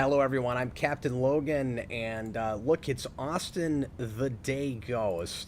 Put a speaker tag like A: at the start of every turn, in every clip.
A: Hello, everyone. I'm Captain Logan, and look, it's Austin the Day Ghost.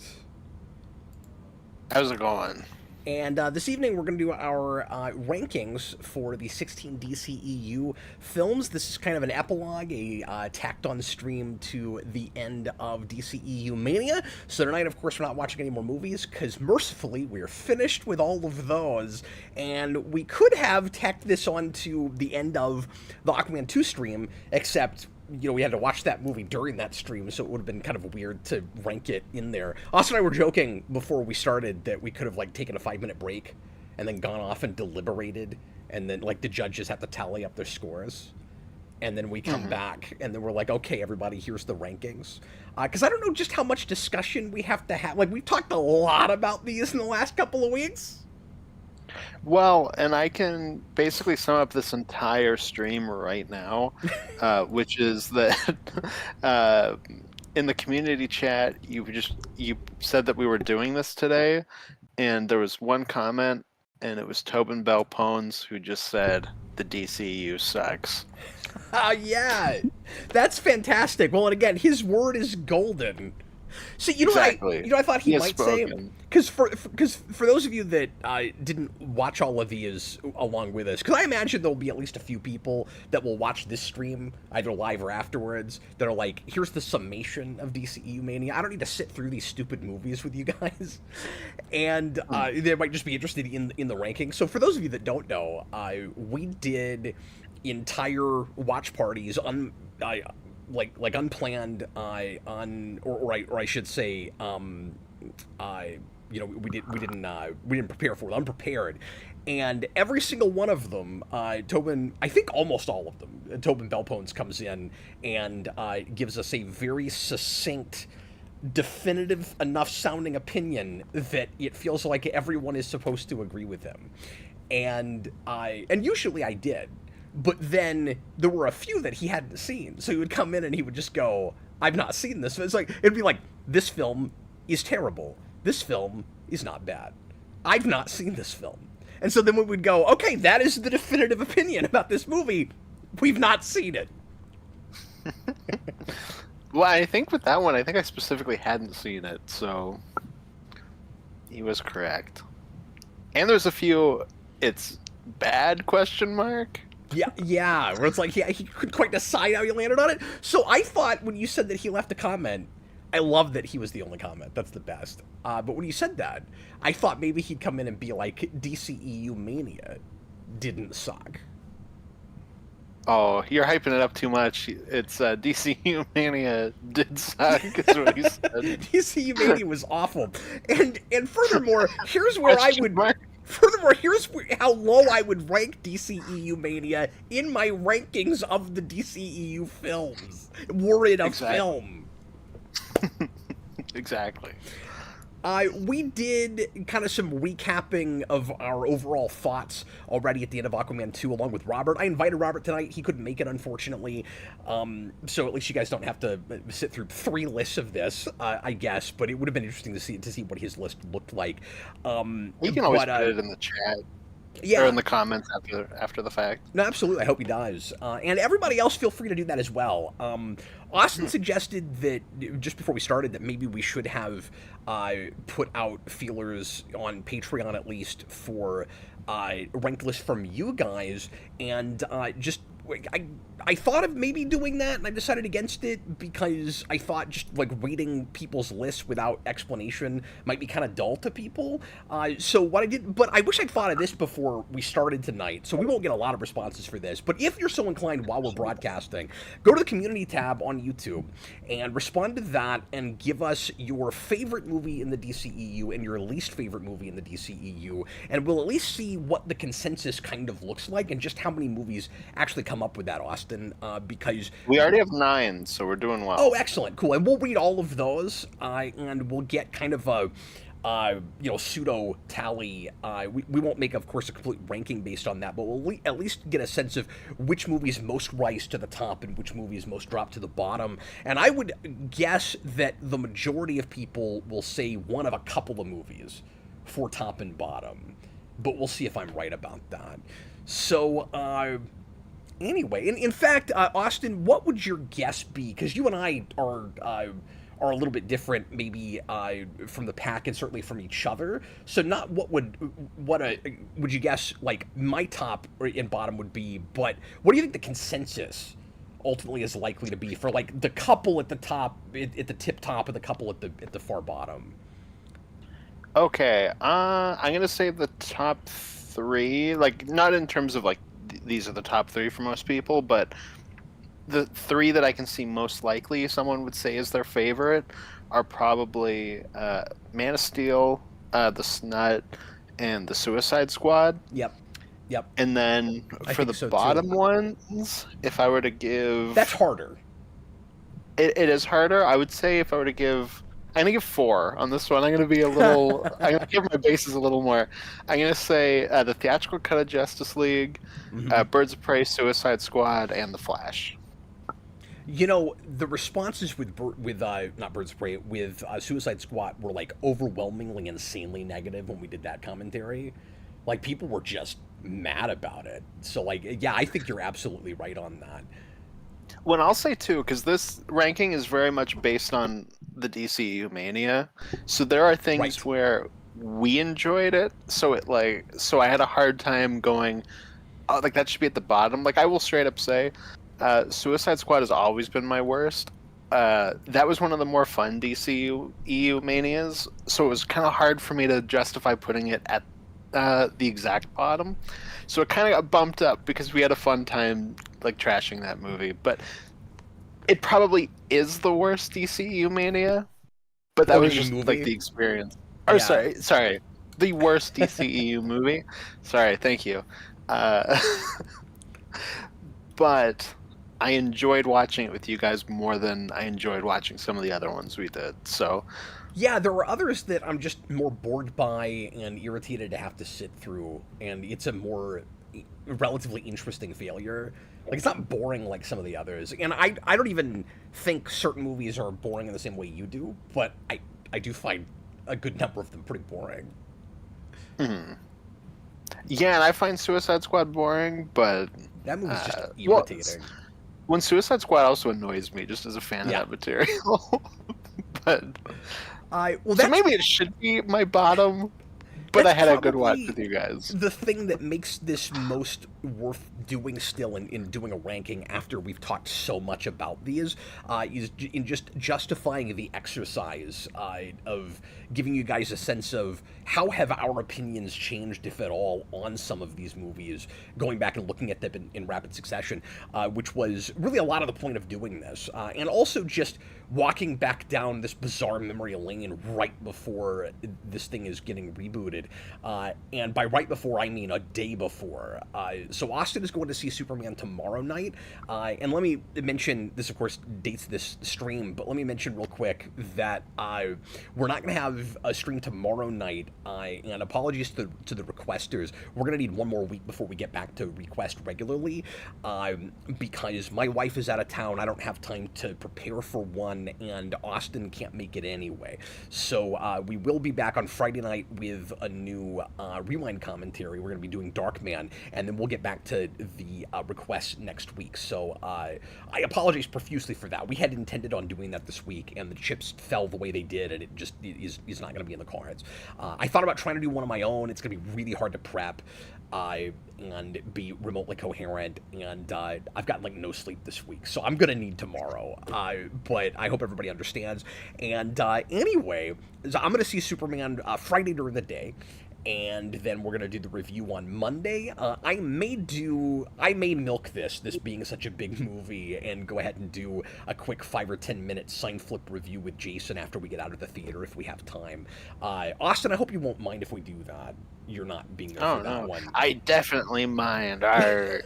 B: How's it going?
A: And this evening, we're going to do our rankings for the 16 DCEU films. This is kind of an epilogue, a tacked on stream to the end of DCEU Mania. So tonight, of course, we're not watching any more movies because mercifully, we're finished with all of those. And we could have tacked this on to the end of the Aquaman 2 stream, except we had to watch that movie during that stream, so it would have been kind of weird to rank it in there. Austin and I were joking before we started that we could have taken a 5-minute break and then gone off and deliberated, and then the judges have to tally up their scores, and then we come back and then we're like, okay, everybody, here's the rankings. Because I don't know just how much discussion we have to have. We've talked a lot about these in the last couple of weeks.
B: Well, and I can basically sum up this entire stream right now, which is that in the community chat, you said that we were doing this today, and there was one comment, and it was Tobin Bell Pones who just said the DCEU sucks.
A: Yeah, that's fantastic. Well, and again, his word is golden. So
B: Exactly.
A: I thought he might
B: spoken.
A: say, because for those of you that didn't watch all of these along with us, because I imagine there'll be at least a few people that will watch this stream either live or afterwards that are like, here's the summation of DCEU Mania. I don't need to sit through these stupid movies with you guys, and they might just be interested in the rankings. So for those of you that don't know, we did entire watch parties on. Like unplanned or I should say we didn't prepare for it, unprepared, and every single one of them, Tobin, I think almost all of them, Tobin Bellpones comes in and gives us a very succinct, definitive enough sounding opinion that it feels like everyone is supposed to agree with him, and usually I did. But then there were a few that he hadn't seen, so he would come in and he would just go, "I've not seen this." It's like it'd be like, "This film is terrible. This film is not bad. I've not seen this film." And so then we would go, "Okay, that is the definitive opinion about this movie. We've not seen it."
B: Well, I think with that one, I think I specifically hadn't seen it, so he was correct. And there's a few, it's bad question mark.
A: Yeah, where it's like, yeah, he couldn't quite decide how he landed on it. So I thought when you said that he left a comment, I love that he was the only comment. That's the best. But when you said that, I thought maybe he'd come in and be like, DCEU Mania didn't suck.
B: Oh, you're hyping it up too much. It's DCU Mania did suck, is what he said.
A: DCU Mania was awful. And furthermore, here's where I would... Furthermore, here's how low I would rank DCEU Mania in my rankings of the DCEU films. Were it a film.
B: Exactly.
A: We did kind of some recapping of our overall thoughts already at the end of Aquaman 2 along with Robert. I invited Robert tonight. He couldn't make it, unfortunately. So at least you guys don't have to sit through 3 lists of this, I guess. But it would have been interesting to see what his list looked like.
B: We can always put it in the chat.
A: Yeah.
B: Or in the comments after the fact.
A: No, absolutely. I hope he does. And everybody else, feel free to do that as well. Austin suggested that, just before we started, that maybe we should have put out feelers on Patreon, at least, for ranked lists from you guys. And I thought of maybe doing that, and I decided against it because I thought just reading people's lists without explanation might be kind of dull to people. So what I did, but I wish I'd thought of this before we started tonight, so we won't get a lot of responses for this. But if you're so inclined while we're broadcasting, go to the community tab on YouTube and respond to that and give us your favorite movie in the DCEU and your least favorite movie in the DCEU, and we'll at least see what the consensus kind of looks like and just how many movies actually come up with that, Austin. Because
B: we already have 9, so we're doing well.
A: Oh, excellent, cool, and we'll read all of those, and we'll get kind of a pseudo tally. We won't make, of course, a complete ranking based on that, but we'll at least get a sense of which movies most rise to the top and which movies most drop to the bottom. And I would guess that the majority of people will say one of a couple of movies for top and bottom, but we'll see if I'm right about that. So Anyway, in fact, Austin, what would your guess be? Because you and I are a little bit different, maybe from the pack and certainly from each other. So, not would you guess like my top and bottom would be, but what do you think the consensus ultimately is likely to be for like the couple at the top, at the tip top, and the couple at the far bottom?
B: Okay, I'm gonna say the top three, like not in terms of like these are the top three for most people, but the three that I can see most likely someone would say is their favorite are probably Man of Steel, The Snut, and The Suicide Squad.
A: Yep. Yep.
B: And then
A: I
B: for
A: think
B: the
A: so,
B: bottom
A: too.
B: ones, if I were to give,
A: That's harder.
B: it is harder. I would say if I were to give, I'm gonna give four on this one. I'm gonna be a little. I'm gonna give my bases a little more. I'm gonna say the theatrical cut of Justice League,
A: Mhm.
B: Birds of Prey, Suicide Squad, and The Flash.
A: You know, the responses with not Birds of Prey, with Suicide Squad were like overwhelmingly insanely negative when we did that commentary. Like people were just mad about it. So like, yeah, I think you're absolutely right on that.
B: Well, I'll say too, because this ranking is very much based on the DCEU mania. So there are things
A: Right.
B: where we enjoyed it. So I had a hard time going, oh, like that should be at the bottom. Like I will straight up say, Suicide Squad has always been my worst. That was one of the more fun DCEU manias. So it was kind of hard for me to justify putting it at the exact bottom. So it kind of got bumped up because we had a fun time like trashing that movie. But it probably is the worst DCU mania. But that
A: Oh, you
B: was
A: mean
B: just like
A: movie?
B: the experience. Or
A: Yeah.
B: sorry, the worst DCEU movie. Sorry, thank you. Uh, but I enjoyed watching it with you guys more than I enjoyed watching some of the other ones we did. So
A: Yeah, there were others that I'm just more bored by and irritated to have to sit through, and it's a more relatively interesting failure. Like it's not boring like some of the others, and I don't even think certain movies are boring in the same way you do, but I do find a good number of them pretty boring.
B: mhm. Yeah, and I find Suicide Squad boring, but
A: That movie's just
B: well,
A: irritating.
B: when Suicide Squad also annoys me just as a fan of
A: Yeah.
B: that material. But
A: Well,
B: so
A: that's
B: maybe it should be my bottom, but
A: that's
B: I had a good watch
A: probably
B: with you guys.
A: the thing that makes this most worth doing still in doing a ranking after we've talked so much about these is in just justifying the exercise of giving you guys a sense of how have our opinions changed, if at all, on some of these movies, going back and looking at them in rapid succession, which was really a lot of the point of doing this, and also just walking back down this bizarre memory lane right before this thing is getting rebooted. And by right before, I mean a day before. So Austin is going to see Superman tomorrow night. And let me mention, this of course dates this stream, but let me mention real quick that we're not going to have a stream tomorrow night. And apologies to the requesters. We're going to need one more week before we get back to request regularly, because my wife is out of town. I don't have time to prepare for one, and Austin can't make it anyway. So we will be back on Friday night with a new Rewind commentary. We're going to be doing Darkman, and then we'll get back to the requests next week. So I apologize profusely for that. We had intended on doing that this week, and the chips fell the way they did, and it just is not going to be in the cards. I thought about trying to do one of my own. It's going to be really hard to prep and be remotely coherent, and I've gotten like no sleep this week, so I'm gonna need tomorrow. But I hope everybody understands. And anyway, so I'm gonna see Superman Friday during the day, and then we're gonna do the review on Monday. I may milk this being such a big movie, and go ahead and do a quick 5 or 10 minute sign flip review with Jason after we get out of the theater if we have time. Austin, I hope you won't mind if we do that. You're not being there
B: Oh
A: for that
B: no,
A: one.
B: I definitely mind. Arr.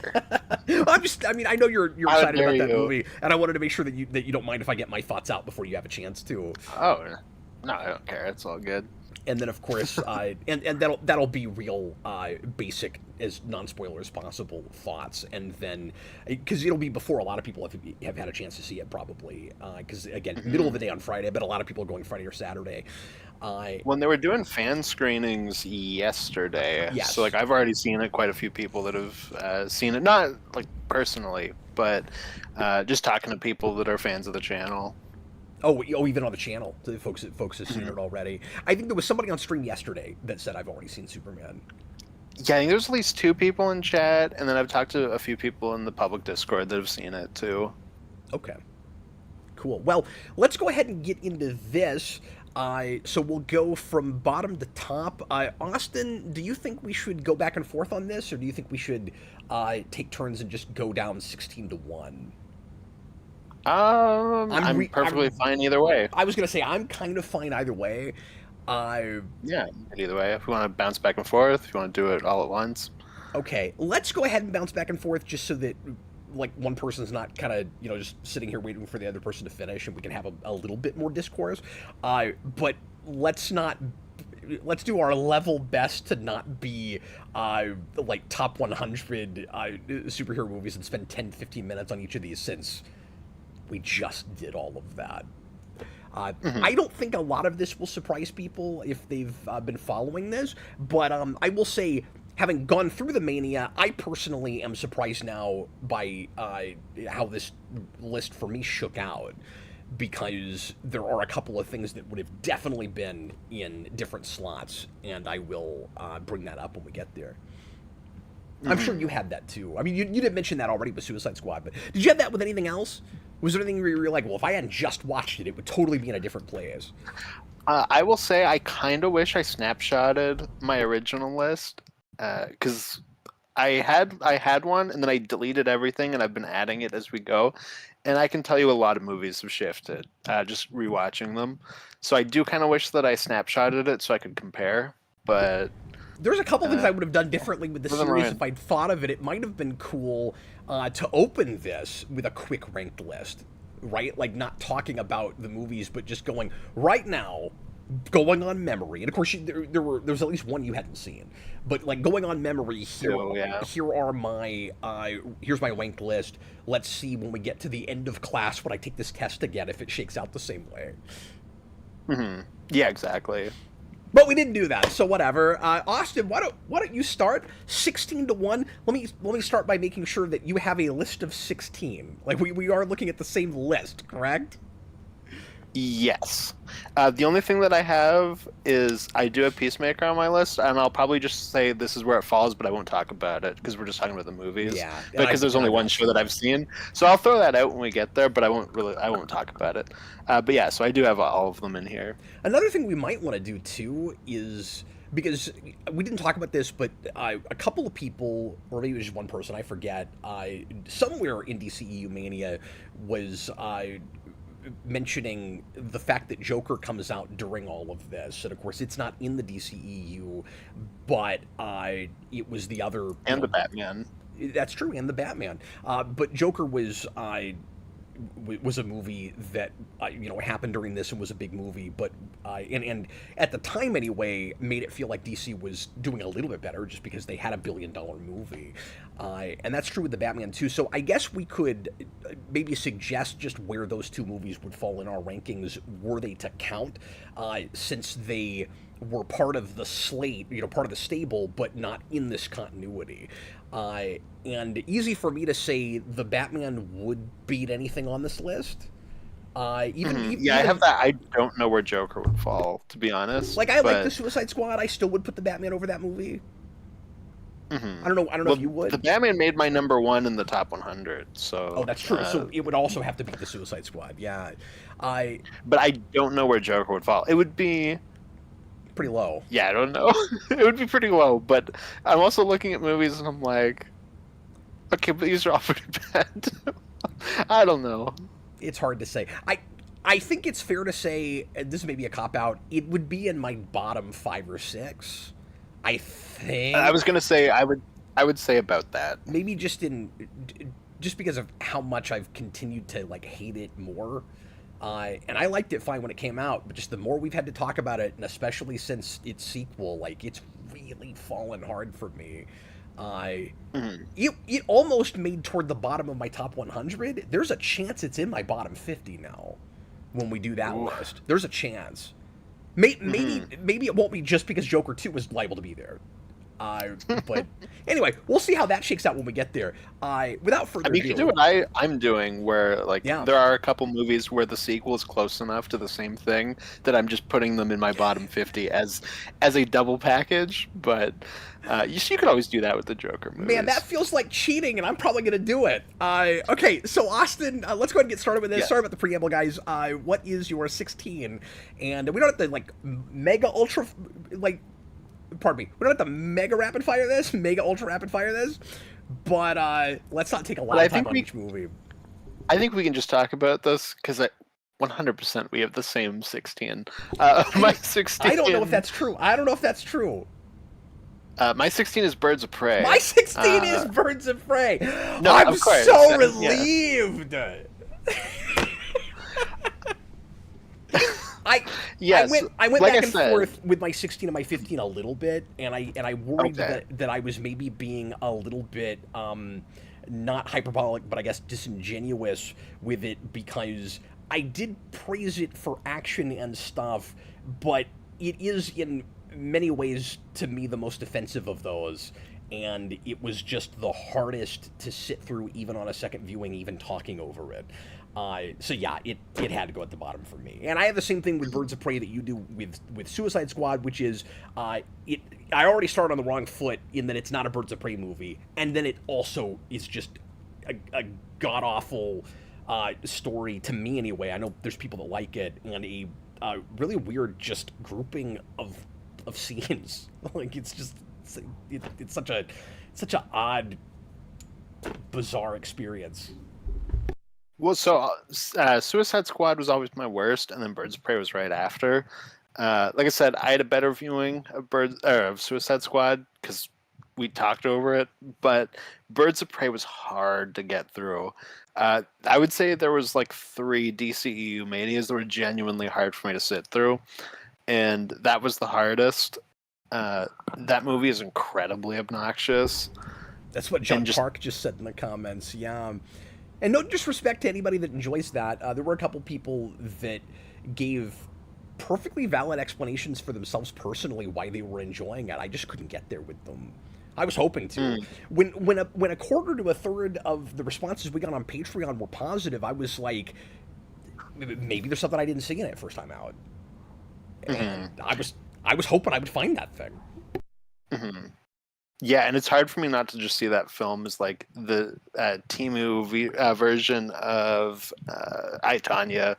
A: I mean, I know you're
B: How
A: excited
B: dare
A: about that
B: you.
A: movie, and I wanted to make sure that you don't mind if I get my thoughts out before you have a chance to.
B: Oh no, I don't care. It's all good.
A: And then, of course, and that'll be real basic, as non-spoiler as possible thoughts, and then because it'll be before a lot of people have had a chance to see it, probably, because again, middle of the day on Friday. I bet a lot of people are going Friday or Saturday.
B: When they were doing fan screenings yesterday,
A: Yes.
B: so like I've already seen it. Quite a few people that have seen it, not like personally, but just talking to people that are fans of the channel.
A: Oh, even on the channel, the folks have seen it already. I think there was somebody on stream yesterday that said I've already seen Superman.
B: Yeah, I think there's at least 2 people in chat, and then I've talked to a few people in the public Discord that have seen it too.
A: Okay, cool. Well, let's go ahead and get into this. So we'll go from bottom to top. Austin, do you think we should go back and forth on this, or do you think we should take turns and just go down 16-1?
B: I'm perfectly fine either way.
A: I was going to say, I'm kind of fine either way.
B: Yeah, either way. If you want to bounce back and forth, if you want to do it all at once.
A: Okay, let's go ahead and bounce back and forth just so that like one person's not kind of just sitting here waiting for the other person to finish, and we can have a little bit more discourse. But let's do our level best to not be like top 100 superhero movies and spend 10-15 minutes on each of these, since we just did all of that. I don't think a lot of this will surprise people if they've been following this, but I will say, having gone through the Mania, I personally am surprised now by how this list for me shook out, because there are a couple of things that would have definitely been in different slots, and I will bring that up when we get there. I'm sure you had that too. I mean, you didn't mention that already with Suicide Squad, but did you have that with anything else? Was there anything where you were like, well, if I hadn't just watched it, it would totally be in a different place?
B: I will say I kind of wish I snapshotted my original list, because I had one, and then I deleted everything, and I've been adding it as we go. And I can tell you a lot of movies have shifted, just rewatching them. So I do kind of wish that I snapshotted it so I could compare, but...
A: There's a couple things I would have done differently with the series if I'd thought of it. It might have been cool to open this with a quick ranked list, right? Like, not talking about the movies, but just going, right now, going on memory. And of course, there was at least one you hadn't seen. But like, going on memory, here are my here's my ranked list. Let's see when we get to the end of class when I take this test again if it shakes out the same way.
B: Yeah, exactly.
A: But we didn't do that, so whatever. Austin, why don't you start 16-1? Let me start by making sure that you have a list of 16. Like, we are looking at the same list, correct?
B: Yes. The only thing that I have is I do have Peacemaker on my list, and I'll probably just say this is where it falls, but I won't talk about it because we're just talking about the movies.
A: Yeah.
B: Because there's only one show that I've seen, so I'll throw that out when we get there. But I won't talk about it. But yeah, so I do have all of them in here.
A: Another thing we might want to do too is, because we didn't talk about this, but a couple of people, or maybe it was just one person, I forget, somewhere in DCEU Mania was mentioning the fact that Joker comes out during all of this, and of course it's not in the DCEU, but it was the other,
B: and the Batman.
A: That's true, and the Batman. But Joker was a movie that happened during this and was a big movie, but and at the time anyway, made it feel like DC was doing a little bit better just because they had $1 billion movie, and that's true with the Batman too. So I guess we could maybe suggest just where those two movies would fall in our rankings were they to count, since they were part of the slate, part of the stable, but not in this continuity. And easy for me to say the Batman would beat anything on this list. I have that. I don't know where Joker would fall, to be honest. Like, like the Suicide Squad. I still would put the Batman over that movie. I don't know if you would.
B: The Batman made my number 1 in the top 100. So.
A: Oh, that's true. So it would also have to beat the Suicide Squad. Yeah.
B: But I don't know where Joker would fall. It would be
A: pretty low.
B: Yeah, I don't know. It would be pretty low, but I'm also looking at movies and I'm like, okay, but these are all pretty bad. I don't know.
A: It's hard to say. I think it's fair to say, and this may be a cop-out, it would be in my bottom 5 or 6. I think.
B: I was gonna say I would say about that.
A: Maybe just because of how much I've continued to like hate it more. And I liked it fine when it came out, but just the more we've had to talk about it, and especially since its sequel, like, it's really fallen hard for me. It almost made toward the bottom of my top 100. There's a chance it's in my bottom 50 now when we do that list. There's a chance. Maybe it won't be just because Joker 2 was liable to be there. But anyway, we'll see how that shakes out when we get there. Without further ado,
B: you can do what I'm doing, where like there are a couple movies where the sequel is close enough to the same thing that I'm just putting them in my bottom 50 as a double package. But you could always do that with the Joker movies.
A: Man, that feels like cheating, and I'm probably going to do it. Okay, so Austin, let's go ahead and get started with this. Yeah. Sorry about the preamble, guys. What is your 16? And we don't have to like mega ultra like. Pardon me. We don't have to mega rapid fire this, mega ultra rapid fire this, but let's not take a lot of time on each movie.
B: I think we can just talk about this because 100% we have the same 16. My 16.
A: I don't know if that's true.
B: My 16 is Birds of Prey.
A: My 16 is Birds of Prey.
B: No,
A: I'm
B: of course.
A: So relieved. Yeah. I went like back and forth with my 16 and my 15 a little bit, and I worried that I was maybe being a little bit not hyperbolic, but I guess disingenuous with it, because I did praise it for action and stuff, but it is in many ways to me the most offensive of those, and it was just the hardest to sit through even on a second viewing, even talking over it. So yeah, it had to go at the bottom for me. And I have the same thing with Birds of Prey that you do with Suicide Squad, which is I already started on the wrong foot in that it's not a Birds of Prey movie, and then it also is just a god-awful story, to me anyway. I know there's people that like it, and a really weird just grouping of scenes. Like, it's such a odd, bizarre experience.
B: Well, so Suicide Squad was always my worst, and then Birds of Prey was right after. Like I said, I had a better viewing of Suicide Squad because we talked over it, but Birds of Prey was hard to get through. I would say there was like 3 DCEU manias that were genuinely hard for me to sit through, and that was the hardest. That movie is incredibly obnoxious.
A: That's what John Park just said in the comments. Yeah. And no disrespect to anybody that enjoys that. There were a couple people that gave perfectly valid explanations for themselves personally why they were enjoying it. I just couldn't get there with them. I was hoping to. When a quarter to a third of the responses we got on Patreon were positive, I was like, maybe there's something I didn't see in it first time out. And I was hoping I would find that thing.
B: Yeah, and it's hard for me not to just see that film as like the Temu version of I, Tonya.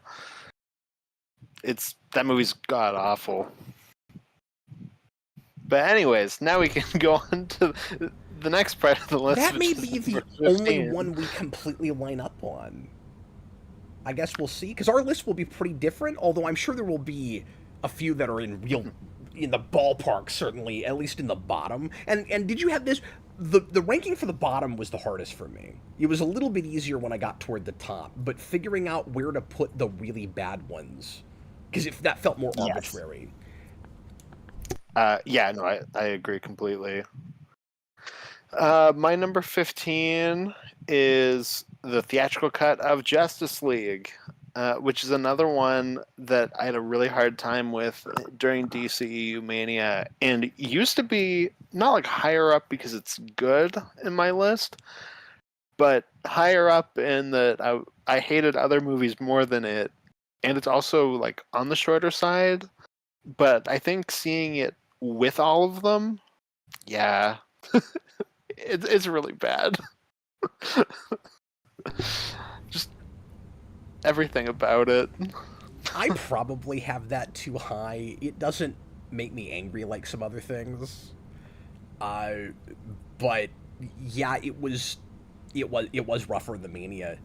B: That movie's god awful. But anyways, now we can go on to the next part of the list.
A: That may be the only one we completely line up on. I guess we'll see, because our list will be pretty different, although I'm sure there will be a few that are in the ballpark, certainly, at least in the bottom. And did you have this? The ranking for the bottom was the hardest for me. It was a little bit easier when I got toward the top, but figuring out where to put the really bad ones, because if that felt more arbitrary.
B: Yeah, no, I agree completely. My number 15 is the theatrical cut of Justice League. Which is another one that I had a really hard time with during DCEU Mania, and used to be not like higher up because it's good in my list, but higher up in that I hated other movies more than it, and it's also like on the shorter side, but I think seeing it with all of them, yeah, it's really bad. Just everything about it.
A: I probably have that too high. It doesn't make me angry like some other things. But yeah, it was rougher than Mania.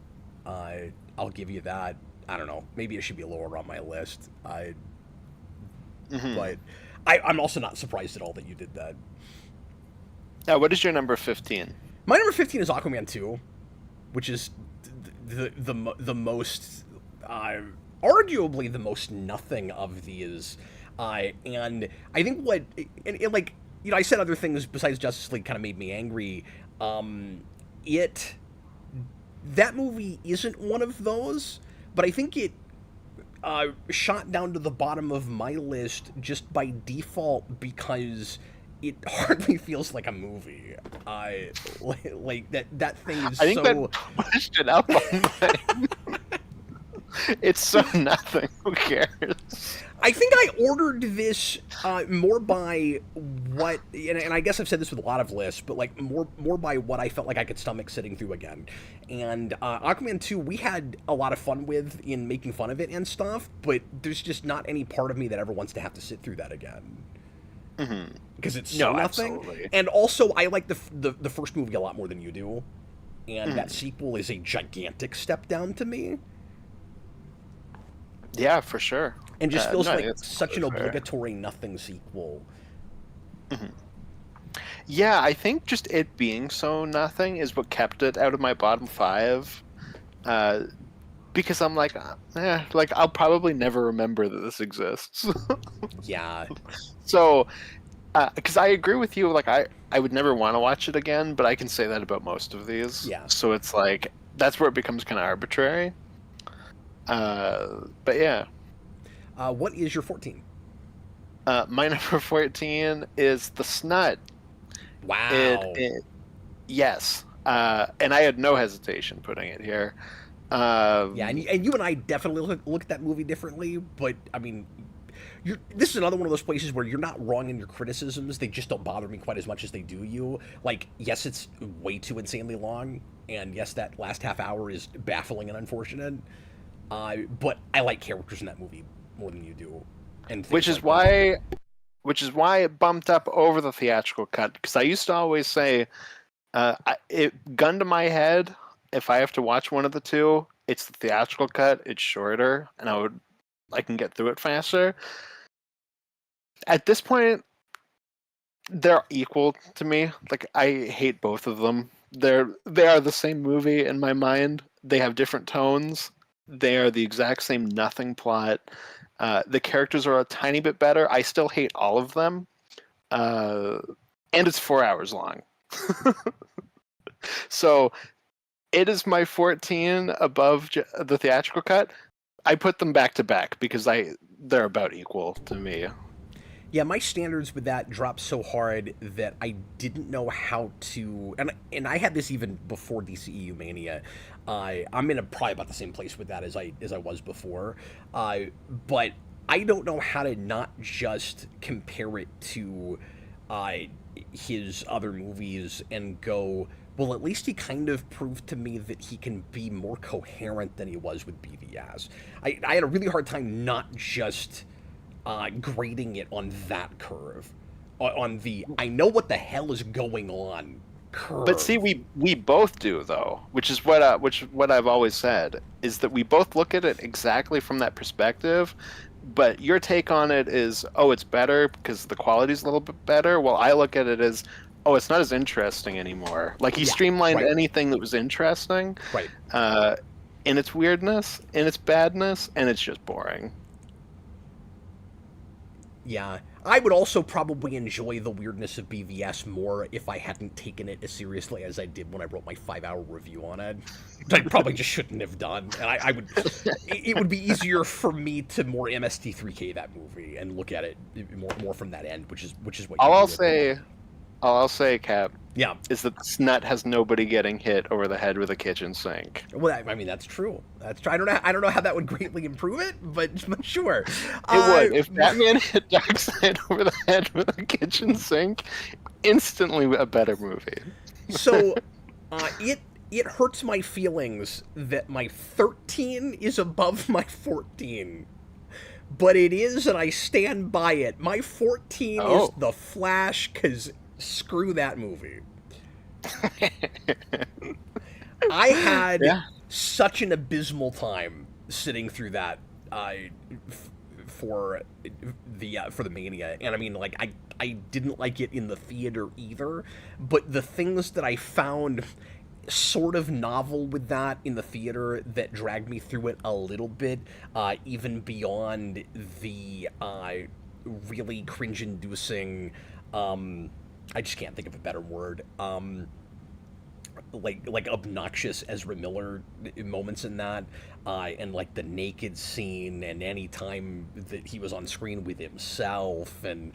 A: I'll give you that. I don't know. Maybe it should be lower on my list. But I'm also not surprised at all that you did that.
B: What is your number 15?
A: My number 15 is Aquaman 2, which is the most arguably the most nothing of these. And I think like, I said other things besides Justice League kind of made me angry. It that movie isn't one of those, but I think it shot down to the bottom of my list just by default because it hardly feels like a movie. Like that thing is
B: I think
A: so.
B: that pushed it up on mine. It's so nothing. Who cares?
A: I think I ordered this more by what, and I guess I've said this with a lot of lists, but like more by what I felt like I could stomach sitting through again. And Aquaman 2, we had a lot of fun with in making fun of it and stuff, but there's just not any part of me that ever wants to have to sit through that again. Because it's so nothing.
B: Absolutely.
A: And also, I like the first movie a lot more than you do, and that sequel is a gigantic step down to me.
B: Yeah, for sure.
A: And just feels like
B: it's
A: such an
B: totally fair.
A: obligatory nothing sequel.
B: Yeah, I think just it being so nothing is what kept it out of my bottom 5. Because I'm like, like I'll probably never remember that this exists.
A: Yeah.
B: So, because I agree with you, like I would never want to watch it again, but I can say that about most of these.
A: Yeah.
B: So it's like that's where it becomes kind of arbitrary. But yeah.
A: What is your 14?
B: My number 14 is The Snut.
A: Wow.
B: Yes. And I had no hesitation putting it here.
A: Yeah, and you and I definitely look at that movie differently, but I mean, this is another one of those places where you're not wrong in your criticisms. They just don't bother me quite as much as they do you. Like, yes, it's way too insanely long, and yes, that last half hour is baffling and unfortunate. But I like characters in that movie more than you do, and
B: which is why it bumped up over the theatrical cut. Because I used to always say, gun to my head, if I have to watch one of the two, it's the theatrical cut. It's shorter, and I can get through it faster. At this point, they're equal to me. Like, I hate both of them. They are the same movie in my mind. They have different tones. They are the exact same nothing plot. The characters are a tiny bit better. I still hate all of them. And it's 4 hours long. So it is my 14 above the theatrical cut. I put them back to back because they're about equal to me.
A: Yeah, my standards with that dropped so hard that I didn't know how to, and I had this even before DCEU Mania. I'm in probably about the same place with that as I was before, but I don't know how to not just compare it to his other movies and go, well, at least he kind of proved to me that he can be more coherent than he was with BVS. I had a really hard time not just grading it on that curve, on the I know what the hell is going on curve.
B: But see, we both do though, which is what I've always said is that we both look at it exactly from that perspective. But your take on it is, oh, it's better because the quality's a little bit better. Well, I look at it as, oh, it's not as interesting anymore. Like he streamlined anything that was interesting,
A: right?
B: In its weirdness, in its badness, and it's just boring.
A: Yeah, I would also probably enjoy the weirdness of BVS more if I hadn't taken it as seriously as I did when I wrote my 5-hour review on it. I probably just shouldn't have done, and I would. It would be easier for me to more MST3K that movie and look at it more from that end, which is what.
B: All I'll say, Cap.
A: Yeah,
B: is that the Snut has nobody getting hit over the head with a kitchen sink.
A: Well, I mean that's true. That's true. I don't know how that would greatly improve it, but sure.
B: It would. If Batman hit Darkseid over the head with a kitchen sink, instantly a better movie.
A: So, it hurts my feelings that my 13 is above my 14. But it is, and I stand by it. My 14 is The Flash, because screw that movie. I had such an abysmal time sitting through that for the Mania, and I mean, like, I didn't like it in the theater either. But the things that I found, sort of novel with that in the theater that dragged me through it a little bit, even beyond the really cringe-inducing. I just can't think of a better word. Like obnoxious Ezra Miller moments in that, and like the naked scene, and any time that he was on screen with himself, and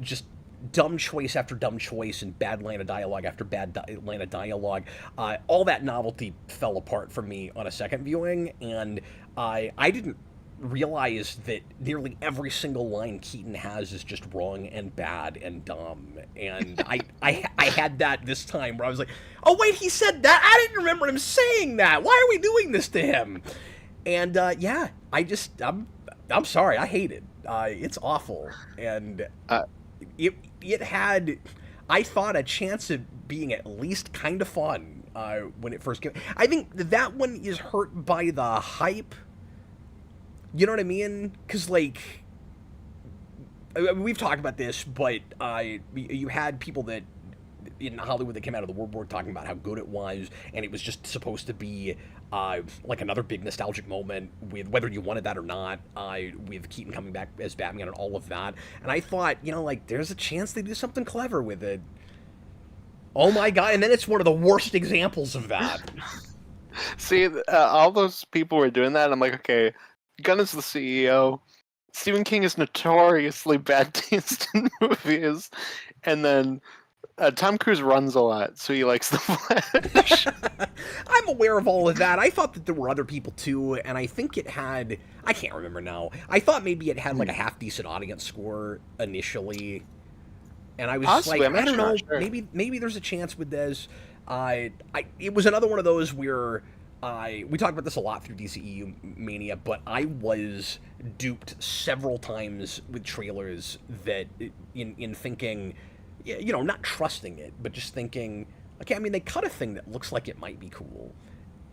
A: just dumb choice after dumb choice, and bad line of dialogue after bad line of dialogue. All that novelty fell apart for me on a second viewing, and I didn't realize that nearly every single line Keaton has is just wrong and bad and dumb. And I had that this time where I was like, oh wait, he said that? I didn't remember him saying that. Why are we doing this to him? And yeah, I'm sorry, I hate it. It's awful. And it had, I thought, a chance of being at least kind of fun when it first came. I think that one is hurt by the hype. You know what I mean? Because, like, we've talked about this, but you had people that in Hollywood that came out of the World War talking about how good it was, and it was just supposed to be like another big nostalgic moment, with whether you wanted that or not, with Keaton coming back as Batman and all of that. And I thought, like, there's a chance they do something clever with it. Oh my god! And then it's one of the worst examples of that.
B: See, all those people were doing that. I'm like, okay. Gunn is the CEO. Stephen King is notoriously bad taste in movies, and then Tom Cruise runs a lot, so he likes The Flash.
A: I'm aware of all of that. I thought that there were other people too, and I think it had. I can't remember now. I thought maybe it had like a half decent audience score initially, and I was
B: Possibly,
A: like, I don't know.
B: Sure.
A: Maybe there's a chance with this. It was another one of those where. We talked about this a lot through DCEU Mania, but I was duped several times with trailers that, in thinking, not trusting it, but just thinking, okay, I mean, they cut a thing that looks like it might be cool,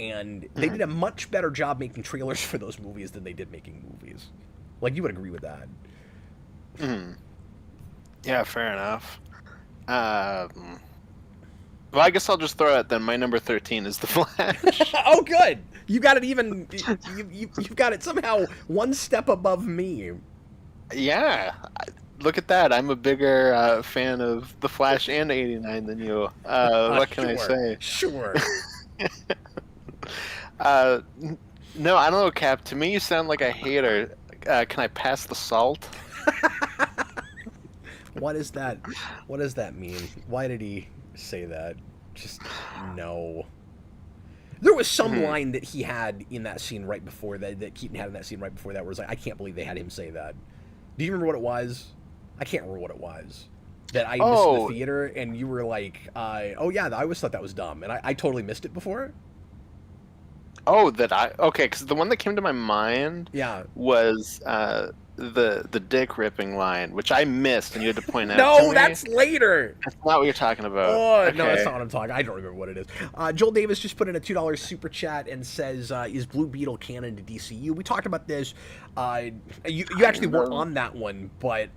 A: and they did a much better job making trailers for those movies than they did making movies. Like, you would agree with that.
B: Yeah, fair enough. Well, I guess I'll just throw it then. My number 13 is The Flash.
A: Oh, good. You got it even. You've got it somehow one step above me.
B: Yeah, look at that. I'm a bigger fan of The Flash and 89 than you. What can I say?
A: Sure.
B: No, I don't know, Cap. To me, you sound like a hater. Can I pass the salt?
A: What is that? What does that mean? Why did he say that? Just no. There was some line that he had in that scene right before that Keaton had in that scene right before that, where it's like, I can't believe they had him say that. Do you remember what it was? I can't remember what it was. That I missed in the theater, and you were like, oh yeah, I always thought that was dumb, and I totally missed it before.
B: Oh, okay, because the one that came to my mind was the dick ripping line, which I missed, and you had to point out to me.
A: No, that's later.
B: That's not what you're talking about.
A: Oh, okay. No, that's not what I'm talking. I don't remember what it is. Joel Davis just put in a $2 super chat and says, is Blue Beetle canon to DCU? We talked about this. You actually weren't on that one, but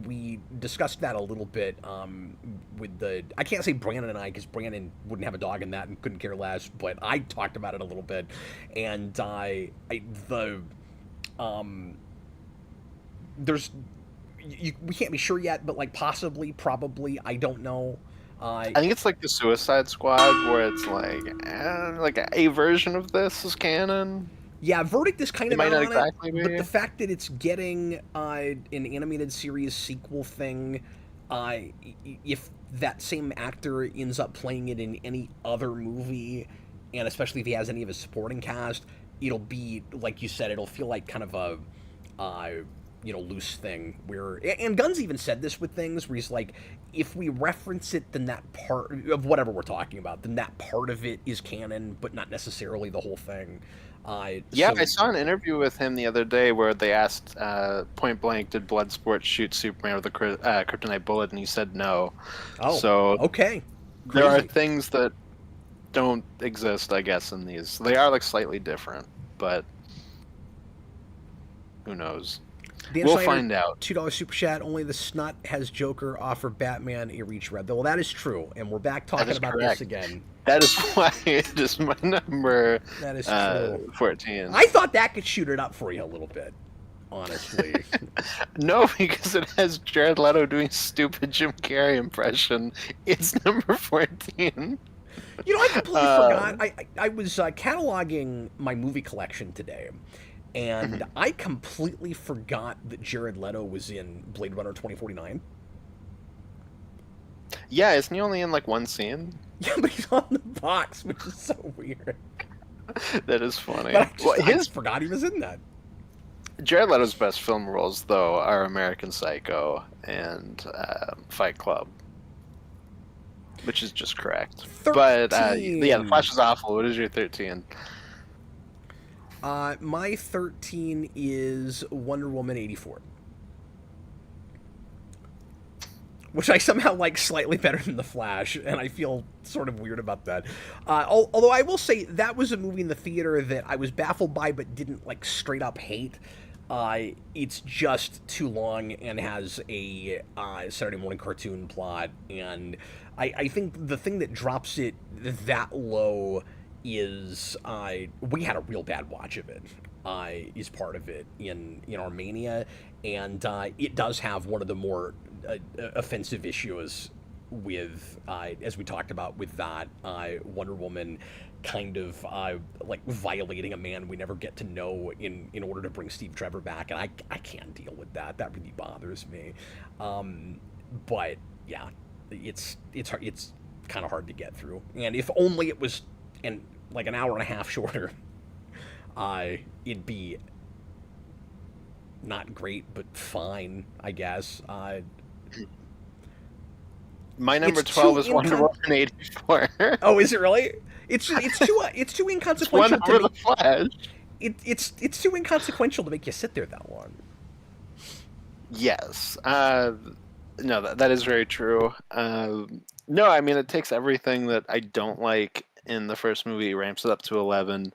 A: we discussed that a little bit with the... I can't say Brandon and I, because Brandon wouldn't have a dog in that and couldn't care less, but I talked about it a little bit. And we can't be sure yet, but like possibly, probably, I don't know.
B: I think it's like the Suicide Squad, where it's like a version of this is canon.
A: Yeah, Verdict is kind of
B: might
A: not
B: not exactly
A: it,
B: be.
A: But the fact that it's getting an animated series sequel thing, if that same actor ends up playing it in any other movie, and especially if he has any of his supporting cast, it'll be, like you said, it'll feel like kind of a loose thing where, and Gunn's even said this with things where he's like, if we reference it, then that part of whatever we're talking about, then that part of it is canon, but not necessarily the whole thing. I
B: saw an interview with him the other day where they asked point blank, did Bloodsport shoot Superman with a kryptonite bullet, and he said no.
A: Oh,
B: so
A: okay.
B: There are things that don't exist, I guess, in these. They are like slightly different, but who knows?
A: Dan
B: We'll
A: Schneider,
B: find out.
A: $2 super chat. Only the snot has Joker offer Batman a reach red. Well, that is true, and we're back
B: That
A: talking
B: is
A: about
B: correct.
A: this again.
B: That is why it is my number.
A: That is true.
B: 14.
A: I thought that could shoot it up for you a little bit, honestly.
B: No, because it has Jared Leto doing stupid Jim Carrey impression. It's number 14.
A: You know, I completely forgot. I was cataloging my movie collection today, and I completely forgot that Jared Leto was in Blade Runner 2049.
B: Yeah, isn't he only in like one scene?
A: Yeah, but he's on the box, which is so weird.
B: That is funny.
A: But I
B: His
A: just forgot he was in that.
B: Jared Leto's best film roles, though, are American Psycho and Fight Club, which is just correct.
A: 13.
B: But yeah, The Flash is awful. What is your 13?
A: My 13 is Wonder Woman 84. Which I somehow like slightly better than The Flash, and I feel sort of weird about that. Although I will say that was a movie in the theater that I was baffled by but didn't like straight up hate. It's just too long and has a Saturday morning cartoon plot, and I think the thing that drops it that low is we had a real bad watch of it. Is part of it in Armenia, and it does have one of the more offensive issues with, as we talked about with that Wonder Woman kind of like violating a man we never get to know in order to bring Steve Trevor back, and I can't deal with that. That really bothers me. But yeah, it's hard, it's kind of hard to get through, and if only it was like an hour and a half shorter, it'd be not great, but fine, I guess.
B: My number 12 is Wonder Woman 84.
A: Oh, is it really? It's too inconsequential
B: It's one over The Flash.
A: It's too inconsequential to make you sit there that long.
B: Yes. No, that is very true. No, I mean, it takes everything that I don't like in the first movie, ramps it up to 11.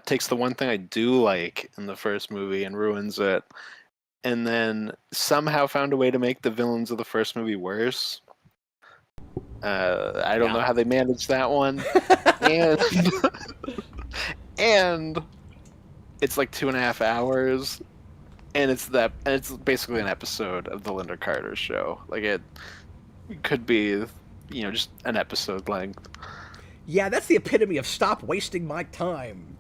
B: Takes the one thing I do like in the first movie and ruins it, and then somehow found a way to make the villains of the first movie worse. I don't know how they managed that one. and it's like 2.5 hours, and it's basically an episode of the Linda Carter show. Like, it could be, just an episode length.
A: Yeah, that's the epitome of stop wasting my time.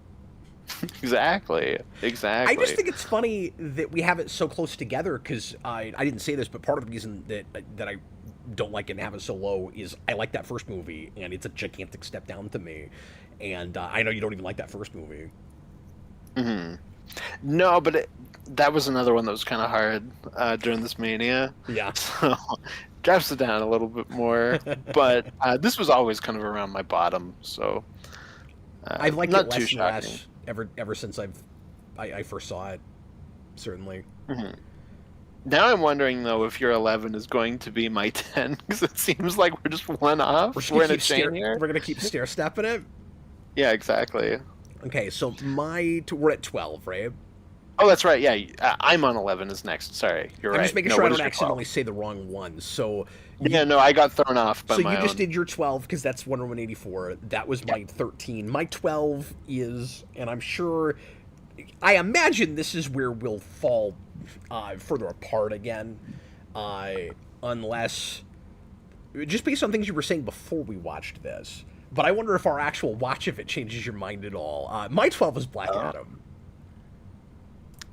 B: Exactly.
A: I just think it's funny that we have it so close together, because I didn't say this, but part of the reason that I don't like it and have it so low is I like that first movie, and it's a gigantic step down to me. And I know you don't even like that first movie.
B: Mm-hmm. No, but that was another one that was kind of hard during this mania.
A: Yeah.
B: So drops it down a little bit more. But this was always kind of around my bottom, so
A: I've liked
B: not
A: it less
B: too
A: and
B: shocking.
A: less ever since I first saw it, certainly.
B: Mm-hmm. Now I'm wondering, though, if your 11 is going to be my 10, because it seems like we're just one off. We're in a chain here.
A: We're going to keep stair-stepping it?
B: Yeah, exactly.
A: Okay, so we're at 12, right?
B: Oh, that's right. Yeah, I'm on 11 is next. Sorry, you're right.
A: I'm just making
B: No,
A: sure I
B: what
A: don't
B: is your
A: accidentally
B: 12?
A: say the wrong one. So
B: No, I got thrown off by
A: so
B: my
A: you just
B: own.
A: did your 12, because that's Wonder Woman 84. That was my 13. My 12 is, and I imagine this is where we'll fall further apart again, unless, just based on things you were saying before we watched this. But I wonder if our actual watch of it changes your mind at all. My 12 is Black Adam.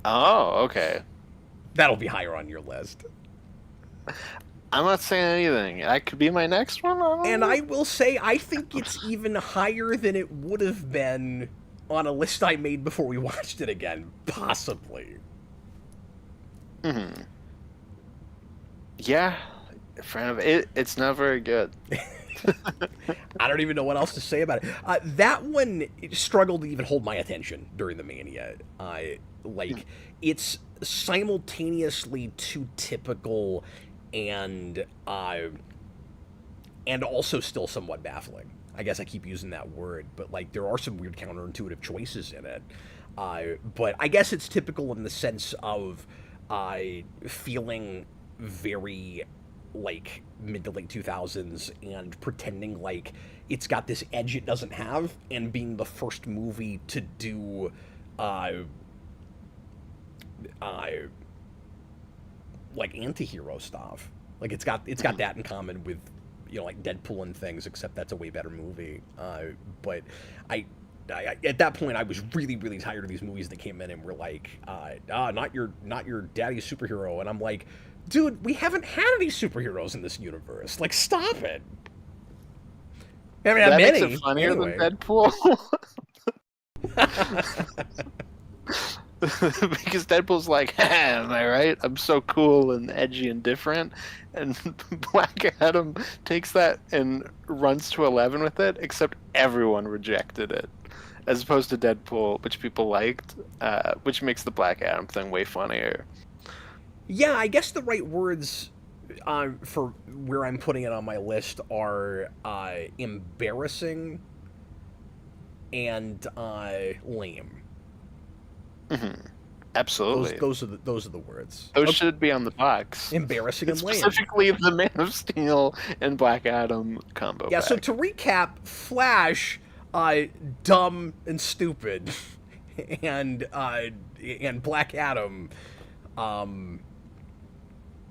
B: Oh, okay.
A: That'll be higher on your list.
B: I'm not saying anything. That could be my next one.
A: And I will say, I think it's even higher than it would have been on a list I made before we watched it again. Possibly.
B: Mm-hmm. Yeah. Friend of it's not very good.
A: I don't even know what else to say about it. That one struggled to even hold my attention during the mania. It's simultaneously too typical and also still somewhat baffling. I guess I keep using that word, but there are some weird counterintuitive choices in it. But I guess it's typical in the sense of feeling very like mid to late 2000s and pretending like it's got this edge it doesn't have, and being the first movie to do like anti-hero stuff. Like it's got that in common with, you know, like Deadpool and things, except that's a way better movie. But I at that point I was really really tired of these movies that came in and were like, not your daddy's superhero, and I'm like, dude, we haven't had any superheroes in this universe. Like, stop it. I mean,
B: that
A: many,
B: makes it funnier
A: anyway.
B: than Deadpool. Because Deadpool's like, am I right? I'm so cool and edgy and different. And Black Adam takes that and runs to 11 with it, except everyone rejected it. As opposed to Deadpool, which people liked, which makes the Black Adam thing way funnier.
A: Yeah, I guess the right words for where I'm putting it on my list are embarrassing and lame.
B: Mm-hmm. Absolutely.
A: Those are the words.
B: Those should be on the box.
A: Embarrassing and lame.
B: Specifically the Man of Steel and Black Adam combo.
A: Yeah,
B: pack.
A: so to recap, Flash, dumb and stupid, and Black Adam,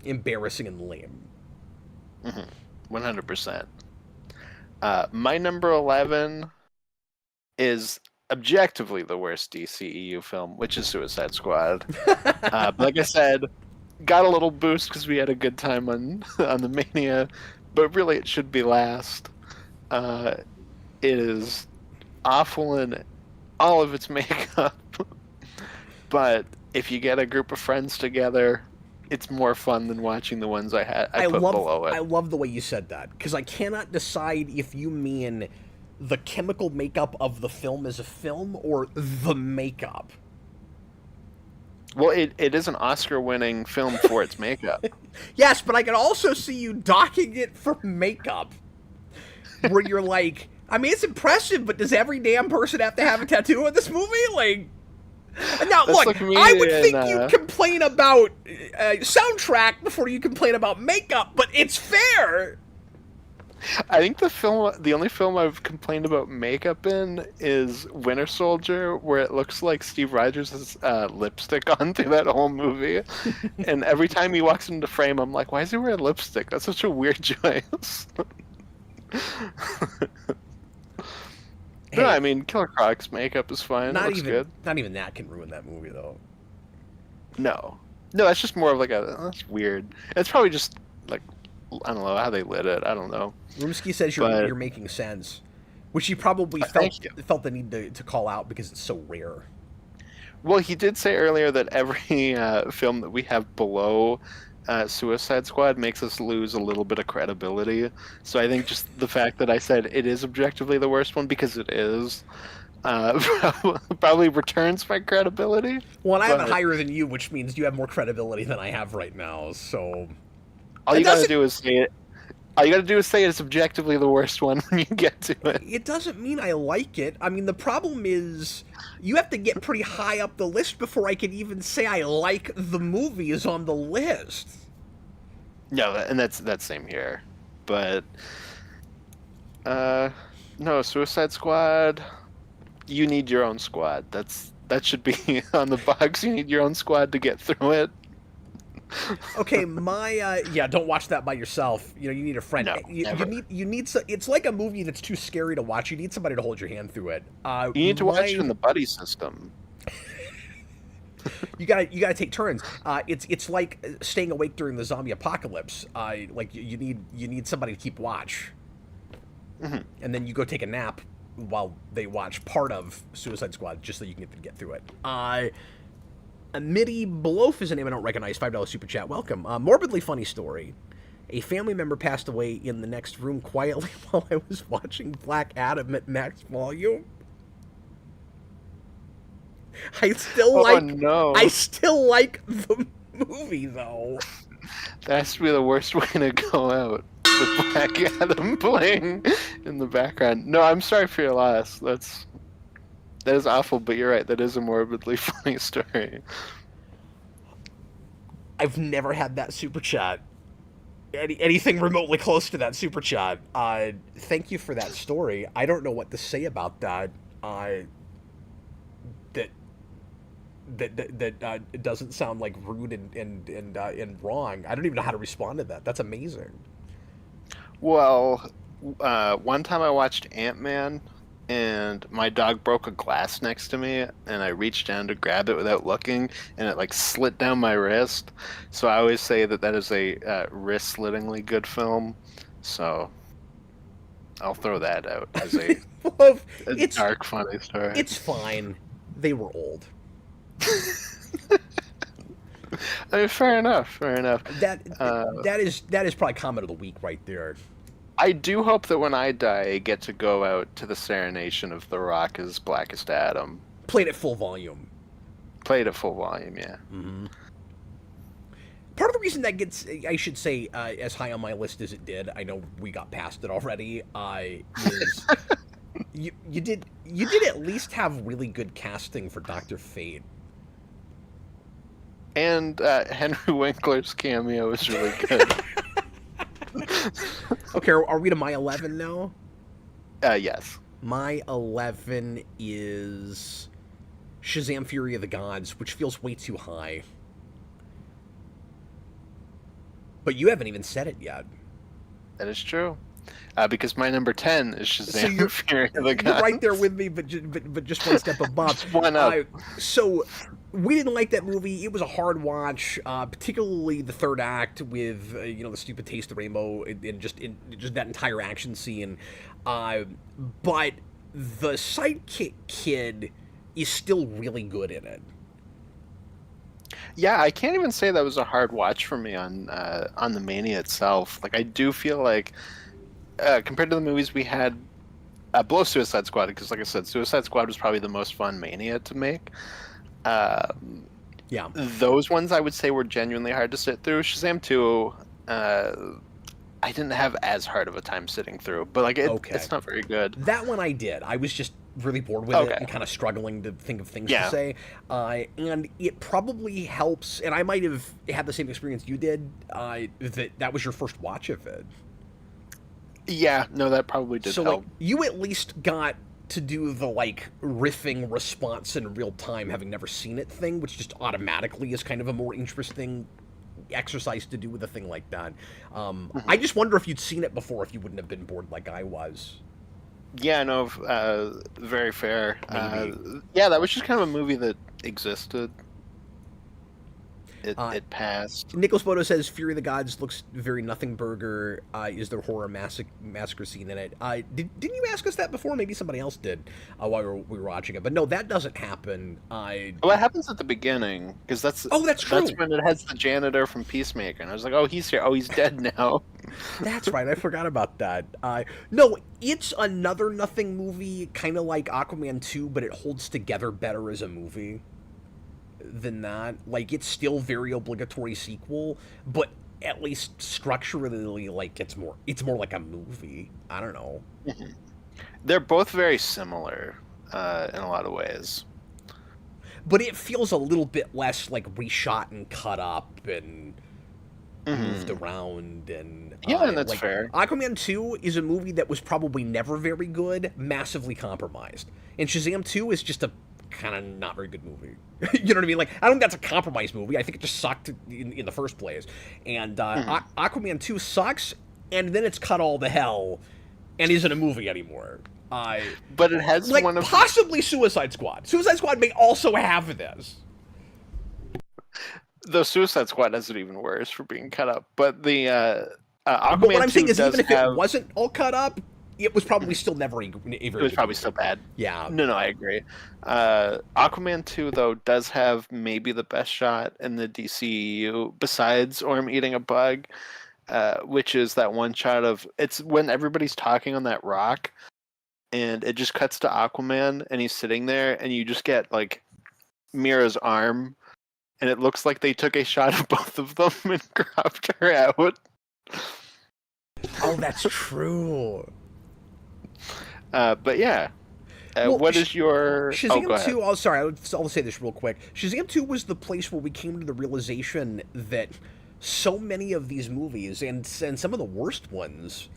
A: embarrassing and lame.
B: 100%. My number 11 is objectively the worst DCEU film, which is Suicide Squad. But like I said, got a little boost because we had a good time on the Mania, but really it should be last. It is awful in all of its makeup, but if you get a group of friends together, it's more fun than watching the ones I put below it.
A: I love the way you said that, because I cannot decide if you mean the chemical makeup of the film as a film or the makeup.
B: Well, it is an Oscar-winning film for its makeup.
A: Yes, but I can also see you docking it for makeup, where you're like, I mean, it's impressive, but does every damn person have to have a tattoo in this movie? Like, now, look, I would think you'd complain about soundtrack before you complain about makeup, but it's fair.
B: I think the only film I've complained about makeup in is Winter Soldier, where it looks like Steve Rogers has lipstick on through that whole movie. And every time he walks into frame, I'm like, why is he wearing lipstick? That's such a weird choice.
A: Hey,
B: no, I mean, Killer Croc's makeup is fine. Looks good.
A: Not even that can ruin that movie, though.
B: No, that's just more of like that's weird. It's probably just like, I don't know how they lit it. I don't know.
A: Rumsky says you're making sense, which he probably felt the need to call out because it's so rare.
B: Well, he did say earlier that every film that we have below Suicide Squad makes us lose a little bit of credibility. So I think just the fact that I said it is objectively the worst one, because it is, probably returns my credibility.
A: Well, and I have it higher than you, which means you have more credibility than I have right now. So
B: all you gotta do is say it. All you gotta do is say it's objectively the worst one when you get to it.
A: It doesn't mean I like it. I mean, the problem is you have to get pretty high up the list before I can even say I like the movies on the list.
B: No, and that's same here. But no, Suicide Squad, you need your own squad. That should be on the box. You need your own squad to get through it.
A: Okay, don't watch that by yourself. You know, you need a friend.
B: No,
A: you need it's like a movie that's too scary to watch. You need somebody to hold your hand through it.
B: You need to watch it in the buddy system.
A: You gotta take turns. It's like staying awake during the zombie apocalypse. Like you need somebody to keep watch, and then you go take a nap while they watch part of Suicide Squad, just so you can get through it. Mitty Blof is a name I don't recognize. $5 super chat. Welcome. Morbidly funny story. A family member passed away in the next room quietly while I was watching Black Adam at max volume. I still like the movie though.
B: That has to be the worst way to go out, with Black Adam playing in the background. No, I'm sorry for your loss. That is awful, but you're right. That is a morbidly funny story.
A: I've never had that super chat. Anything remotely close to that super chat. Thank you for that story. I don't know what to say about that. That it doesn't sound like rude and wrong. I don't even know how to respond to that. That's amazing.
B: Well, one time I watched Ant-Man, and my dog broke a glass next to me, and I reached down to grab it without looking, and it like slit down my wrist. So I always say that that is a wrist-slittingly good film. So I'll throw that out as a,
A: Well,
B: a dark, funny story.
A: It's fine. They were old.
B: I mean, fair enough. Fair enough.
A: That is probably comment of the week right there.
B: I do hope that when I die, I get to go out to the serenation of The Rock as Blackest Adam.
A: Played at full volume.
B: Played at full volume, yeah.
A: Mm-hmm. Part of the reason that gets, I should say, as high on my list as it did, I know we got past it already, is you did at least have really good casting for Dr. Fate.
B: And Henry Winkler's cameo is really good.
A: Okay, are we to my 11 now?
B: Yes.
A: My 11 is Shazam! Fury of the Gods, which feels way too high. But you haven't even said it yet.
B: That is true. Because my number 10 is Shazam!
A: So you're,
B: Fury of the Gods.
A: You're right there with me, but just one step above.
B: Just one up.
A: So we didn't like that movie. It was a hard watch, particularly the third act with the stupid taste of rainbow and just that entire action scene. But the sidekick kid is still really good in it.
B: Yeah, I can't even say that was a hard watch for me on the Mania itself. Like, I do feel like compared to the movies we had below Suicide Squad, because like I said, Suicide Squad was probably the most fun Mania to make.
A: Yeah,
B: those ones I would say were genuinely hard to sit through. Shazam 2, I didn't have as hard of a time sitting through, but like it's not very good.
A: That one I did. I was just really bored with it and kind of struggling to think of things to say. And it probably helps, and I might have had the same experience you did, that was your first watch of it.
B: Yeah, no, that probably did help.
A: Like, you at least got to do the, like, riffing response in real time, having never seen it thing, which just automatically is kind of a more interesting exercise to do with a thing like that. I just wonder if you'd seen it before, if you wouldn't have been bored like I was.
B: Yeah, no, very fair. Yeah, that was just kind of a movie that existed. It passed.
A: Nicholas Bodo says Fury of the Gods looks very nothing burger. Is there horror massacre scene in it? Didn't you ask us that before? Maybe somebody else did while we were watching it. But no, that doesn't happen.
B: Well, it happens at the beginning, because that's true. That's when it has the janitor from Peacemaker, and I was like, oh, he's here. Oh, he's dead now.
A: That's right. I forgot about that. No, it's another nothing movie, kind of like Aquaman 2, but it holds together better as a movie than that. Like, it's still very obligatory sequel, but at least structurally, like, it's more like a movie. I don't know.
B: Mm-hmm. They're both very similar in a lot of ways,
A: but it feels a little bit less like reshot and cut up and moved around. And
B: and that's fair.
A: Aquaman 2 is a movie that was probably never very good, massively compromised, and Shazam 2 is just a kind of not very good movie. You know what I mean? Like, I don't think that's a compromised movie. I think it just sucked in the first place. And Aquaman 2 sucks, and then it's cut all to hell and isn't a movie anymore.
B: But it has
A: like,
B: one of
A: possibly Suicide Squad. Suicide Squad may also have this.
B: The Suicide Squad has it even worse for being cut up. But the Aquaman
A: but what I'm
B: 2
A: saying is,
B: does
A: even if it wasn't all cut up, it was probably still never
B: it was probably still bad.
A: Yeah.
B: No, I agree. Aquaman 2, though, does have maybe the best shot in the DCEU, besides Orm eating a bug, which is that one shot of... It's when everybody's talking on that rock, and it just cuts to Aquaman, and he's sitting there, and you just get, like, Mira's arm, and it looks like they took a shot of both of them and cropped her out.
A: Oh, that's true.
B: But yeah.
A: Well,
B: What is your... Oh, go
A: Shazam
B: ahead.
A: 2, oh, sorry, I'll say this real quick. Shazam 2 was the place where we came to the realization that so many of these movies, and some of the worst ones,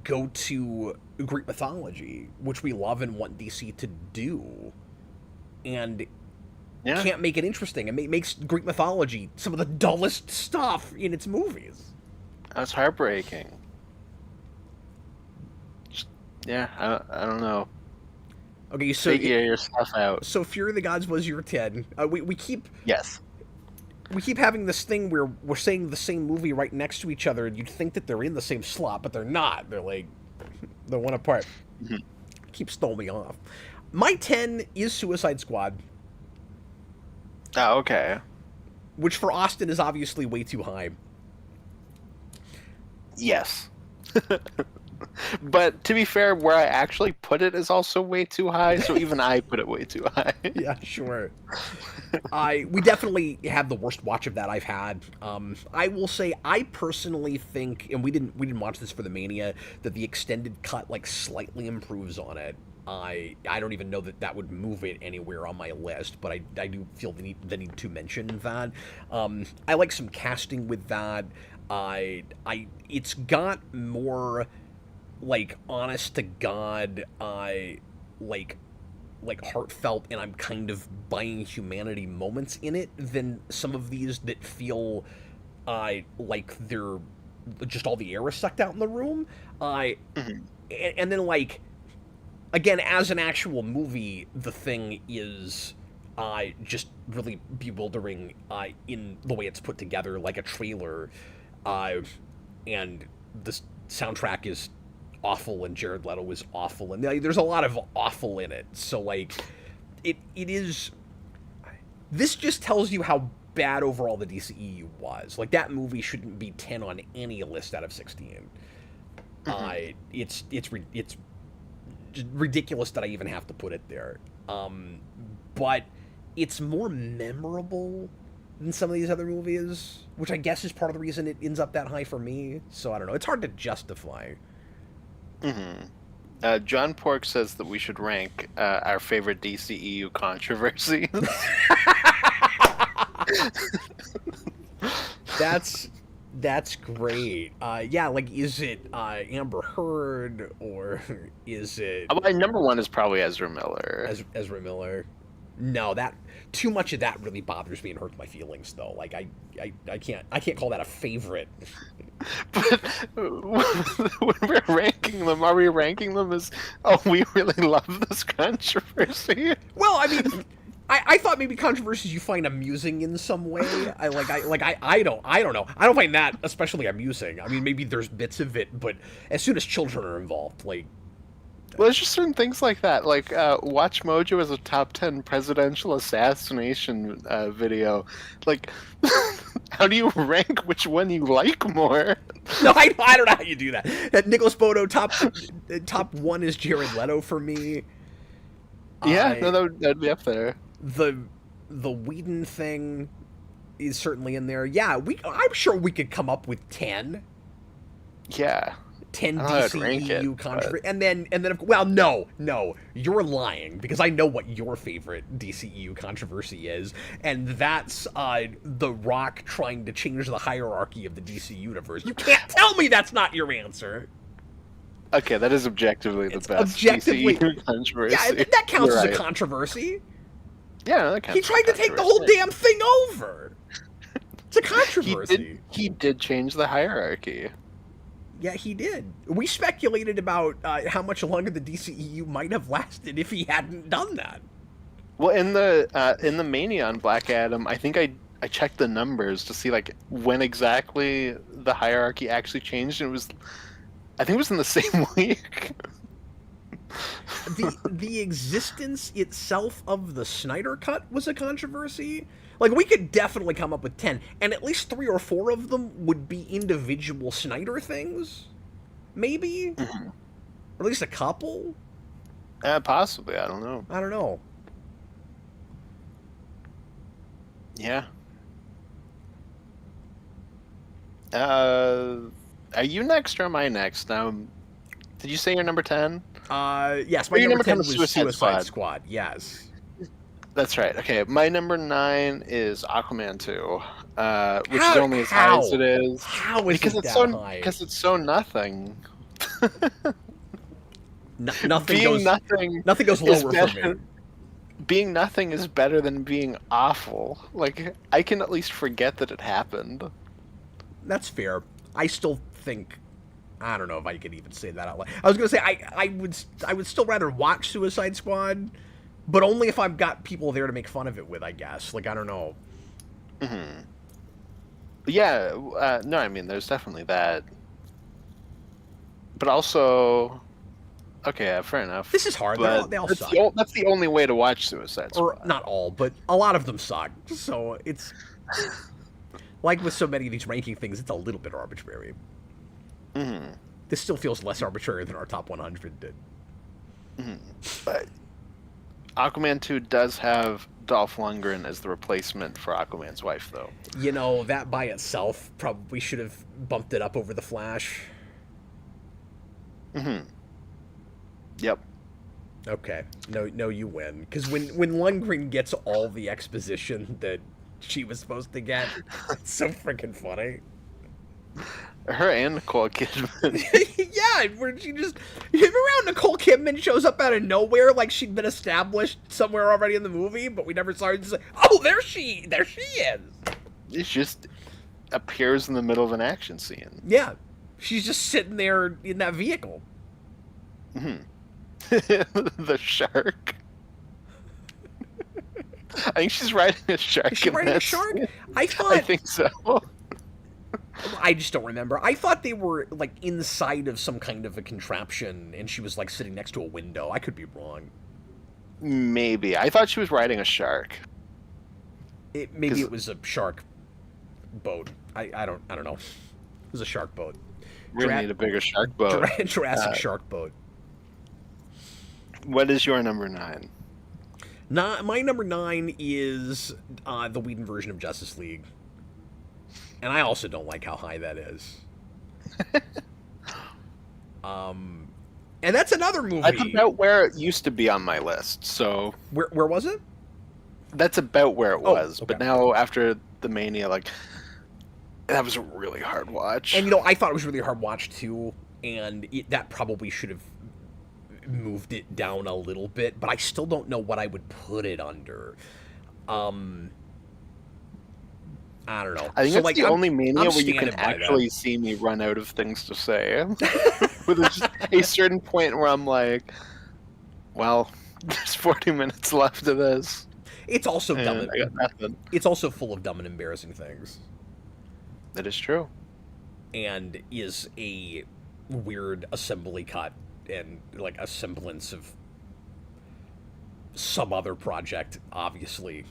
A: go to Greek mythology, which we love and want DC to do, and
B: Yeah,
A: can't make it interesting. It makes Greek mythology some of the dullest stuff in its movies.
B: that's heartbreaking. Yeah, I don't know.
A: Okay, so
B: Figure your stuff out.
A: so Fury of the Gods was your 10.
B: Yes.
A: We keep having this thing where we're saying the same movie right next to each other, and you'd think that they're in the same slot, but they're not. They're one apart.
B: Mhm.
A: Keeps throwing me off. My 10 is Suicide Squad,
B: Oh, okay.
A: which for Austin is obviously way too high.
B: Yes. But to be fair, where I actually put it is also way too high, so even I put it way too high.
A: Yeah, sure. We definitely have the worst watch of that I've had. I will say I personally think, and we didn't watch this for the Mania, that the extended cut slightly improves on it. I don't even know that would move it anywhere on my list, but I do feel the need to mention that. I like some casting with that. It's got more honest to God, heartfelt, and I'm kind of buying humanity moments in it than some of these that feel like they're just all the air is sucked out in the room.
B: Mhm.
A: And then again, as an actual movie, the thing is just really bewildering in the way it's put together, like a trailer, and the soundtrack is awful, and Jared Leto is awful, and there's a lot of awful in it. So it is. This just tells you how bad overall the DCEU was. That movie shouldn't be 10 on any list out of 16.
B: Mhm.
A: It's just ridiculous that I even have to put it there. But it's more memorable than some of these other movies, which I guess is part of the reason it ends up that high for me. So I don't know. It's hard to justify.
B: John Pork says that we should rank our favorite DCEU controversies.
A: That's great. Yeah, is it Amber Heard, or is it
B: My number one is probably Ezra Miller.
A: Ezra Miller? No, that too much of that really bothers me and hurts my feelings, though. I can't call that a favorite.
B: But when we're ranking them, are we ranking them as, oh, we really love this controversy?
A: Well, I mean, I thought maybe controversies you find amusing in some way. I don't know. I don't find that especially amusing. I mean, maybe there's bits of it, but as soon as children are involved,
B: Well, there's just certain things like that. Watch Mojo as a top 10 presidential assassination video. How do you rank which one you like more?
A: no, I don't know how you do that. That Nicholas Bodo top one is Jared Leto for me.
B: Yeah, no, that'd be up there.
A: The Whedon thing is certainly in there. Yeah, I'm sure we could come up with 10.
B: Yeah.
A: 10
B: I don't know how to rank
A: DCEU
B: it,
A: controversy, and then well, no, you're lying, because I know what your favorite DCEU controversy is, and that's The Rock trying to change the hierarchy of the DC universe. You can't tell me that's not your answer.
B: Okay, that is objectively the best
A: objectively
B: DCEU controversy.
A: Yeah, that counts
B: You're
A: as
B: right.
A: a controversy.
B: Yeah, that counts.
A: He tried to take the whole damn thing over. It's a controversy.
B: He did change the hierarchy.
A: Yeah, he did. We speculated about how much longer the DCEU might have lasted if he hadn't done that.
B: Well, in the Mania on Black Adam, I think I checked the numbers to see when exactly the hierarchy actually changed, and I think it was in the same week.
A: The existence itself of the Snyder Cut was a controversy. We could definitely come up with 10, and at least 3 or 4 of them would be individual Snyder things, maybe,
B: Mm-hmm.
A: or at least a couple.
B: Possibly, I don't know.
A: I don't know.
B: Yeah. Are you next or am I next? Now, Did you say your number 10?
A: Yes, my
B: Or your
A: number
B: number 10
A: 10
B: was
A: was
B: Suicide
A: Suicide
B: Squad.
A: Squad. Yes.
B: That's right. Okay, my number 9 is Aquaman 2, which is
A: How?
B: only as high as it
A: How?
B: is
A: How is it that high?
B: because it's so nothing.
A: Nothing
B: Being
A: goes.
B: nothing
A: Nothing goes
B: is
A: lower for me.
B: better. Being nothing is better than being awful. Like, I can at least forget that it happened.
A: That's fair. I still think. I don't know if I could even say that out loud. I was gonna say I would still rather watch Suicide Squad, but only if I've got people there to make fun of it with. I guess. Like I don't know.
B: Hmm. Yeah, no, I mean, there's definitely that. But also, okay, yeah, fair enough.
A: This is hard.
B: But
A: They all
B: that's
A: suck.
B: that's the only way to watch Suicide Squad.
A: Or not all, but a lot of them suck. So it's like with so many of these ranking things, it's a little bit arbitrary.
B: Hmm.
A: This still feels less arbitrary than our top 100 did.
B: Hmm. But Aquaman 2 does have Dolph Lundgren as the replacement for Aquaman's wife, though.
A: You know, that by itself probably should have bumped it up over The Flash.
B: Hmm. Yep.
A: Okay. No, you win. Because when Lundgren gets all the exposition that she was supposed to get, it's so freaking funny.
B: Her and Nicole Kidman.
A: Yeah, where she just... Remember how Nicole Kidman shows up out of nowhere like she'd been established somewhere already in the movie, but we never saw her just like, oh, there she is!
B: It just appears in the middle of an action scene.
A: Yeah. She's just sitting there in that vehicle.
B: Hmm. The shark. I think she's riding a shark.
A: Is she riding a shark? I
B: think so.
A: I just don't remember. I thought they were, like, inside of some kind of a contraption, and she was, like, sitting next to a window. I could be wrong.
B: Maybe. I thought she was riding a shark.
A: Maybe it was a shark boat. I don't know. It was a shark boat.
B: We're gonna need a bigger shark boat.
A: Jurassic shark boat.
B: What is your number 9?
A: My number 9 is the Whedon version of Justice League. And I also don't like how high that is. And that's another movie.
B: That's about where it used to be on my list. So
A: where was it?
B: That's about where it was.
A: Okay.
B: But now after the Mania, like, that was a really hard watch.
A: And I thought it was really hard watch too, and that probably should have moved it down a little bit. But I still don't know what I would put it under. I don't know.
B: I think it's the only Mania where you can actually
A: that.
B: see me run out of things to say. With just a certain point where I'm like, well, there's 40 minutes left of this.
A: It's also dumb.
B: I got nothing.
A: It's also full of dumb and embarrassing things.
B: That is true.
A: And is a weird assembly cut and like a semblance of some other project, obviously.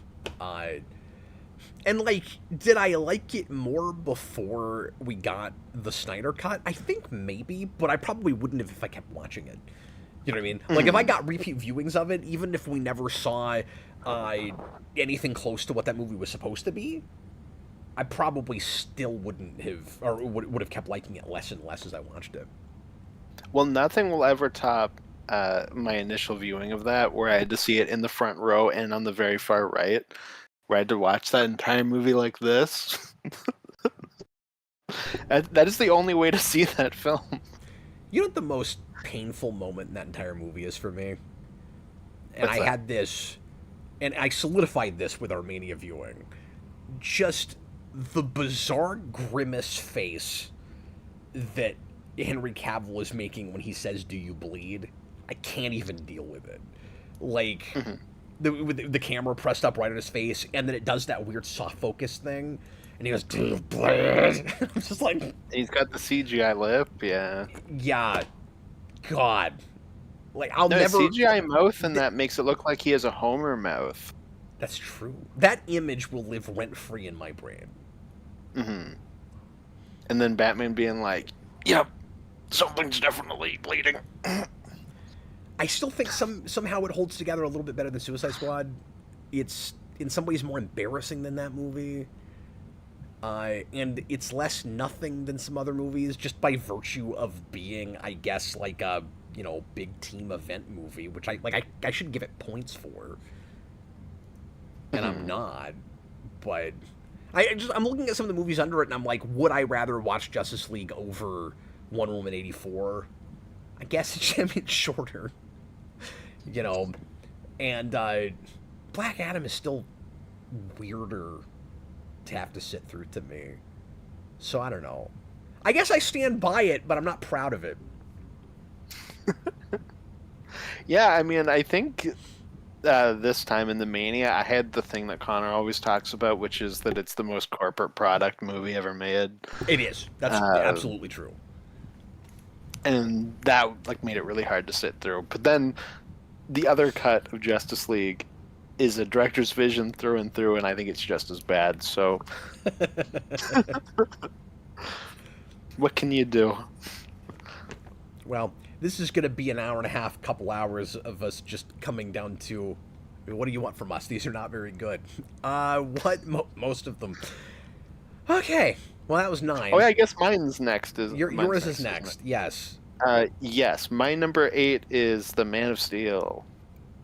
A: And, like, did I like it more before we got the Snyder Cut? I think maybe, but I probably wouldn't have if I kept watching it. You know what I mean? Like, if I got repeat viewings of it, even if we never saw anything close to what that movie was supposed to be, I probably still wouldn't have, or would have kept liking it less and less as I watched it.
B: Well, nothing will ever top my initial viewing of that, where I had to see it in the front row and on the very far right. Where I had to watch that entire movie like this. That is the only way to see that film.
A: You know what the most painful moment in that entire movie is for me? And I had this, and I solidified this with our Mania viewing. Just the bizarre grimace face that Henry Cavill is making when he says, "Do you bleed?" I can't even deal with it. Like... Mm-hmm. With the camera pressed up right on his face, and then it does that weird soft focus thing, and he goes, "Do you bleed?" I'm just like...
B: He's got the CGI lip, yeah.
A: Yeah. God. Like, I'll never...
B: CGI mouth, and that makes it look like he has a Homer mouth.
A: That's true. That image will live rent-free in my brain.
B: Mm-hmm. And then Batman being like, "Yep, something's definitely bleeding."
A: I still think somehow it holds together a little bit better than Suicide Squad. It's in some ways more embarrassing than that movie. And it's less nothing than some other movies just by virtue of being, I guess, like a big team event movie, which I should give it points for, and I'm not. But I'm looking at some of the movies under it, and I'm like, would I rather watch Justice League over Wonder Woman 84? I guess it's shorter, and Black Adam is still weirder to have to sit through to me. So I don't know. I guess I stand by it, but I'm not proud of it.
B: Yeah, I mean, I think this time in the Mania, I had the thing that Konnor always talks about, which is that it's the most corporate product movie ever made.
A: It is. That's absolutely true.
B: And that made it really hard to sit through. But then the other cut of Justice League is a director's vision through and through, and I think it's just as bad. So, what can you do?
A: Well, this is going to be an hour and a half, couple hours of us just coming down to, what do you want from us? These are not very good. Most of them. Okay. Well, that was 9.
B: Oh, yeah, I guess mine's next.
A: Yours is next. Yes.
B: Yes. My number 8 is The Man of Steel.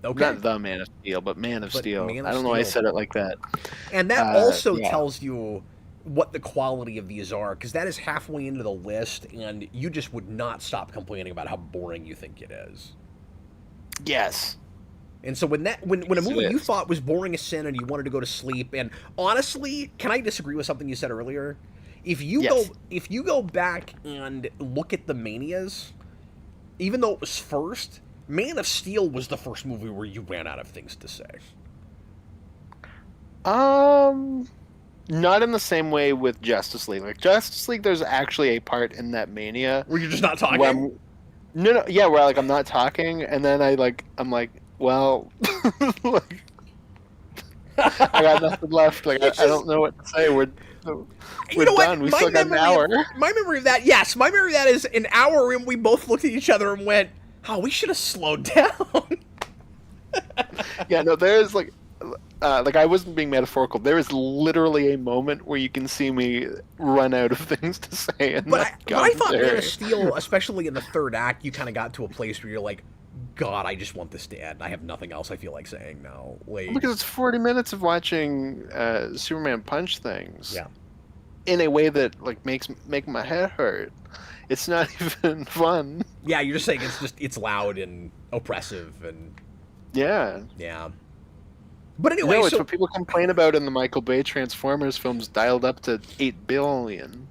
A: Okay.
B: Not The Man of Steel, but Man of Steel. I don't know why I said it like that.
A: And that also tells you what the quality of these are, because that is halfway into the list, and you just would not stop complaining about how boring you think it is.
B: Yes.
A: And so when a movie you thought was boring as sin and you wanted to go to sleep, and honestly, can I disagree with something you said earlier? If you go back and look at the Manias, even though it was first, Man of Steel was the first movie where you ran out of things to say.
B: Not in the same way with Justice League. Like Justice League, there's actually a part in that Mania
A: where you're just not talking.
B: Where I'm not talking, and then I'm like, well, I got nothing left. I don't know what to say. We're done. We still got an hour.
A: My memory of that is an hour, and we both looked at each other and went, "Oh, we should have slowed down."
B: Yeah, no, there's I wasn't being metaphorical. There is literally a moment where you can see me run out of things to say.
A: But I thought Man of Steel, especially in the third act, you kind of got to a place where you're like, God, I just want this to end. I have nothing else I feel like saying now.
B: Because it's 40 minutes of watching Superman punch things.
A: Yeah.
B: In a way that make my head hurt. It's not even fun.
A: Yeah, you're just saying it's loud and oppressive and
B: yeah.
A: But anyway,
B: it's what people complain about in the Michael Bay Transformers films, dialed up to 8 billion.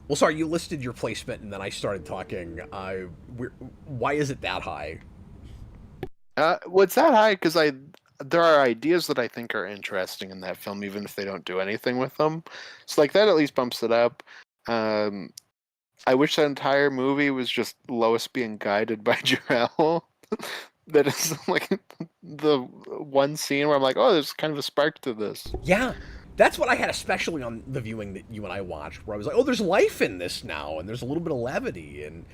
A: Well, sorry, you listed your placement and then I started talking. Why is it that high?
B: Well, it's that high because there are ideas that I think are interesting in that film, even if they don't do anything with them. So that at least bumps it up. I wish that entire movie was just Lois being guided by Jor-El. That is the one scene where I'm like, oh, there's kind of a spark to this.
A: Yeah, that's what I had, especially on the viewing that you and I watched, where I was like, oh, there's life in this now, and there's a little bit of levity, and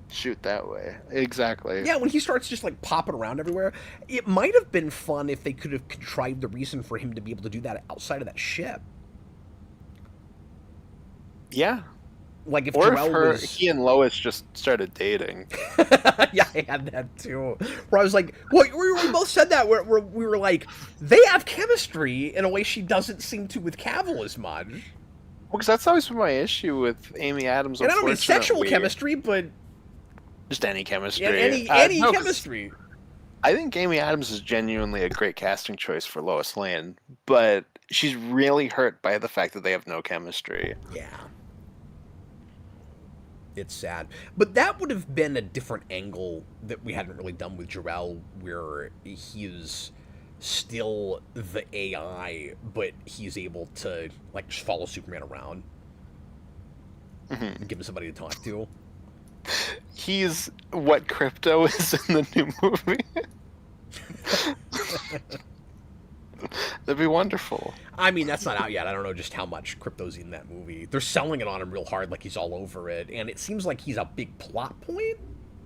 B: shoot that way. Exactly.
A: Yeah, when he starts just popping around everywhere, it might have been fun if they could have contrived the reason for him to be able to do that outside of that ship.
B: Yeah.
A: If
B: he and Lois just started dating.
A: Yeah, I had that too. Where I was like, well, we both said that. Where we were like, they have chemistry in a way she doesn't seem to with Cavill as much. Well,
B: because that's always been my issue with Amy Adams.
A: And I don't mean sexual chemistry, but
B: just any chemistry.
A: Any chemistry.
B: I think Amy Adams is genuinely a great casting choice for Lois Lane, but she's really hurt by the fact that they have no chemistry.
A: Yeah. It's sad. But that would have been a different angle that we hadn't really done with Jor-El, where he's still the AI, but he's able to, just follow Superman around. And give him somebody to talk to.
B: He's what Crypto is in the new movie. That'd be wonderful.
A: I mean, that's not out yet. I don't know just how much Crypto's in that movie. They're selling it on him real hard, like he's all over it, and it seems like he's a big plot point,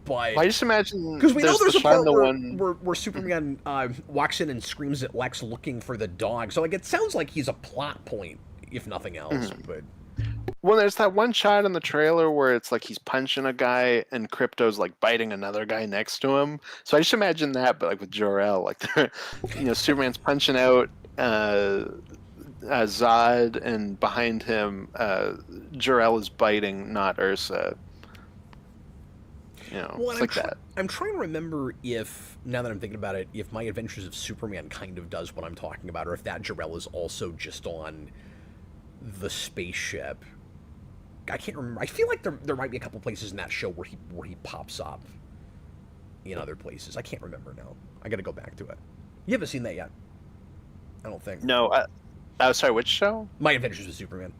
A: But
B: I just imagine
A: because we know there's
B: the
A: a part
B: the
A: where,
B: one.
A: where Superman walks in and screams at Lex looking for the dog. So like it sounds like he's a plot point, if nothing else.
B: Mhm.
A: But
B: Well, there's that one shot in the trailer where it's like he's punching a guy and Crypto's like biting another guy next to him. So I just imagine that, but like with Jor-El, like Superman's punching out Zod, and behind him, Jor-El is biting, not Ursa.
A: well,
B: It's like that.
A: I'm trying to remember if, now that I'm thinking about it, if My Adventures of Superman kind of does what I'm talking about, or if that Jor-El is also just on the spaceship. I can't remember. I feel like there might be a couple places in that show where he pops up in other places. I can't remember now. I got to go back to it. You haven't seen that yet? I don't think.
B: No, sorry, which show?
A: My Adventures with Superman.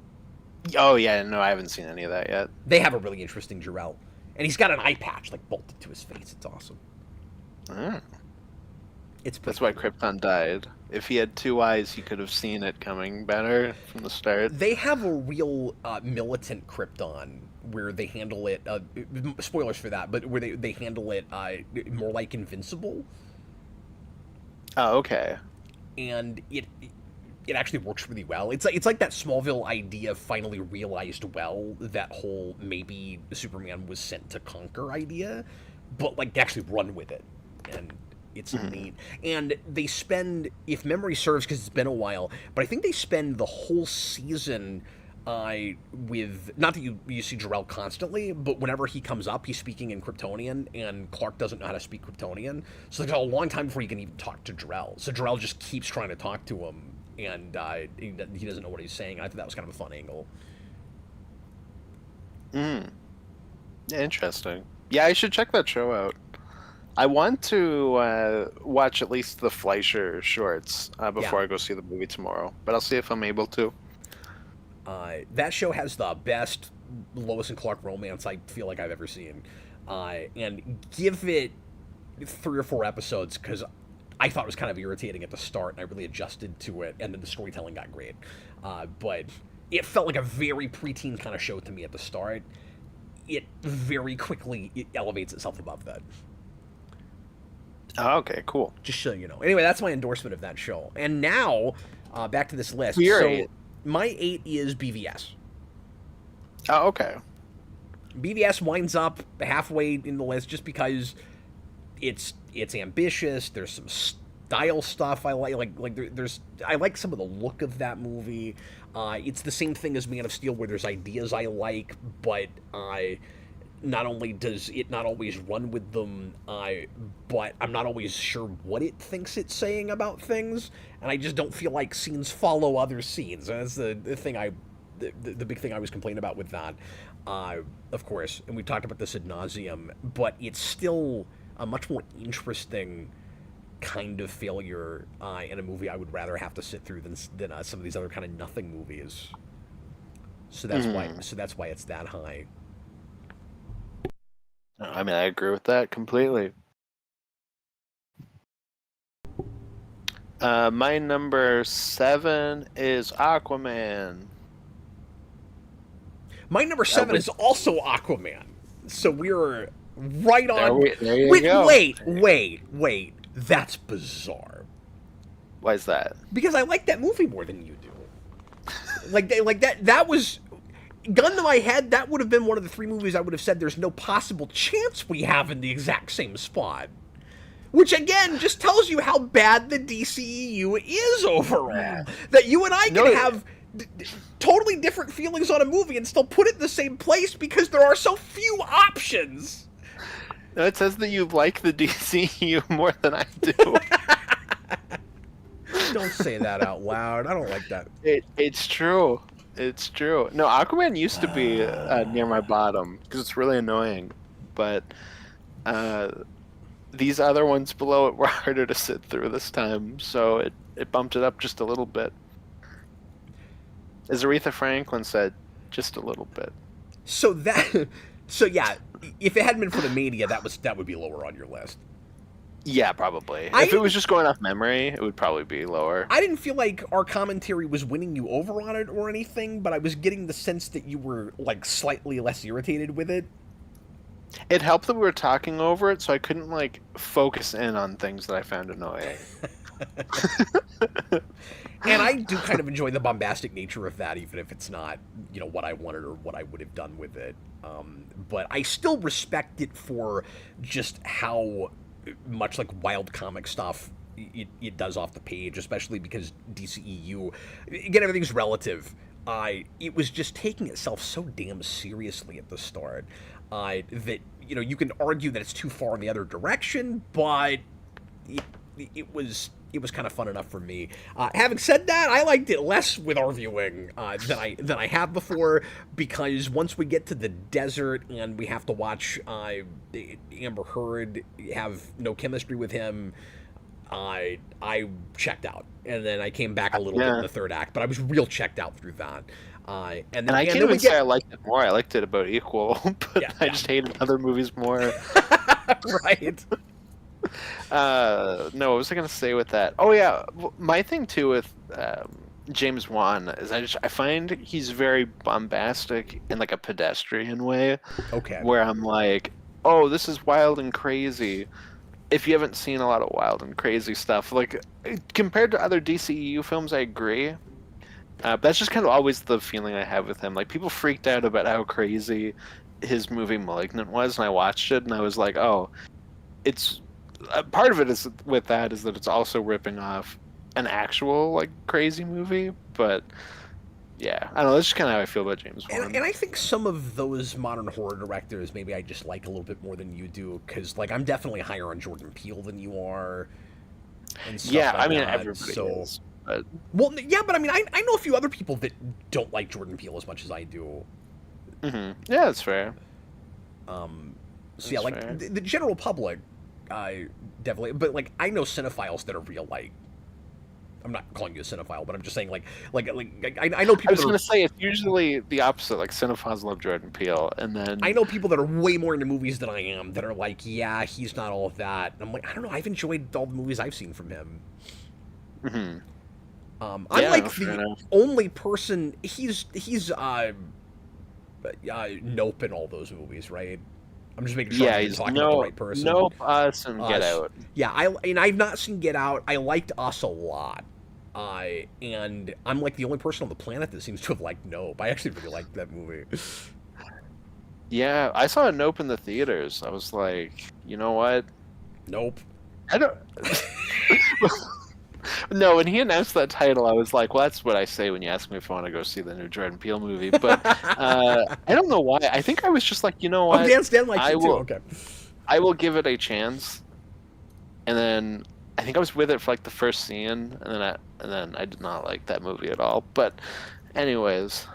B: Oh yeah, no, I haven't seen any of that yet.
A: They have a really interesting Jor-El, and he's got an eye patch like bolted to his face. It's awesome.
B: Mm.
A: It's
B: That's why
A: cool.
B: Krypton died. If he had two eyes, he could have seen it coming better from the start.
A: They have a real militant Krypton where they handle it. Spoilers for that, but where they handle it more like Invincible.
B: Oh, okay.
A: And it actually works really well. It's like that Smallville idea finally realized well. That whole maybe Superman was sent to conquer idea, but like they actually run with it, and it's neat. And they spend, if memory serves, because it's been a while, but I think they spend the whole season with, not that you see Jor-El constantly, but whenever he comes up, he's speaking in Kryptonian, and Clark doesn't know how to speak Kryptonian, so there's a long time before he can even talk to Jor-El. So Jor-El just keeps trying to talk to him, and he doesn't know what he's saying. I thought that was kind of a fun angle.
B: Interesting. Yeah, I should check that show out. I want to watch at least the Fleischer shorts before I go see the movie tomorrow, but I'll see if I'm able to.
A: That show has the best Lois and Clark romance I feel like I've ever seen. And give it 3 or 4 episodes, because I thought it was kind of irritating at the start, and I really adjusted to it, and then the storytelling got great. But it felt like a very preteen kind of show to me at the start. It very quickly elevates itself above that.
B: Oh, okay, cool.
A: Just so you know. Anyway, that's my endorsement of that show. And now, back to this list.
B: Your
A: so,
B: 8.
A: my 8 is BVS.
B: Oh, okay.
A: BVS winds up halfway in the list just because it's ambitious. There's some style stuff I I like some of the look of that movie. It's the same thing as Man of Steel, where there's ideas I like, but not only does it not always run with them, but I'm not always sure what it thinks it's saying about things, and I just don't feel like scenes follow other scenes. And that's the thing the big thing I was complaining about with that, of course, and we talked about this ad nauseum, but it's still a much more interesting kind of failure in a movie I would rather have to sit through than some of these other kind of nothing movies. So that's why it's that high.
B: I mean, I agree with that completely. My number 7 is Aquaman.
A: My number 7 is also Aquaman. So we're right on.
B: There you go.
A: Wait. That's bizarre.
B: Why is that?
A: Because I like that movie more than you do. That was, gun to my head, that would have been one of the 3 movies I would have said there's no possible chance we have in the exact same spot. Which, again, just tells you how bad the DCEU is overall. That you and I can have totally different feelings on a movie and still put it in the same place because there are so few options.
B: No, it says that you like the DCEU more than I do.
A: Don't say that out loud. I don't like that.
B: It's true. It's true. No, Aquaman used to be near my bottom because it's really annoying. But these other ones below it were harder to sit through this time, so it bumped it up just a little bit. As Aretha Franklin said, just a little bit.
A: So yeah, if it hadn't been for the Mania, that would be lower on your list.
B: Yeah, probably. If it was just going off memory, it would probably be lower.
A: I didn't feel like our commentary was winning you over on it or anything, but I was getting the sense that you were like slightly less irritated with it.
B: It helped that we were talking over it, so I couldn't like focus in on things that I found annoying.
A: And I do kind of enjoy the bombastic nature of that, even if it's not, what I wanted or what I would have done with it. But I still respect it for just how much like wild comic stuff it does off the page, especially because DCEU, again, everything's relative. It was just taking itself so damn seriously at the start that you can argue that it's too far in the other direction, but it was kind of fun enough for me. Having said that, I liked it less with our viewing than I have before, because once we get to the desert and we have to watch Amber Heard have no chemistry with him, I checked out, and then I came back a little bit in the third act, but I was real checked out through that.
B: And I can't even say I liked it more. I liked it about equal, but I just hated other movies more.
A: Right.
B: No, what was I gonna say with that? Oh yeah, my thing too with James Wan is I find he's very bombastic in like a pedestrian way.
A: Okay.
B: Where I'm like, oh, this is wild and crazy. If you haven't seen a lot of wild and crazy stuff, like compared to other DCEU films, I agree. That's just kind of always the feeling I have with him. Like people freaked out about how crazy his movie *Malignant* was, and I watched it, and I was like, oh, it's part of it is with that is that it's also ripping off an actual like crazy movie, but yeah, I don't know. That's just kind of how I feel about James Wan.
A: And I think some of those modern horror directors maybe I just like a little bit more than you do, because like I'm definitely higher on Jordan Peele than you are. And stuff
B: Yeah,
A: like
B: I mean
A: that.
B: everybody is. But...
A: Well, yeah, but I mean I know a few other people that don't like Jordan Peele as much as I do.
B: Mm-hmm. Yeah, that's fair.
A: So
B: that's
A: yeah, like
B: fair.
A: the general public, definitely. But like I know cinephiles that are real like. I'm not calling you a cinephile, but I'm just saying, I know people.
B: I was going to say it's usually the opposite. Like cinephiles love Jordan Peele, and then
A: I know people that are way more into movies than I am that are like, yeah, he's not all of that. And I'm like, I don't know. I've enjoyed all the movies I've seen from him.
B: Mm-hmm.
A: I'm like the only person. He's Nope in all those movies, right? I'm just making sure I'm talking about the right person.
B: Nope, Us, and Get Out.
A: Yeah, I've not seen Get Out. I liked Us a lot. And I'm like the only person on the planet that seems to have liked Nope. I actually really liked that movie.
B: Yeah, I saw Nope in the theaters. I was like, you know what?
A: Nope.
B: I don't. No, when he announced that title, I was like, well, that's what I say when you ask me if I want to go see the new Jordan Peele movie. But I don't know why. I think I was just like, you know what?
A: Oh, Dan Stan likes it too. Okay.
B: I will give it a chance. And then I think I was with it for like the first scene, and then I did not like that movie at all. But anyways.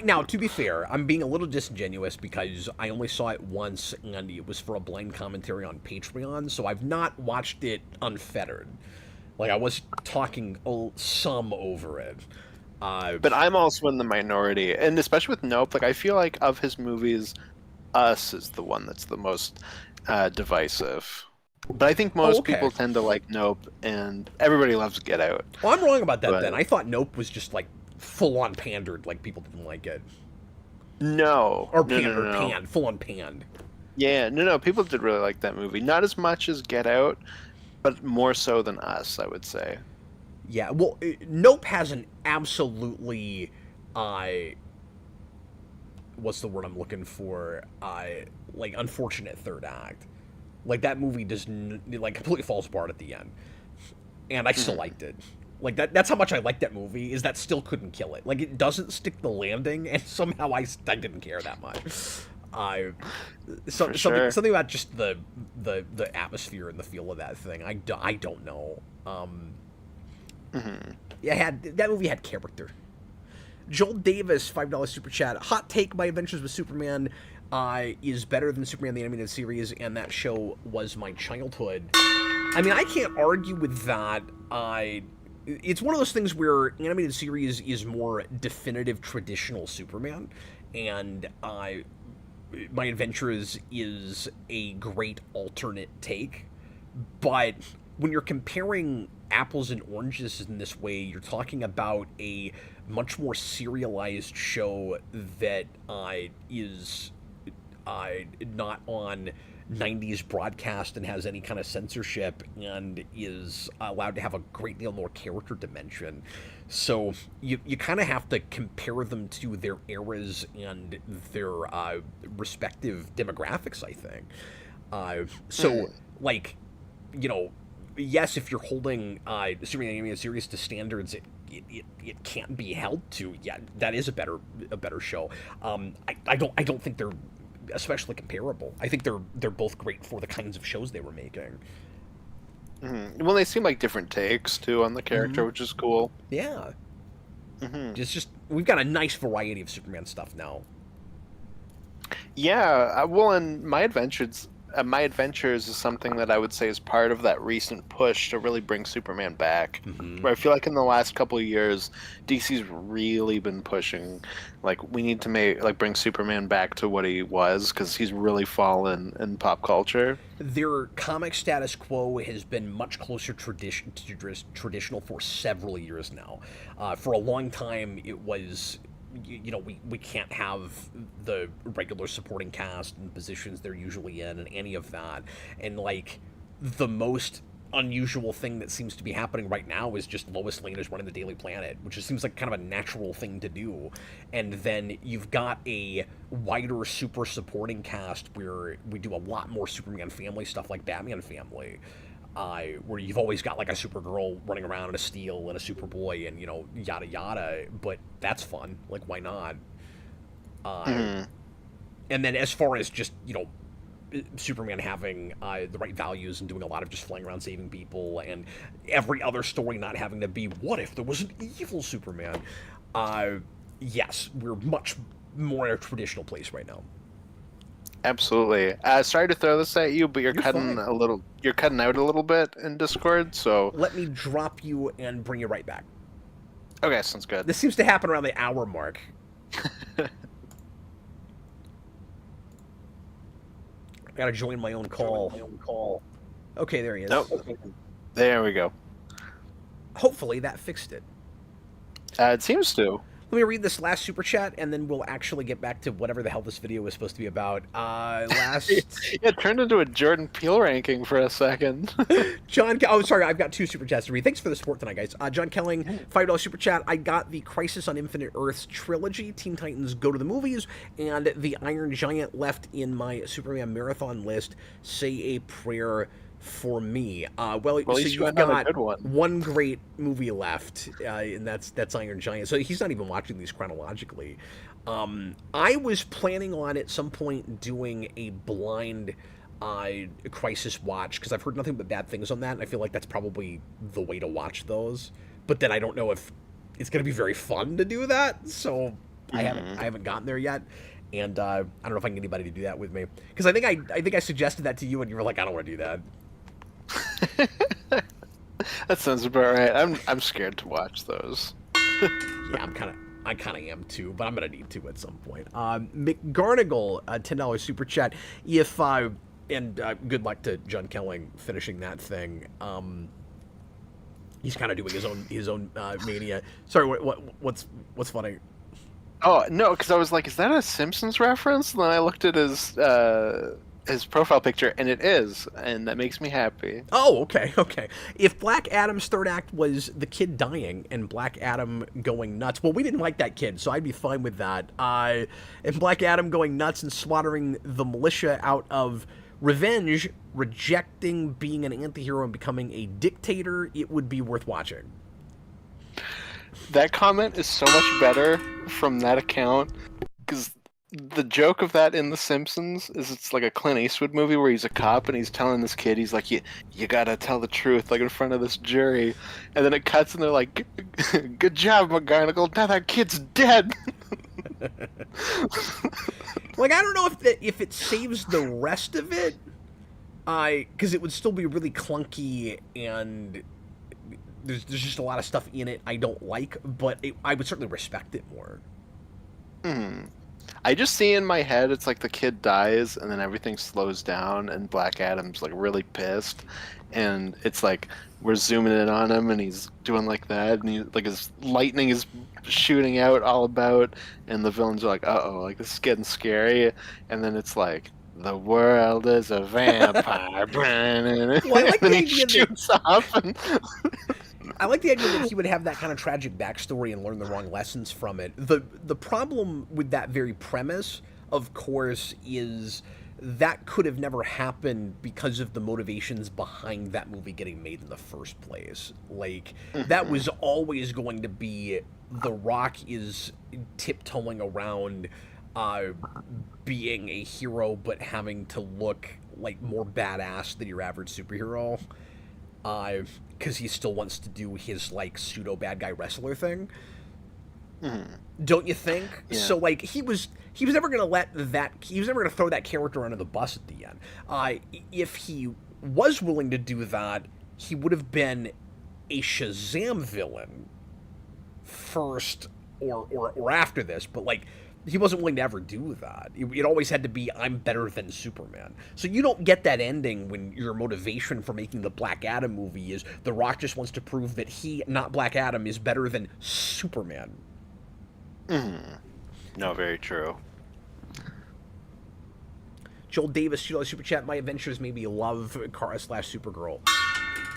A: Now, to be fair, I'm being a little disingenuous because I only saw it once, and it was for a blind commentary on Patreon, so I've not watched it unfettered. Like, I was talking some over it.
B: But I'm also in the minority, and especially with Nope, like I feel like of his movies, Us is the one that's the most divisive. But I think most people tend to like Nope, and everybody loves Get Out.
A: Well, I'm wrong about that then. I thought Nope was just like full-on pandered, like people didn't like it.
B: No.
A: Or panned, full-on panned.
B: Yeah, no, people did really like that movie. Not as much as Get Out, but more so than Us, I would say.
A: Yeah, well, Nope has an absolutely, what's the word I'm looking for? Like, unfortunate third act. Like, that movie completely falls apart at the end. And I still liked it. Like, that's how much I liked that movie, is that still couldn't kill it. Like, it doesn't stick the landing, and somehow I didn't care that much. Something about just the atmosphere and the feel of that thing. I don't know. That movie had character. Joel Davis, $5 super chat. Hot take: My Adventures with Superman is better than Superman the Animated Series, and that show was my childhood. I mean, I can't argue with that. It's one of those things where animated series is more definitive traditional Superman, and My Adventures is a great alternate take. But when you're comparing apples and oranges in this way, you're talking about a much more serialized show that is not on 90s broadcast and has any kind of censorship and is allowed to have a great deal more character dimension. So you kind of have to compare them to their eras and their respective demographics, I think. So, like, you know, yes, if you're holding Superman animated series to standards it can't be held to. Yeah, that is a better show. I don't think they're especially comparable. I think they're both great for the kinds of shows they were making.
B: Well, they seem like different takes too on the character, which is cool.
A: Yeah. It's just we've got a nice variety of Superman stuff now.
B: Yeah, well, and my adventures is something that I would say is part of that recent push to really bring Superman back. Where I feel like in the last couple of years, DC's really been pushing, like, we need to bring Superman back to what he was, because he's really fallen in pop culture.
A: Their comic status quo has been much closer to traditional for several years now. For a long time, it was, you know, we can't have the regular supporting cast and positions they're usually in and any of that. And, like, the most unusual thing that seems to be happening right now is just Lois Lane is running the Daily Planet, which just seems like kind of a natural thing to do. And then you've got a wider super supporting cast where we do a lot more Superman family stuff like Batman Family. Where you've always got like a Supergirl running around and a Steel and a Superboy and, you know, yada yada, but that's fun. Like, why not? And then as far as just, you know, Superman having the right values and doing a lot of just flying around saving people and every other story not having to be, what if there was an evil Superman? Yes, we're much more in a traditional place right now.
B: Absolutely. Sorry to throw this at you, but you're cutting fine. You're cutting out a little bit in Discord, so
A: let me drop you and bring you right back.
B: Okay, sounds good.
A: This seems to happen around the hour mark. Gotta join my own call. Okay, there he is.
B: Nope. There we go.
A: Hopefully that fixed it.
B: It seems to.
A: Let me read this last super chat, and then we'll actually get back to whatever the hell this video was supposed to be about.
B: It turned into a Jordan Peele ranking for a second.
A: John, oh, sorry, I've got 2 super chats to read. Thanks for the support tonight, guys. John Kelling, $5 super chat. I got the Crisis on Infinite Earths trilogy, Teen Titans Go to the Movies, and the Iron Giant left in my Superman marathon list. Say a prayer for me. Well, so you've got one great movie left, and that's Iron Giant. So he's not even watching these chronologically. I was planning on at some point doing a blind Crisis watch, because I've heard nothing but bad things on that, and I feel like that's probably the way to watch those. But then I don't know if it's going to be very fun to do that, so I haven't gotten there yet. And I don't know if I can get anybody to do that with me, because I think I suggested that to you, and you were like, I don't want to do that.
B: That sounds about right. I'm scared to watch those.
A: Yeah, I kind of am too, but I'm gonna need to at some point. McGarnagle, $10 super chat. If and good luck to John Kelling finishing that thing. He's kind of doing his own mania. Sorry, what's funny?
B: Oh no, because I was like, is that a Simpsons reference? And then I looked at his profile picture, and it is, and that makes me happy.
A: Oh, okay. If Black Adam's third act was the kid dying and Black Adam going nuts, well, we didn't like that kid, so I'd be fine with that. And Black Adam going nuts and slaughtering the militia out of revenge, rejecting being an antihero and becoming a dictator, it would be worth watching.
B: That comment is so much better from that account, because the joke of that in The Simpsons is it's like a Clint Eastwood movie where he's a cop and he's telling this kid, he's like, you gotta tell the truth, like in front of this jury. And then it cuts and they're like, good job, McGarnagle, now that kid's dead.
A: Like, I don't know if it saves the rest of it, because it would still be really clunky and there's just a lot of stuff in it I don't like, but I would certainly respect it more.
B: I just see in my head it's like the kid dies and then everything slows down and Black Adam's like really pissed, and it's like we're zooming in on him and he's doing like that and he like his lightning is shooting out all about, and the villains are like, uh-oh, like this is getting scary, and then it's like the world is a vampire.
A: Well, I like
B: And
A: the
B: he
A: idea that
B: shoots off and
A: I like the idea that he would have that kind of tragic backstory and learn the wrong lessons from it. The problem with that very premise, of course, is that could have never happened because of the motivations behind that movie getting made in the first place. Like, that was always going to be The Rock is tiptoeing around being a hero but having to look like more badass than your average superhero. Because he still wants to do his like pseudo bad guy wrestler thing. Don't you think?
B: Yeah.
A: So like he was never gonna throw that character under the bus at the end. If he was willing to do that, he would have been a Shazam villain first or after this. But like he wasn't willing to ever do that. It always had to be, I'm better than Superman. So you don't get that ending when your motivation for making the Black Adam movie is The Rock just wants to prove that he, not Black Adam, is better than Superman.
B: No, very true.
A: Joel Davis, $2 super chat. My adventures made me love Kara / Supergirl.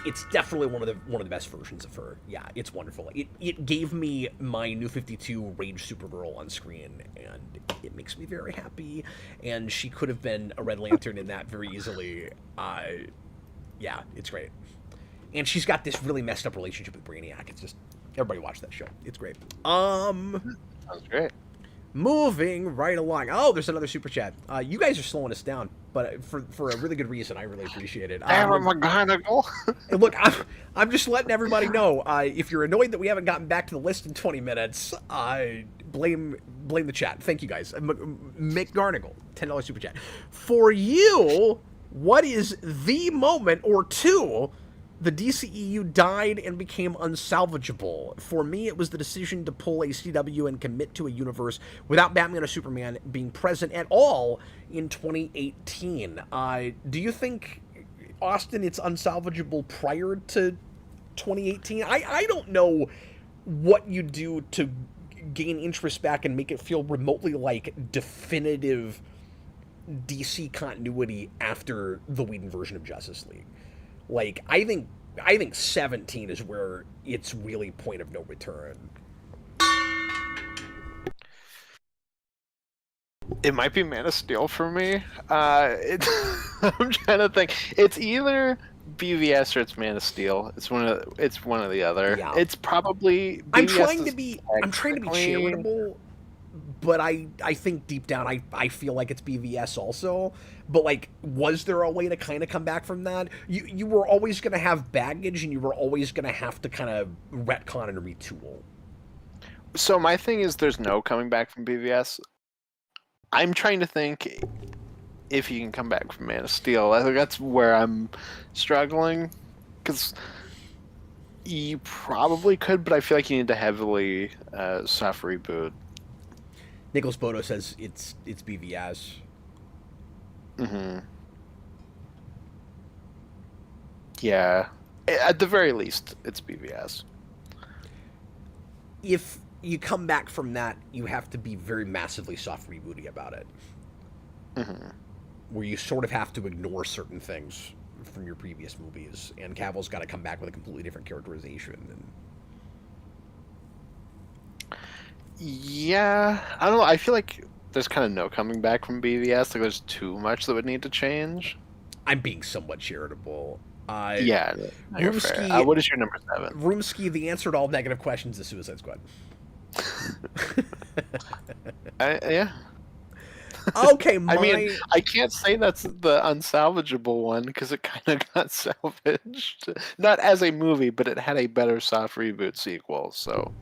A: It's definitely one of the best versions of her. Yeah, it's wonderful. It gave me my New 52 Rage Supergirl on screen, and it makes me very happy. And she could have been a Red Lantern in that very easily. Yeah, it's great. And she's got this really messed up relationship with Brainiac. It's just, everybody watch that show. It's great.
B: Sounds great.
A: Moving right along. Oh, there's another super chat. You guys are slowing us down, but for a really good reason. I really appreciate it.
B: McGonagall.
A: Look, I'm just letting everybody know. If you're annoyed that we haven't gotten back to the list in 20 minutes, blame the chat. Thank you guys. McGarnagle, $10 super chat. For you, what is the moment or two the DCEU died and became unsalvageable? For me, it was the decision to pull a CW and commit to a universe without Batman or Superman being present at all in 2018. Do you think, Austin, it's unsalvageable prior to 2018? I don't know what you do to gain interest back and make it feel remotely like definitive DC continuity after the Whedon version of Justice League. Like, I think 17 is where it's really point of no return.
B: It might be Man of Steel for me. I'm trying to think. It's either BVS or it's Man of Steel. It's one of the other.
A: Yeah.
B: It's probably.
A: I'm
B: BVS
A: trying
B: is
A: to be charitable, but I think deep down I feel like it's BVS also. But like, was there a way to kind of come back from that? You were always going to have baggage, and you were always going to have to kind of retcon and retool.
B: So my thing is, there's no coming back from BVS. I'm trying to think if you can come back from Man of Steel. I think that's where I'm struggling, because you probably could, but I feel like you need to heavily soft reboot.
A: Nicholas Bodo says it's BVS.
B: Yeah, at the very least, it's BVS.
A: If you come back from that, you have to be very massively soft rebooty about it. Where you sort of have to ignore certain things from your previous movies, and Cavill's got to come back with a completely different characterization.
B: Yeah, I don't know. I feel like there's kind of no coming back from BVS. Like, there's too much that would need to change.
A: I'm being somewhat charitable.
B: Yeah, no, you're fair. What is your number 7?
A: Roomski, the answer to all negative questions is Suicide Squad.
B: Yeah.
A: Okay,
B: I mean, I can't say that's the unsalvageable one because it kind of got salvaged. Not as a movie, but it had a better soft reboot sequel. So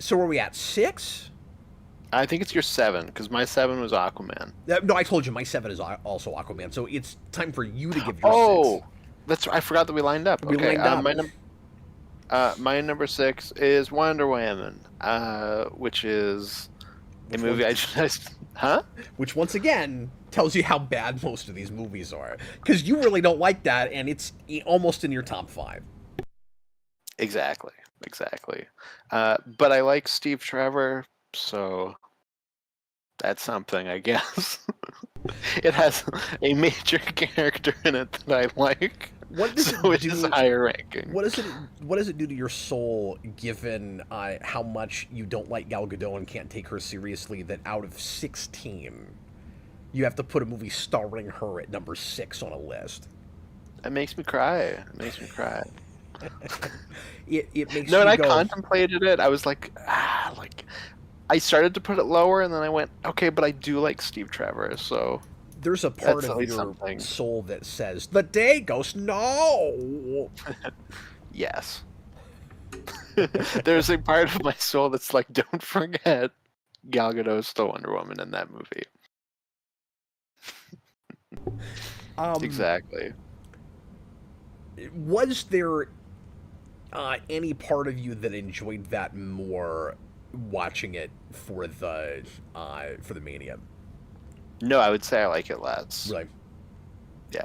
A: where are we at? 6?
B: I think it's your 7, because my 7 was Aquaman.
A: No, I told you my 7 is also Aquaman. So it's time for you to give your 6.
B: I forgot that we lined up.
A: We lined up.
B: My number 6 is Wonder Woman, which is A movie I just, huh?
A: Which once again tells you how bad most of these movies are, because you really don't like that, and it's almost in your top 5.
B: Exactly. But I like Steve Trevor, so that's something, I guess. It has a major character in it that I like.
A: What does
B: so
A: it do?
B: It is higher ranking.
A: What does it do to your soul, given how much you don't like Gal Gadot and can't take her seriously, that out of 16, you have to put a movie starring her at number 6 on a list?
B: It makes me cry.
A: it makes
B: No, and
A: me
B: I
A: go,
B: contemplated it. I was like, I started to put it lower, and then I went, okay, but I do like Steve Trevor, so
A: there's a part of your soul that says, the day goes, no!
B: Yes. There's a part of my soul that's like, don't forget Gal Gadot's the Wonder Woman in that movie. Exactly.
A: Was there any part of you that enjoyed that more watching it for the Mania?
B: No, I would say I like it less.
A: Right.
B: Yeah.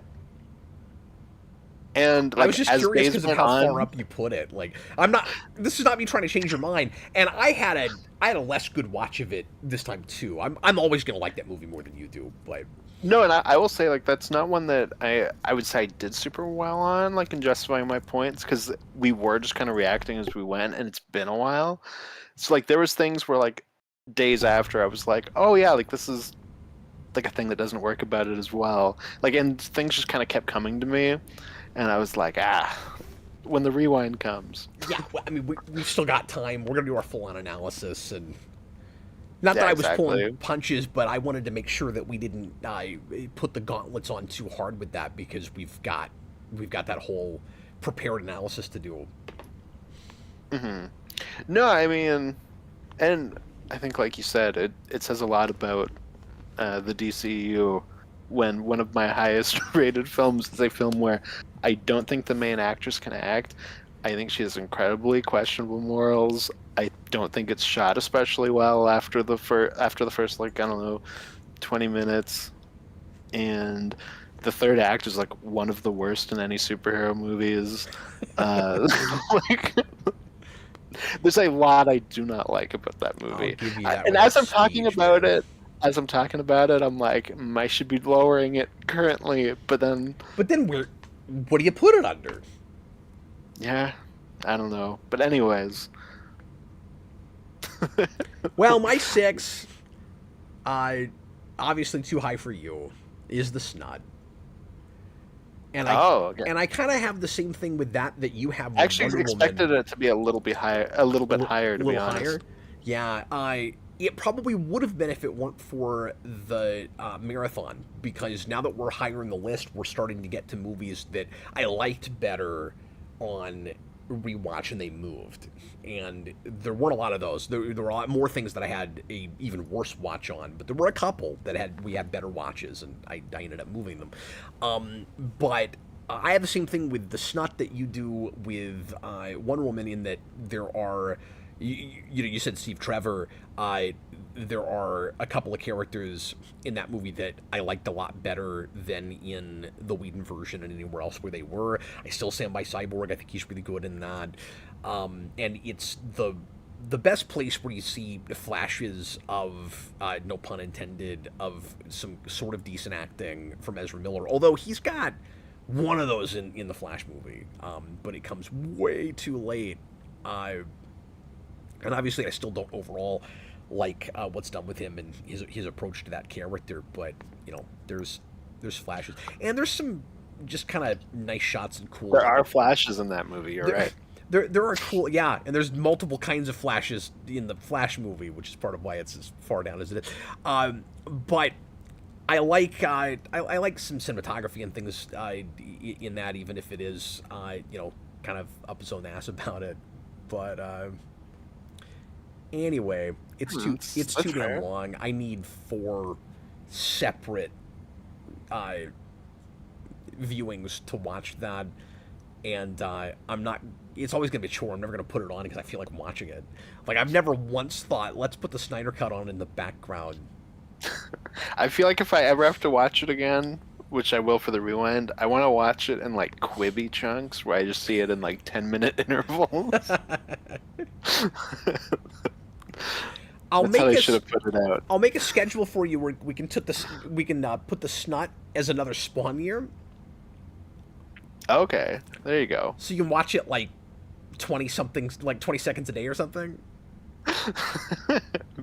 B: And
A: I was just curious because of how far up you put it. Like, I'm not. This is not me trying to change your mind. And I had a less good watch of it this time too. I'm always gonna like that movie more than you do. But
B: no, and I will say, like, that's not one that I would say I did super well on, like, in justifying my points, because we were just kind of reacting as we went, and it's been a while. So, like, there was things where, like, days after I was like, oh yeah, like, this is like a thing that doesn't work about it as well. Like, and things just kind of kept coming to me, and I was like, when the rewind comes.
A: Yeah, well, I mean, we've still got time. We're gonna do our full-on analysis, and not that I was pulling punches, but I wanted to make sure that we didn't put the gauntlets on too hard with that, because we've got that whole prepared analysis to do.
B: Mm-hmm. No, I mean, and I think, like you said, it says a lot about the DCEU when one of my highest rated films is a film where I don't think the main actress can act. I think she has incredibly questionable morals. I don't think it's shot especially well after the first, like, I don't know, 20 minutes. And the third act is, like, one of the worst in any superhero movies. Like, there's a lot I do not like about that movie. And as I'm talking about it, I'm like, I should be lowering it currently, but then
A: what do you put it under?
B: Yeah, I don't know. But anyways.
A: Well, my 6, obviously too high for you, is The Snot. And
B: okay.
A: And I kind of have the same thing with that you have with
B: Actually
A: Wonder
B: expected
A: Woman.
B: It to be a little bit higher, to be honest. Higher?
A: Yeah, it probably would have been if it weren't for the marathon, because now that we're higher in the list, we're starting to get to movies that I liked better on rewatch, and they moved. And there weren't a lot of those. There were a lot more things that I had a even worse watch on, but there were a couple that we had better watches, and I ended up moving them. But I have the same thing with The Snot that you do with Wonder Woman, in that there are, you said Steve Trevor. There are a couple of characters in that movie that I liked a lot better than in the Whedon version and anywhere else where they were. I still stand by Cyborg. I think he's really good in that. And it's the best place where you see flashes of, no pun intended, of some sort of decent acting from Ezra Miller. Although he's got one of those in the Flash movie, but it comes way too late. And obviously I still don't overall like what's done with him and his approach to that character, but there's flashes, and there's some just kind of nice shots and cool.
B: There are flashes in that movie. You're right.
A: There are cool, yeah, and there's multiple kinds of flashes in the Flash movie, which is part of why it's as far down as it is. But I like some cinematography and things in that, even if it is kind of up his own ass about it. But anyway, it's too damn long. I need 4 separate viewings to watch that. and I'm not. It's always gonna be a chore. I'm never gonna put it on because I feel like watching it. Like I've never once thought, let's put the Snyder Cut on in the background.
B: I feel like if I ever have to watch it again, which I will for the rewind, I want to watch it in like Quibi chunks where I just see it in like 10-minute intervals. That's how they should have put it out.
A: I'll make a schedule for you where we can put the snot as another spawn year.
B: Okay, there you go.
A: So you can watch it like 20 seconds a day or something.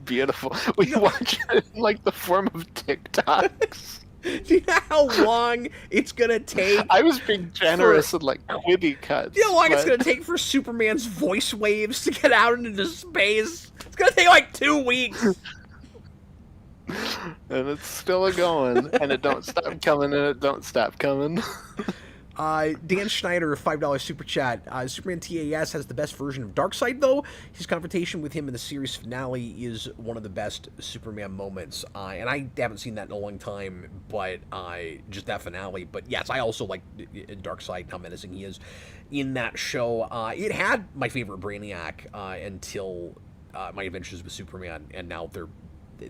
B: Beautiful. We watch it in like the form of TikToks.
A: Do you know how long it's gonna take?
B: I was being generous with like Quibi cuts.
A: Do you know how long it's gonna take for Superman's voice waves to get out into space? It's gonna take like 2 weeks.
B: And it's still going, and it don't stop coming, and it don't stop coming.
A: Dan Schneider, $5 super chat. Superman TAS has the best version of Darkseid, though. His confrontation with him in the series finale is one of the best Superman moments. And I haven't seen that in a long time, but just that finale. But yes, I also like Darkseid, how menacing he is in that show. It had my favorite Brainiac until my adventures with Superman, and now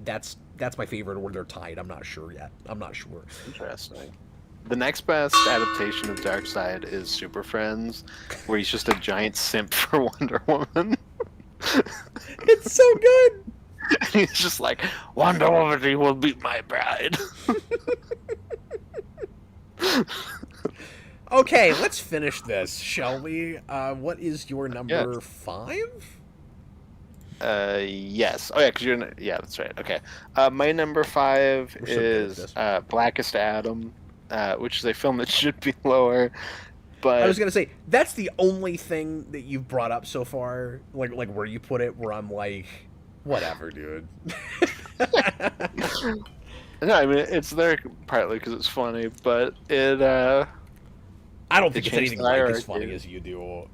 A: that's my favorite, or they're tied. I'm not sure yet. I'm not sure.
B: Interesting. The next best adaptation of Darkseid is Super Friends, where he's just a giant simp for Wonder Woman.
A: It's so good!
B: And he's just like, Wonder Woman, you will be my bride.
A: Okay, let's finish this, shall we? What is your number 5?
B: Yes. Oh, yeah, because yeah, that's right. Okay. My number 5 is Blackest Adam. Which is a film that should be lower, but
A: I was gonna say that's the only thing that you've brought up so far, like where you put it, where I'm like, whatever, dude.
B: No, I mean it's there partly because it's funny, but it.
A: I don't think it's anything like as funny as you do.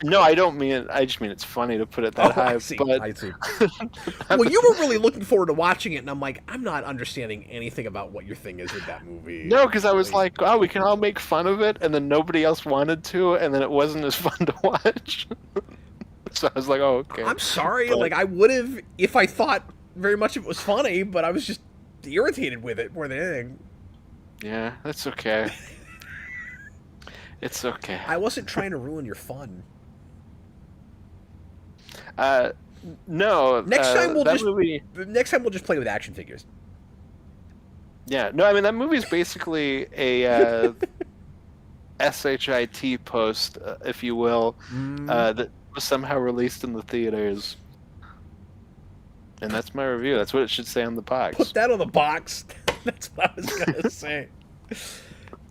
B: No, I don't mean it. I just mean it's funny to put it that high.
A: I see.
B: But...
A: I see. Well, you were really looking forward to watching it, and I'm like, I'm not understanding anything about what your thing is with that movie.
B: No, because I was like, oh, we can all make fun of it, and then nobody else wanted to, and then it wasn't as fun to watch. So I was like, oh, okay.
A: I'm sorry. Like, I would have if I thought very much it was funny, but I was just irritated with it more than anything.
B: Yeah, that's okay. It's okay.
A: I wasn't trying to ruin your fun.
B: No.
A: Next time we'll just play with action figures.
B: Yeah. No, I mean that movie's basically a SHIT post, if you will, that was somehow released in the theaters. And that's my review. That's what it should say on the box.
A: Put that on the box. That's what I was gonna say.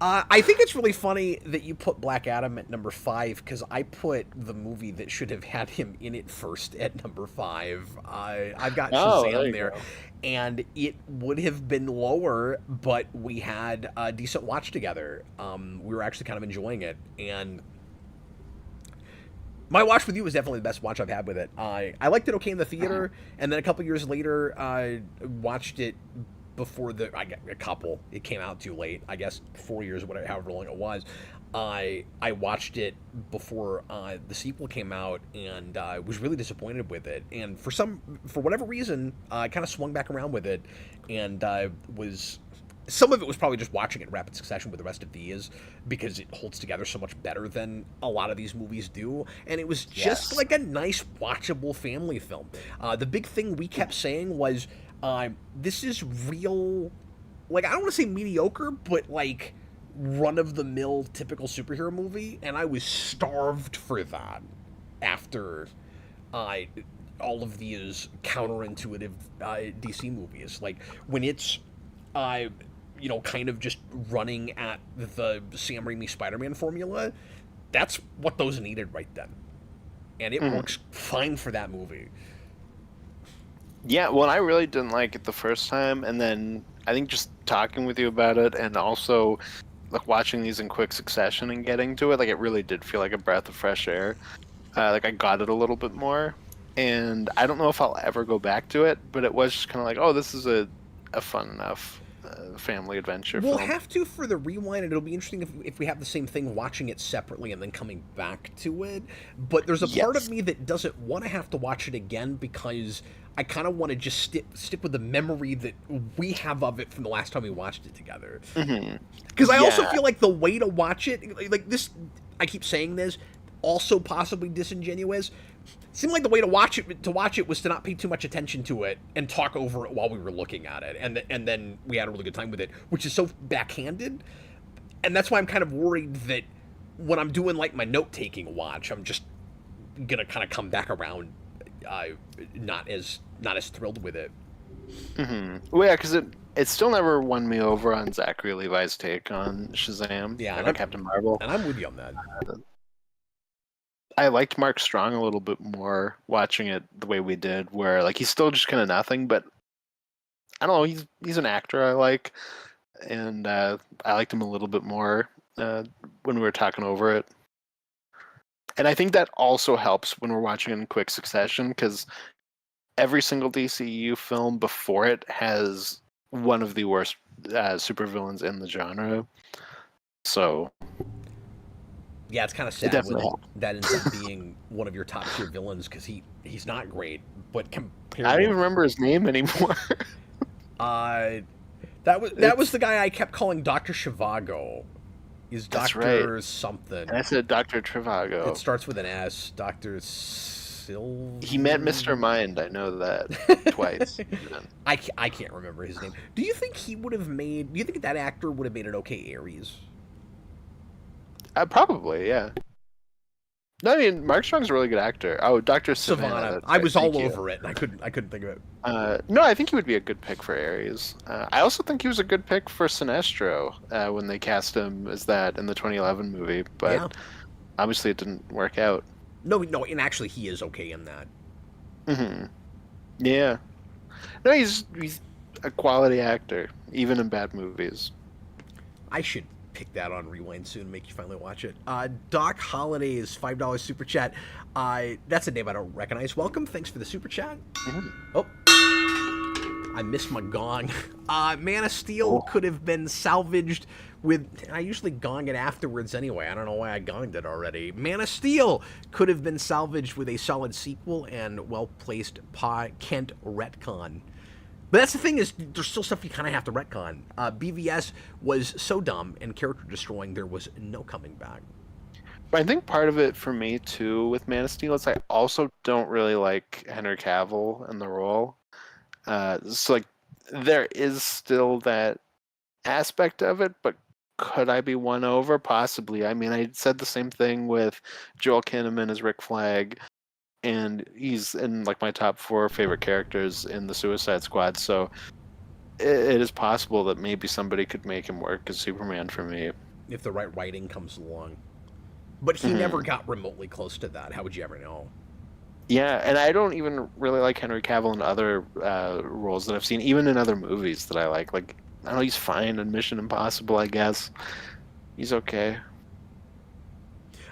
A: I think it's really funny that you put Black Adam at number 5 because I put the movie that should have had him in it first at number 5. I've got Shazam there, and it would have been lower, but we had a decent watch together. We were actually kind of enjoying it, and my watch with you was definitely the best watch I've had with it. I liked it okay in the theater, and then a couple years later, I watched it before it came out too late, I guess 4 years or whatever, however long it was. I watched it before the sequel came out, and was really disappointed with it, and for whatever reason I kind of swung back around with it, and some of it was probably just watching it in rapid succession with the rest of these because it holds together so much better than a lot of these movies do, and it was just like a nice watchable family film. The big thing we kept saying was, this is real, like, I don't want to say mediocre, but like run-of-the-mill typical superhero movie, and I was starved for that after all of these counterintuitive DC movies. Like, when it's kind of just running at the Sam Raimi Spider-Man formula, that's what those needed right then, and it works fine for that movie.
B: Yeah, well, I really didn't like it the first time, and then I think just talking with you about it, and also like watching these in quick succession and getting to it, like it really did feel like a breath of fresh air. Like I got it a little bit more, and I don't know if I'll ever go back to it, but it was just kind of like, oh, this is a fun enough family adventure
A: We'll
B: film.
A: have to for the rewind, and it'll be interesting if we have the same thing, watching it separately and then coming back to it. But there's a part of me that doesn't want to have to watch it again, because I kind of want to just stick with the memory that we have of it from the last time we watched it together. Because I also feel like the way to watch it, like this, I keep saying this, also possibly disingenuous. Seemed like the way to watch it was to not pay too much attention to it and talk over it while we were looking at it, and then we had a really good time with it, which is so backhanded. And that's why I'm kind of worried that when I'm doing like my note-taking watch, I'm just gonna kind of come back around not as thrilled with it.
B: Well, yeah, because it still never won me over on Zachary Levi's take on Shazam.
A: Yeah,
B: and Captain Marvel.
A: And I'm with you on that.
B: I liked Mark Strong a little bit more watching it the way we did, where like he's still just kind of nothing, but I don't know, he's an actor I like, and I liked him a little bit more when we were talking over it. And I think that also helps when we're watching it in quick succession, because every single DCEU film before it has one of the worst supervillains in the genre. So
A: yeah, it's kind of sad when that ends up being one of your top tier villains, because he's not great. But compared,
B: I don't even remember his name anymore.
A: That was the guy I kept calling Dr. Zhivago. He's Dr. something.
B: And I said Dr. Trivago.
A: It starts with an S. Dr. Silver.
B: He meant Mr. Mind. I know that twice.
A: I can't remember his name. Do you think he would have made? Do you think that actor would have made an okay Ares?
B: Probably, yeah. No, I mean, Mark Strong's a really good actor. Oh, Dr. Savannah.
A: I was all over it. I couldn't think of it.
B: No, I think he would be a good pick for Ares. I also think he was a good pick for Sinestro when they cast him as that in the 2011 movie, but obviously it didn't work out.
A: No, and actually he is okay in that.
B: Yeah. No, he's a quality actor, even in bad movies.
A: I should pick that on Rewind soon, make you finally watch it. Doc Holiday's $5 super chat. That's a name I don't recognize. Welcome, thanks for the super chat. Oh, I missed my gong. Man of Steel could have been salvaged with... I usually gong it afterwards anyway. I don't know why I gonged it already. Man of Steel could have been salvaged with a solid sequel and well-placed Pa Kent retcon. But that's the thing, is there's still stuff you kind of have to retcon. BVS was so dumb and character destroying, there was no coming back.
B: But I think part of it for me too with Man of Steel is I also don't really like Henry Cavill in the role. So like there is still that aspect of it, but could I be won over? Possibly. I mean, I said the same thing with Joel Kinnaman as Rick Flag. And he's in like my top 4 favorite characters in the Suicide Squad, so it is possible that maybe somebody could make him work as Superman for me.
A: If the right writing comes along. But he never got remotely close to that. How would you ever know?
B: Yeah, and I don't even really like Henry Cavill in other roles that I've seen, even in other movies that I like. Like, I know he's fine in Mission Impossible, I guess. He's okay.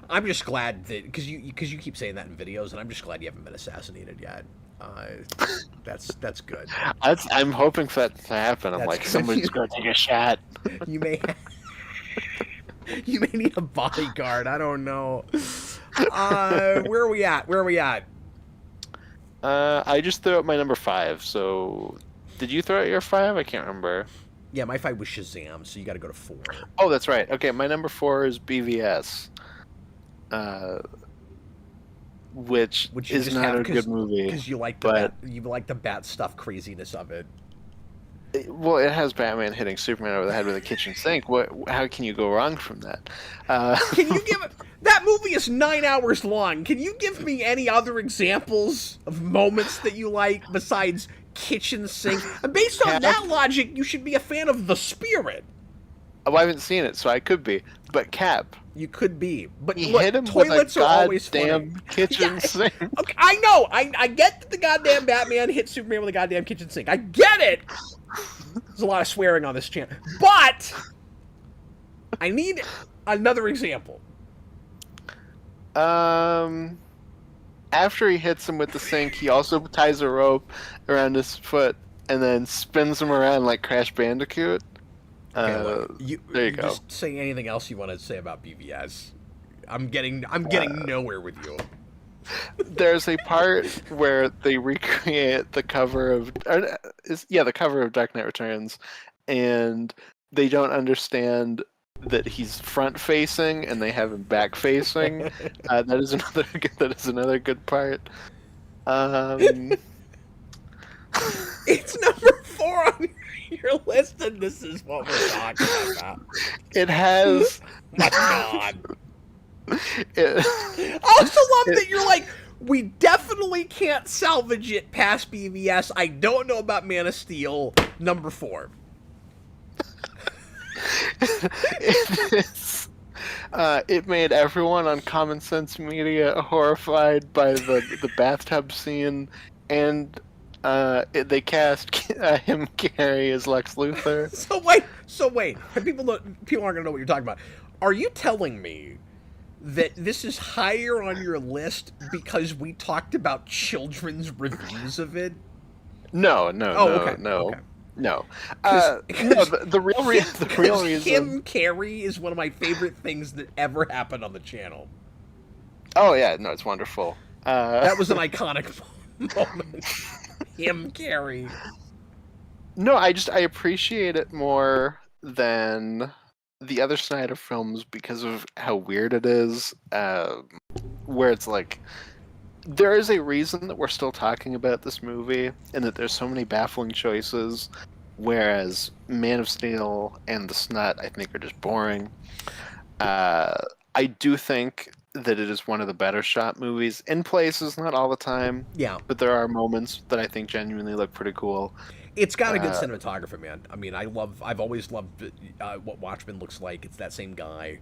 A: I'm just glad that because you keep saying that in videos, and I'm just glad you haven't been assassinated yet. That's good.
B: I'm hoping for that to happen. I'm like, somebody's going to take a shot.
A: You may need a bodyguard. I don't know. Where are we at?
B: I just threw out my number 5. So, did you throw out your 5? I can't remember.
A: Yeah, my 5 was Shazam. So you got to go to 4.
B: Oh, that's right. Okay, my number 4 is BVS. Which is not a good movie
A: because you like the bat stuff craziness of it.
B: Well, it has Batman hitting Superman over the head with a kitchen sink. How can you go wrong from that?
A: Can you give it? That movie is 9 hours long. Can you give me any other examples of moments that you like besides kitchen sink? Based on that logic, you should be a fan of The Spirit.
B: Oh, I haven't seen it, so I could be. But Cap.
A: You could be, but
B: he hit him
A: toilets
B: with a
A: are always
B: goddamn kitchen sink.
A: Okay, I know. I get that the goddamn Batman hit Superman with a goddamn kitchen sink. I get it. There's a lot of swearing on this channel, but I need another example.
B: After he hits him with the sink, he also ties a rope around his foot and then spins him around like Crash Bandicoot.
A: Okay, look,
B: There you
A: you
B: go.
A: just say anything else you want to say about BVS. I'm getting nowhere with you.
B: There's a part where they recreate the cover of the cover of Dark Knight Returns, and they don't understand that he's front facing and they have him back facing. That is another good part.
A: It's number 4 on your list, and this is what we're talking about.
B: It has.
A: My God.
B: It,
A: I also love that you're like, we definitely can't salvage it past BVS. I don't know about Man of Steel, number 4.
B: It made everyone on Common Sense Media horrified by the bathtub scene, and they cast him Carrey as Lex Luthor.
A: So wait. People aren't gonna know what you're talking about. Are you telling me that this is higher on your list because we talked about children's reviews of it?
B: No.
A: Okay.
B: No. The real reason.
A: Him Carrey is one of my favorite things that ever happened on the channel.
B: Oh yeah, no, it's wonderful.
A: That was an iconic moment. Him Carrey.
B: No, I appreciate it more than the other Snyder films because of how weird it is. Where it's like, there is a reason that we're still talking about this movie, and that there's so many baffling choices. Whereas Man of Steel and The Snut, I think, are just boring. I do think that it is one of the better shot movies in places, not all the time.
A: Yeah,
B: but there are moments that I think genuinely look pretty cool.
A: It's got a good cinematography, man. I mean, I've always loved what Watchmen looks like. It's that same guy.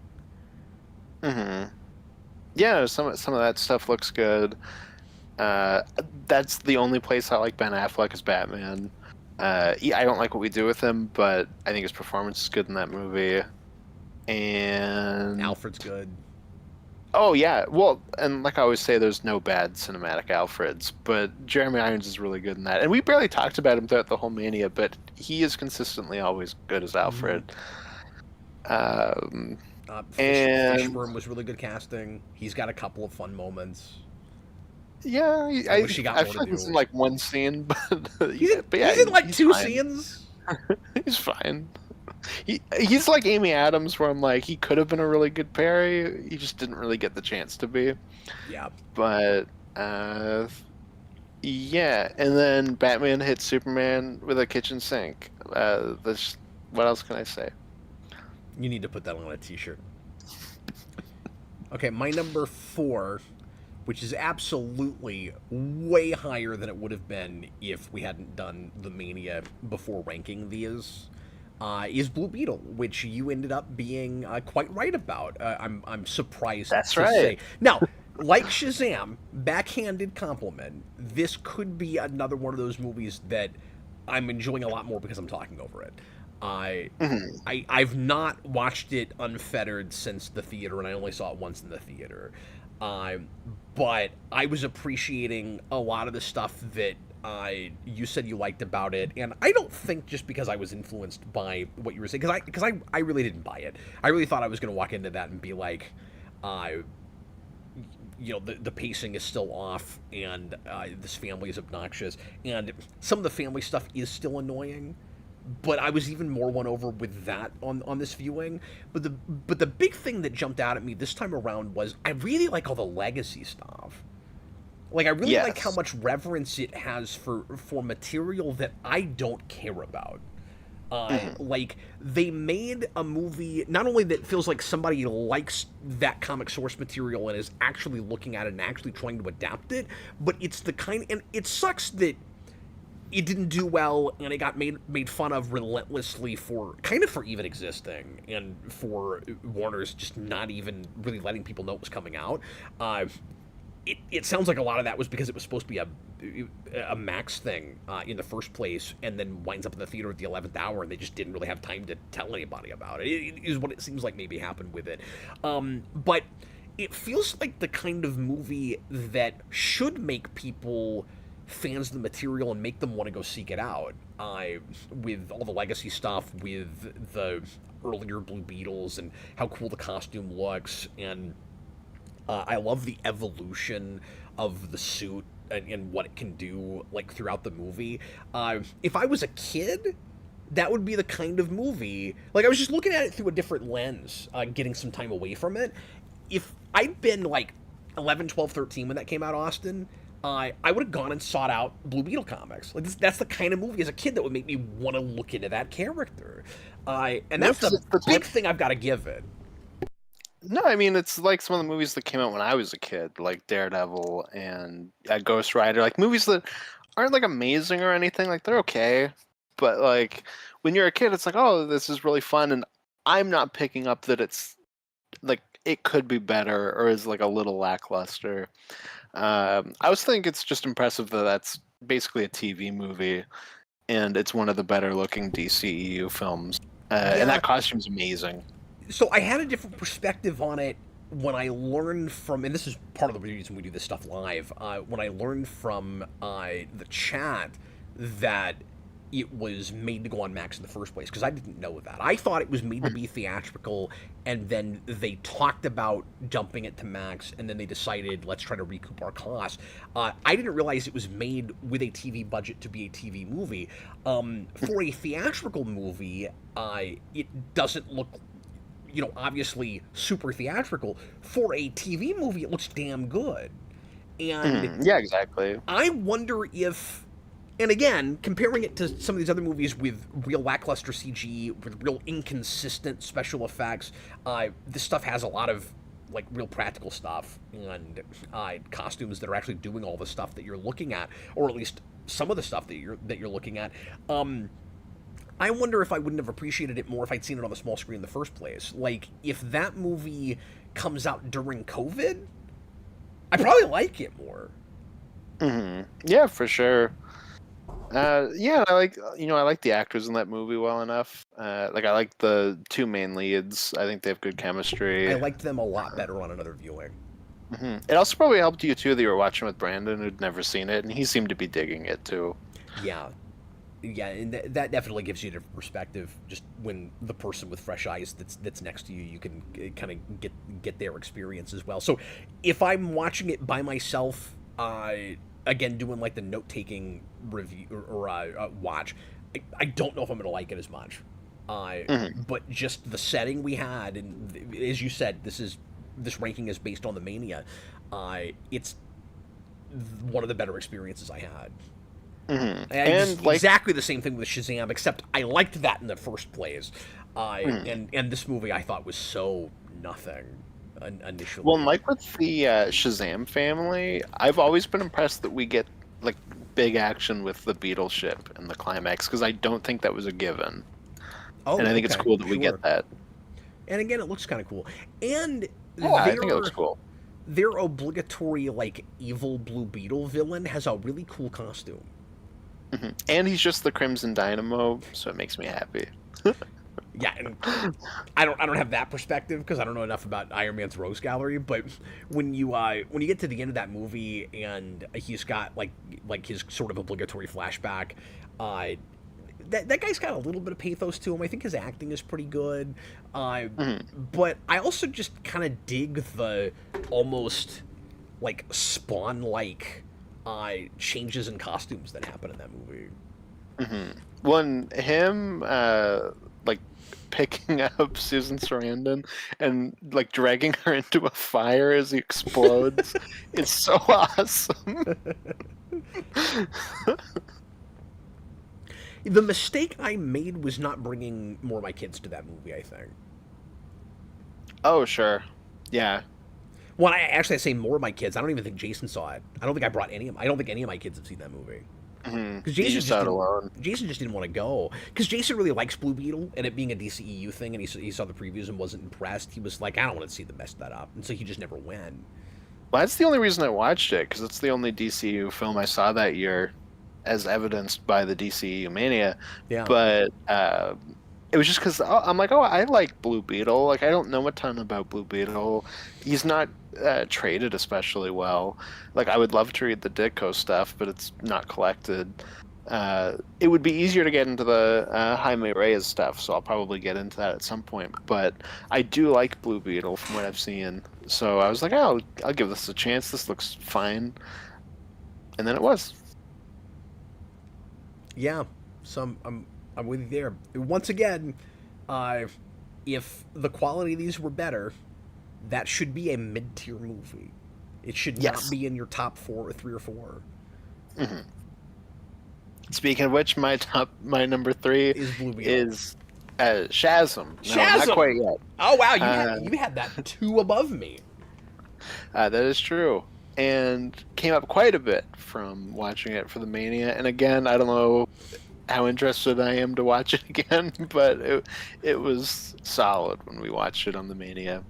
B: Mm-hmm. Yeah, some of that stuff looks good. That's the only place I like Ben Affleck as Batman. I don't like what we do with him, but I think his performance is good in that movie. And
A: Alfred's good.
B: Oh yeah, well, and like I always say, there's no bad cinematic Alfreds, but Jeremy Irons is really good in that. And we barely talked about him throughout the whole Mania, but he is consistently always good as Alfred.
A: And Fishburne was really good casting. He's got a couple of fun moments.
B: Yeah, I
A: wish he got
B: I
A: more
B: feel
A: to
B: like
A: do.
B: it's in like one scene, but
A: He's in like 2 scenes.
B: He's fine. He's like Amy Adams, where I'm like, he could have been a really good Perry. He just didn't really get the chance to be.
A: Yeah.
B: But yeah, and then Batman hits Superman with a kitchen sink. What else can I say?
A: You need to put that on a t-shirt. Okay, my number 4, which is absolutely way higher than it would have been if we hadn't done the Mania before ranking these, is Blue Beetle, which you ended up being quite right about. I'm surprised
B: That's
A: to
B: right.
A: say. Now, like Shazam, backhanded compliment, this could be another one of those movies that I'm enjoying a lot more because I'm talking over it. I've not watched it unfettered since the theater, and I only saw it once in the theater. But I was appreciating a lot of the stuff that you said you liked about it, and I don't think just because I was influenced by what you were saying, because I really didn't buy it. I really thought I was going to walk into that and be like, the pacing is still off, and this family is obnoxious, and some of the family stuff is still annoying. But I was even more won over with that on this viewing. But the big thing that jumped out at me this time around was I really like all the legacy stuff. Like, I really like how much reverence it has for material that I don't care about. Like, they made a movie, not only that feels like somebody likes that comic source material and is actually looking at it and actually trying to adapt it, but it's the kind, and it sucks that it didn't do well, and it got made fun of relentlessly for even existing, and for Warner's just not even really letting people know it was coming out. It sounds like a lot of that was because it was supposed to be a Max thing in the first place, and then winds up in the theater at the 11th hour, and they just didn't really have time to tell anybody about it. It is what it seems like maybe happened with it. But it feels like the kind of movie that should make people fans of the material and make them want to go seek it out. With all the legacy stuff, with the earlier Blue Beetles and how cool the costume looks, and I love the evolution of the suit and what it can do like throughout the movie. If I was a kid, that would be the kind of movie. Like I was just looking at it through a different lens, getting some time away from it. If I'd been like 11, 12, 13 when that came out, Austin, I would have gone and sought out Blue Beetle comics. Like that's the kind of movie as a kid that would make me want to look into that character. And that's the big thing I've got to give it.
B: No, I mean, it's like some of the movies that came out when I was a kid, like Daredevil and Ghost Rider, like movies that aren't like amazing or anything. Like they're okay, but like when you're a kid, it's like, oh, this is really fun, and I'm not picking up that it's like it could be better or is like a little lackluster. I was thinking it's just impressive that that's basically a TV movie, and it's one of the better looking DCEU films, and that costume's amazing.
A: So I had a different perspective on it when I learned from, and this is part of the reason we do this stuff live, when I learned from the chat that it was made to go on Max in the first place, because I didn't know that. I thought it was made to be theatrical, and then they talked about dumping it to Max, and then they decided, let's try to recoup our costs. I didn't realize it was made with a TV budget to be a TV movie. For a theatrical movie, it doesn't look, obviously super theatrical. For a TV movie, it looks damn good. And
B: yeah, exactly.
A: I wonder if, and again, comparing it to some of these other movies with real lackluster CG, with real inconsistent special effects, this stuff has a lot of like real practical stuff and costumes that are actually doing all the stuff that you're looking at, or at least some of the stuff that you're looking at. I wonder if I wouldn't have appreciated it more if I'd seen it on the small screen in the first place. Like, if that movie comes out during COVID, I probably like it more.
B: Yeah, for sure. Yeah, I like the actors in that movie well enough. Like, I like the two main leads. I think they have good chemistry.
A: I liked them a lot better on another viewing.
B: It also probably helped you too that you were watching with Brandon, who'd never seen it, and he seemed to be digging it too.
A: Yeah, and that definitely gives you a different perspective. Just when the person with fresh eyes that's next to you, you can kind of get their experience as well. So if I'm watching it by myself, again doing like the note taking review or watch, I don't know if I'm going to like it as much. But just the setting we had, and as you said, this ranking is based on the Mania. It's one of the better experiences I had. And like, exactly the same thing with Shazam, except I liked that in the first place. And this movie I thought was so nothing initially.
B: Well, like with the Shazam family, I've always been impressed that we get like big action with the Beetle ship in the climax, because I don't think that was a given. And I think it's cool that we get that.
A: And again, it looks kind of cool. And
B: I think it looks cool.
A: Their obligatory like evil Blue Beetle villain has a really cool costume.
B: And he's just the Crimson Dynamo, so it makes me happy.
A: Yeah, and I don't have that perspective because I don't know enough about Iron Man's Rose Gallery. But when you get to the end of that movie and he's got like his sort of obligatory flashback, that guy's got a little bit of pathos to him. I think his acting is pretty good. But I also just kind of dig the almost like Spawn-like changes in costumes that happen in that movie.
B: When him like picking up Susan Sarandon and like dragging her into a fire as he explodes, it's so awesome.
A: The mistake I made was not bringing more of my kids to that movie, I think.
B: Oh, sure. Yeah.
A: Well, I say more of my kids. I don't even think Jason saw it. I don't think I brought any of them. I don't think any of my kids have seen that movie.
B: Because Jason
A: just didn't want to go. Because Jason really likes Blue Beetle, and it being a DCEU thing, and he saw the previews and wasn't impressed. He was like, I don't want to see them mess that up. And so he just never went.
B: Well, that's the only reason I watched it, because it's the only DCEU film I saw that year, as evidenced by the DCEU Mania.
A: Yeah.
B: But it was just because I'm like, oh, I like Blue Beetle. Like, I don't know a ton about Blue Beetle. He's not traded especially well. Like, I would love to read the Ditko stuff, but it's not collected. It would be easier to get into the Jaime Reyes stuff, so I'll probably get into that at some point. But I do like Blue Beetle from what I've seen, so I was like, oh, I'll give this a chance. This looks fine, and then it was.
A: Yeah, so I'm with you there. Once again, uh, if the quality of these were better, that should be a mid-tier movie. It should not
B: Yes.
A: be in your top four or three or four.
B: Hmm. Speaking of which, my number three
A: Is Blue Beetle.
B: is Shazam. No,
A: Shazam!
B: not quite yet.
A: Oh wow,
B: Uh,
A: you had that two above me.
B: That is true, and came up quite a bit from watching it for the Mania. And again, I don't know how interested I am to watch it again, but it was solid when we watched it on the Mania.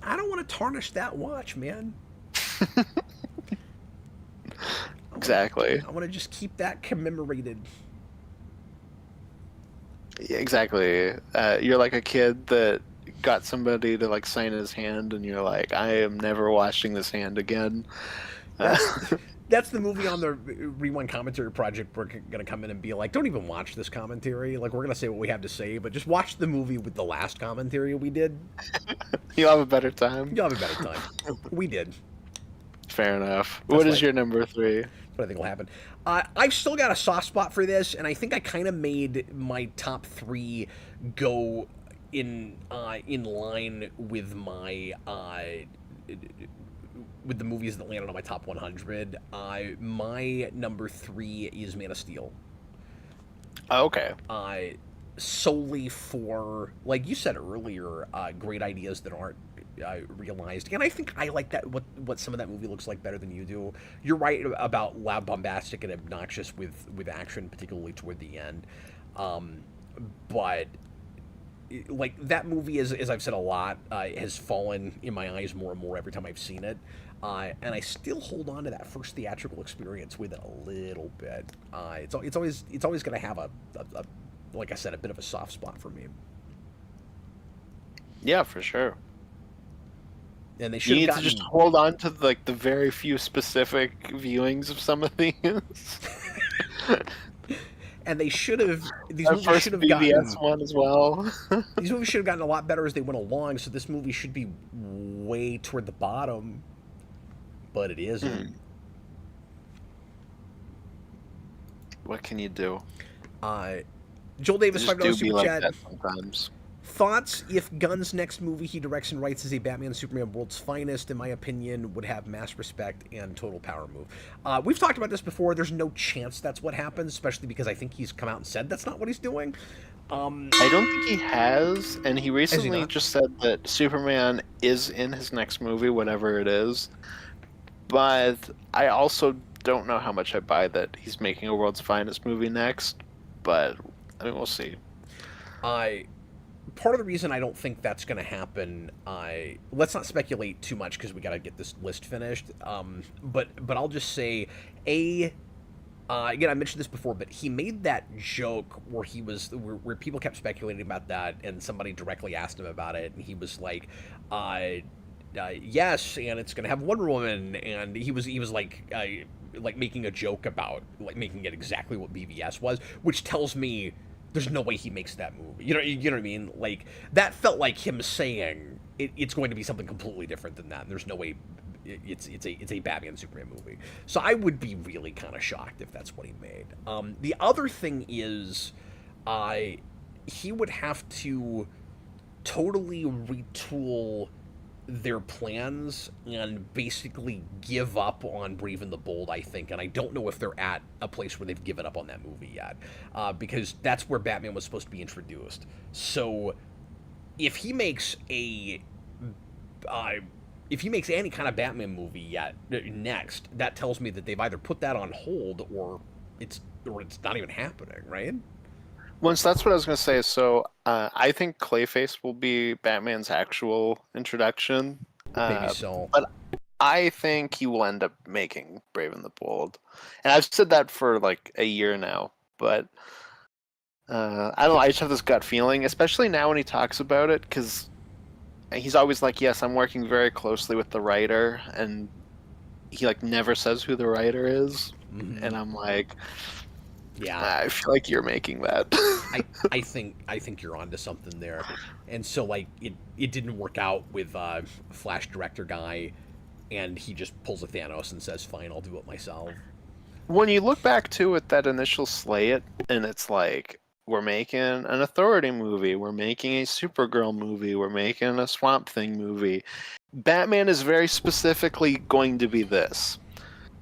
A: I don't want to tarnish that watch, man.
B: Exactly.
A: I want to just keep that commemorated.
B: Yeah, exactly. You're like a kid that got somebody to like sign his hand, and you're like, I am never washing this hand again.
A: That's that's the movie on the Rewind Commentary Project. We're gonna come in and be like, don't even watch this commentary. Like, we're gonna say what we have to say, but just watch the movie with the last commentary we did.
B: You'll have a better time.
A: You'll have a better time. We did.
B: Fair enough.
A: That's
B: What is
A: like-
B: your number three?
A: What I think will happen. I've still got a soft spot for this, and I think I kind of made my top three go in line with my with the movies that landed on my top 100. My number three is Man of Steel.
B: Oh, okay.
A: Solely for, like you said earlier, great ideas that aren't realized, and I think I like that. What some of that movie looks like better than you do. You're right about loud, bombastic, and obnoxious with action, particularly toward the end. But like that movie, as I've said a lot, has fallen in my eyes more and more every time I've seen it. And I still hold on to that first theatrical experience with it a little bit. It's always going to have a like I said, a bit of a soft spot for me.
B: Yeah, for sure.
A: And they
B: You
A: should
B: need
A: have
B: to
A: gotten.
B: just hold on to like the very few specific viewings of some of these.
A: And they should have. These
B: Our
A: movies
B: first
A: should have
B: BBS
A: gotten.
B: one as well.
A: These movies should have gotten a lot better as they went along. So this movie should be way toward the bottom, but it isn't.
B: What can you do?
A: Joel Davis,
B: Just
A: $5
B: do be
A: super
B: like
A: chat.
B: that sometimes.
A: Thoughts if Gunn's next movie he directs and writes is a Batman Superman World's Finest, in my opinion, would have mass respect and total power move. We've talked about this before. There's no chance that's what happens, especially because I think he's come out and said that's not what he's doing.
B: I don't think he has, and he recently
A: not?
B: just said that Superman is in his next movie, whatever it is. But I also don't know how much I buy that he's making a World's Finest movie next. But I mean, we'll see.
A: Part of the reason I don't think that's going to happen, let's not speculate too much because we got to get this list finished. But I'll just say, again, I mentioned this before, but he made that joke where where people kept speculating about that, and somebody directly asked him about it, and he was like, yes, and it's going to have Wonder Woman, and he was like making a joke about like making it exactly what BVS was, which tells me there's no way he makes that movie. You know what I mean? Like that felt like him saying it's going to be something completely different than that. And there's no way it's a Batman Superman movie. So I would be really kind of shocked if that's what he made. The other thing is, he would have to totally retool their plans and basically give up on Brave and the Bold, I think. And I don't know if they're at a place where they've given up on that movie yet, because that's where Batman was supposed to be introduced. So if he makes any kind of Batman movie next, that tells me that they've either put that on hold or it's not even happening, right?
B: Once that's what I was going to say. So I think Clayface will be Batman's actual introduction.
A: Maybe so.
B: But I think he will end up making Brave and the Bold. And I've said that for like a year now. But I don't know. I just have this gut feeling, especially now when he talks about it, because he's always like, "Yes, I'm working very closely with the writer," and he like never says who the writer is, and I'm like,
A: Yeah,
B: I feel like you're making that.
A: I think you're onto something there, and so like it didn't work out with Flash director guy, and he just pulls a Thanos and says, "Fine, I'll do it myself."
B: When you look back to it, that initial slate, and it's like, we're making an Authority movie, we're making a Supergirl movie, we're making a Swamp Thing movie. Batman is very specifically going to be this.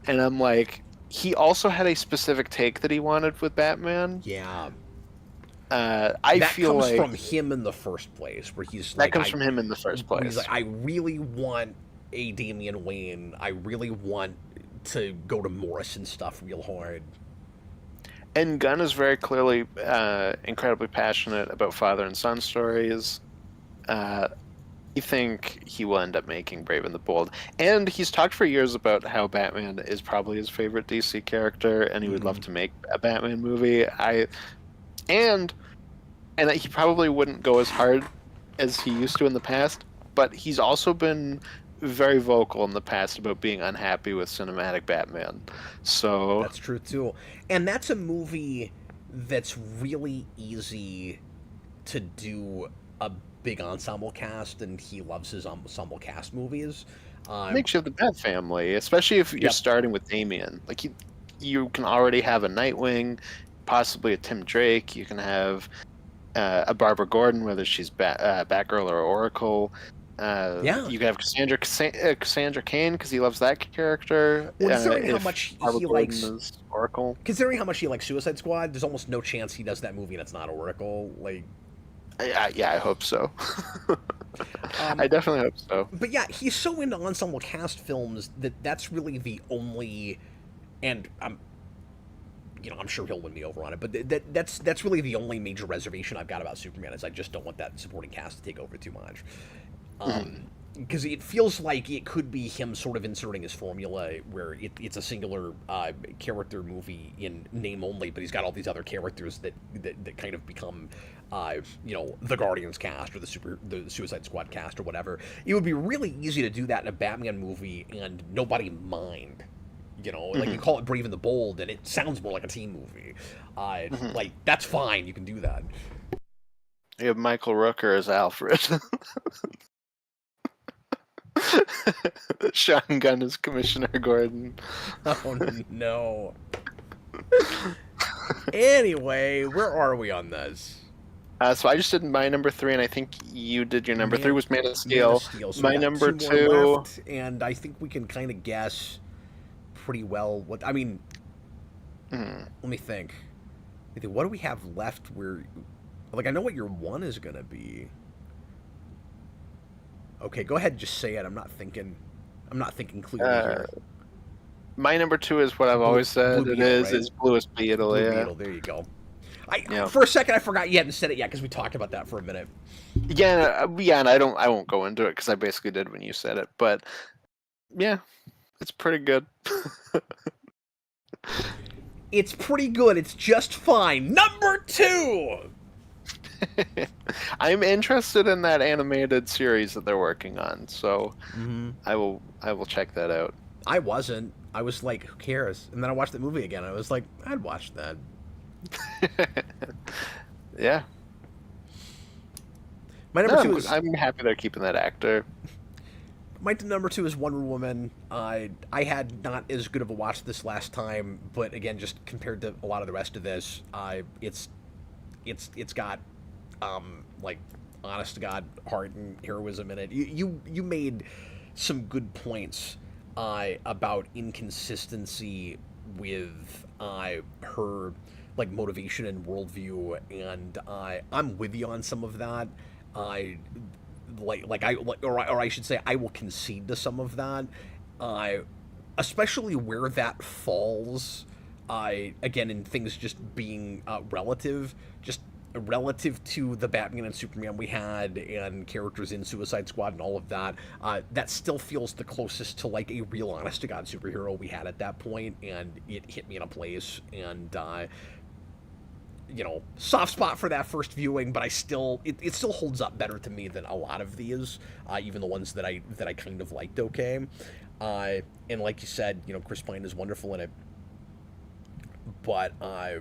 B: And I'm like, he also had a specific take that he wanted with Batman.
A: Yeah,
B: I
A: that
B: feel
A: comes
B: like
A: from him in the first place, where he's
B: that
A: like,
B: comes from him in the first
A: where he's
B: place.
A: like, I really want a Damian Wayne. I really want to go to Morrison stuff real hard.
B: And Gunn is very clearly incredibly passionate about father and son stories. I think he will end up making Brave and the Bold. And he's talked for years about how Batman is probably his favorite DC character, and he would love to make a Batman movie. And that he probably wouldn't go as hard as he used to in the past, but he's also been very vocal in the past about being unhappy with cinematic Batman. So
A: That's true too, and that's a movie that's really easy to do a big ensemble cast, and he loves his ensemble cast movies.
B: makes you have the Bat family, especially if you're
A: Yep.
B: starting with Damian. Like you can already have a Nightwing, possibly a Tim Drake. You can have a Barbara Gordon, whether she's Batgirl or Oracle.
A: Yeah.
B: You can have Cassandra Cain because he loves that character.
A: Well, considering how
B: If
A: much
B: Barbara
A: he
B: Gordon
A: likes,
B: is Oracle,
A: considering how much he likes Suicide Squad, there's almost no chance he does that movie and it's not Oracle. Like,
B: yeah, I hope so.
A: um,
B: I definitely hope so.
A: but yeah, he's so into ensemble cast films that that's really the only, and I'm sure he'll win me over on it, but that's really the only major reservation I've got about Superman is I just don't want that supporting cast to take over too much. Because it feels like it could be him sort of inserting his formula where it's a singular character movie in name only, but he's got all these other characters that kind of become, the Guardians cast or the Suicide Squad cast or whatever. It would be really easy to do that in a Batman movie and nobody mind. Like you call it Brave and the Bold, and it sounds more like a team movie. Like that's fine, you can do that.
B: You have Michael Rooker as Alfred. Sean Gunn is Commissioner Gordon.
A: Oh no. Anyway, where are we on this?
B: So I just did my number 3, and I think you did your number 3 was Man of Steel.
A: Man of Steel. So
B: My
A: we got
B: number
A: two
B: 2,
A: more left, and I think we can kind of guess pretty well what. I mean, let me think. What do we have left? I know what your 1 is gonna be. Okay, go ahead and just say it. I'm not thinking clearly here.
B: my number 2 is what I've always said.
A: Blue
B: It
A: Beetle, right?
B: is Bluest Beetle.
A: Blue
B: Yeah.
A: Beetle, there you go.
B: Yeah.
A: For a second I forgot you hadn't said it yet because we talked about that for a minute.
B: Yeah, and I won't go into it because I basically did when you said it, but yeah, it's pretty good.
A: It's pretty good. It's just fine. Number 2.
B: I'm interested in that animated series that they're working on, so I will check that out.
A: I wasn't. I was like, who cares? And then I watched the movie again. I was like, I'd watch that.
B: Yeah.
A: My number 2 is
B: I'm happy they're keeping that actor.
A: my number 2 is Wonder Woman. I had not as good of a watch this last time, but again, just compared to a lot of the rest of this, it's got like honest to God heart and heroism in it. You made some good points about inconsistency with her like motivation and worldview, and I'm with you on some of that. I should say I will concede to some of that, especially where that falls. Again, in things just being relative to the Batman and Superman we had and characters in Suicide Squad and all of that, that still feels the closest to like a real honest to God superhero we had at that point, and it hit me in a place, and soft spot for that first viewing, but it still holds up better to me than a lot of these, even the ones that I kind of liked. Okay, and like you said, Chris Pine is wonderful in it, but I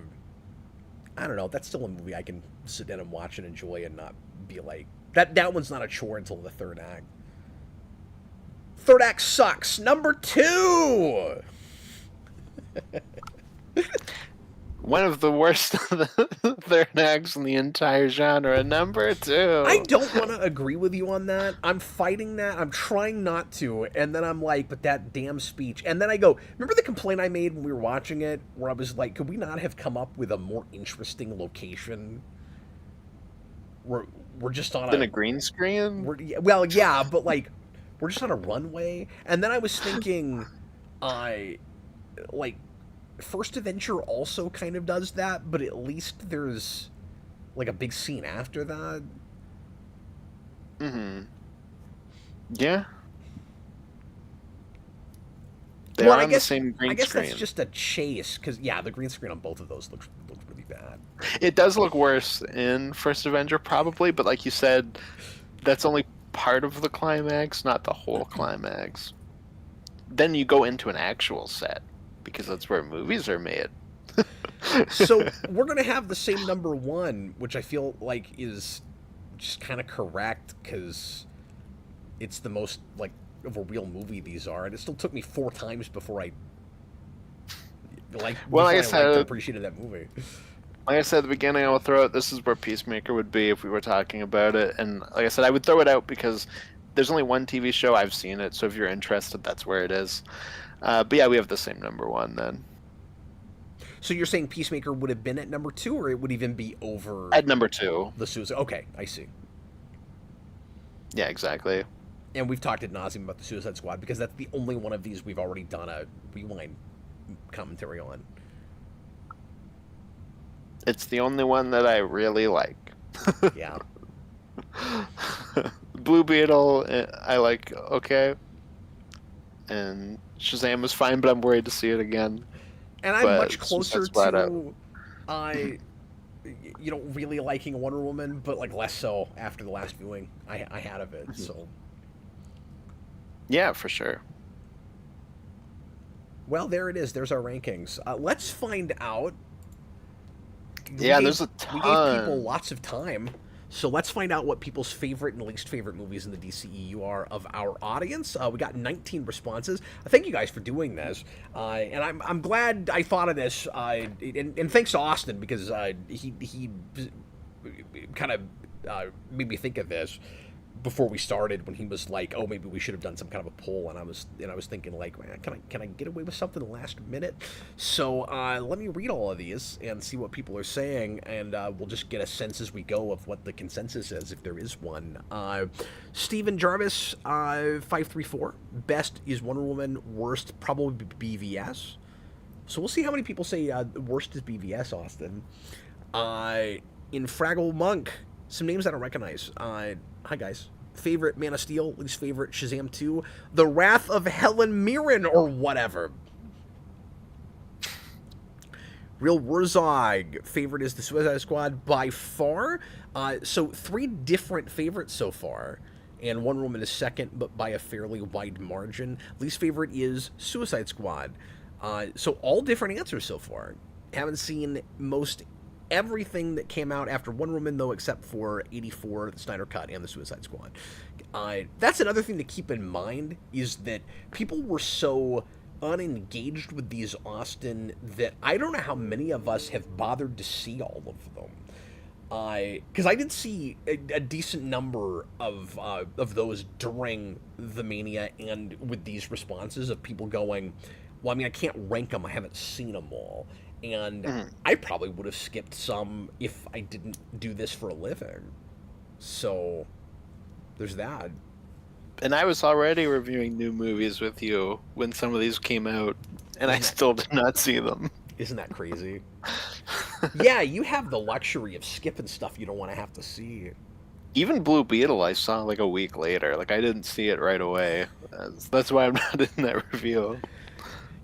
A: don't know. That's still a movie I can sit down and watch and enjoy and not be like that. That one's not a chore until the third act. Third act sucks. Number 2.
B: One of the worst of the third acts in the entire genre. Number 2.
A: I don't want to agree with you on that. I'm fighting that. I'm trying not to. And then I'm like, but that damn speech. And then I go, remember the complaint I made when we were watching it? Where I was like, could we not have come up with a more interesting location? We're just on
B: a green screen?
A: Well, yeah, but like, we're just on a runway. And then I was thinking, like, First Adventure also kind of does that, but at least there's like a big scene after that.
B: Mm-hmm. Yeah.
A: I guess,
B: the same green screen.
A: That's just a chase, because the green screen on both of those looks really bad.
B: It does look worse in First Avenger, probably, but like you said, that's only part of the climax, not the whole climax. Then you go into an actual set, because that's where movies are made.
A: So we're going to have the same number 1, which I feel like is just kind of correct, because it's the most, like, of a real movie these are, and it still took me 4 times before I appreciated that movie.
B: Like I said at the beginning, I will throw it. This is where Peacemaker would be if we were talking about it. And like I said, I would throw it out because there's only one TV show. I've seen it, so if you're interested, that's where it is. But yeah, we have the same number 1 then.
A: So you're saying Peacemaker would have been at number 2, or it would even be over
B: at number 2?
A: The Suicide. Okay, I see.
B: Yeah, exactly.
A: And we've talked ad nauseum about the Suicide Squad because that's the only one of these we've already done a rewind commentary on.
B: It's the only one that I really like.
A: Yeah.
B: Blue Beetle, I like, okay. And Shazam was fine, but I'm worried to see it again.
A: And I'm much closer to, really liking Wonder Woman, but like less so after the last viewing I had of it. So.
B: Yeah, for sure.
A: Well, there it is. There's our rankings. Let's find out.
B: There's a ton.
A: We gave people lots of time. So let's find out what people's favorite and least favorite movies in the DCEU are of our audience. We got 19 responses. Thank you guys for doing this. And I'm glad I thought of this. And thanks to Austin, because he kind of made me think of this before we started, when he was like, "Oh, maybe we should have done some kind of a poll," and I was thinking like, man, can I get away with something last minute? So let me read all of these and see what people are saying, and we'll just get a sense as we go of what the consensus is, if there is one. Steven Jarvis 534, best is Wonder Woman, worst probably BVS. So we'll see how many people say worst is BVS. Austin. In Fraggle Monk, some names I don't recognize. Hi guys. Favorite Man of Steel, least favorite Shazam 2, The Wrath of Helen Mirren, or whatever. Real Wurzog, favorite is the Suicide Squad by far. So 3 different favorites so far, and Wonder Woman is second, but by a fairly wide margin. Least favorite is Suicide Squad. So all different answers so far. Haven't seen most everything that came out after Wonder Woman, though, except for 84, the Snyder Cut, and the Suicide Squad. That's another thing to keep in mind, is that people were so unengaged with these Austin that I don't know how many of us have bothered to see all of them. Because I did see a decent number of those during the Mania, and with these responses of people going, well, I mean, I can't rank them, I haven't seen them all. And I probably would have skipped some if I didn't do this for a living. So there's that.
B: And I was already reviewing new movies with you when some of these came out, and I still did not see them.
A: Isn't that crazy? Yeah, you have the luxury of skipping stuff you don't want to have to see.
B: Even Blue Beetle I saw like a week later. Like, I didn't see it right away. That's why I'm not in that review.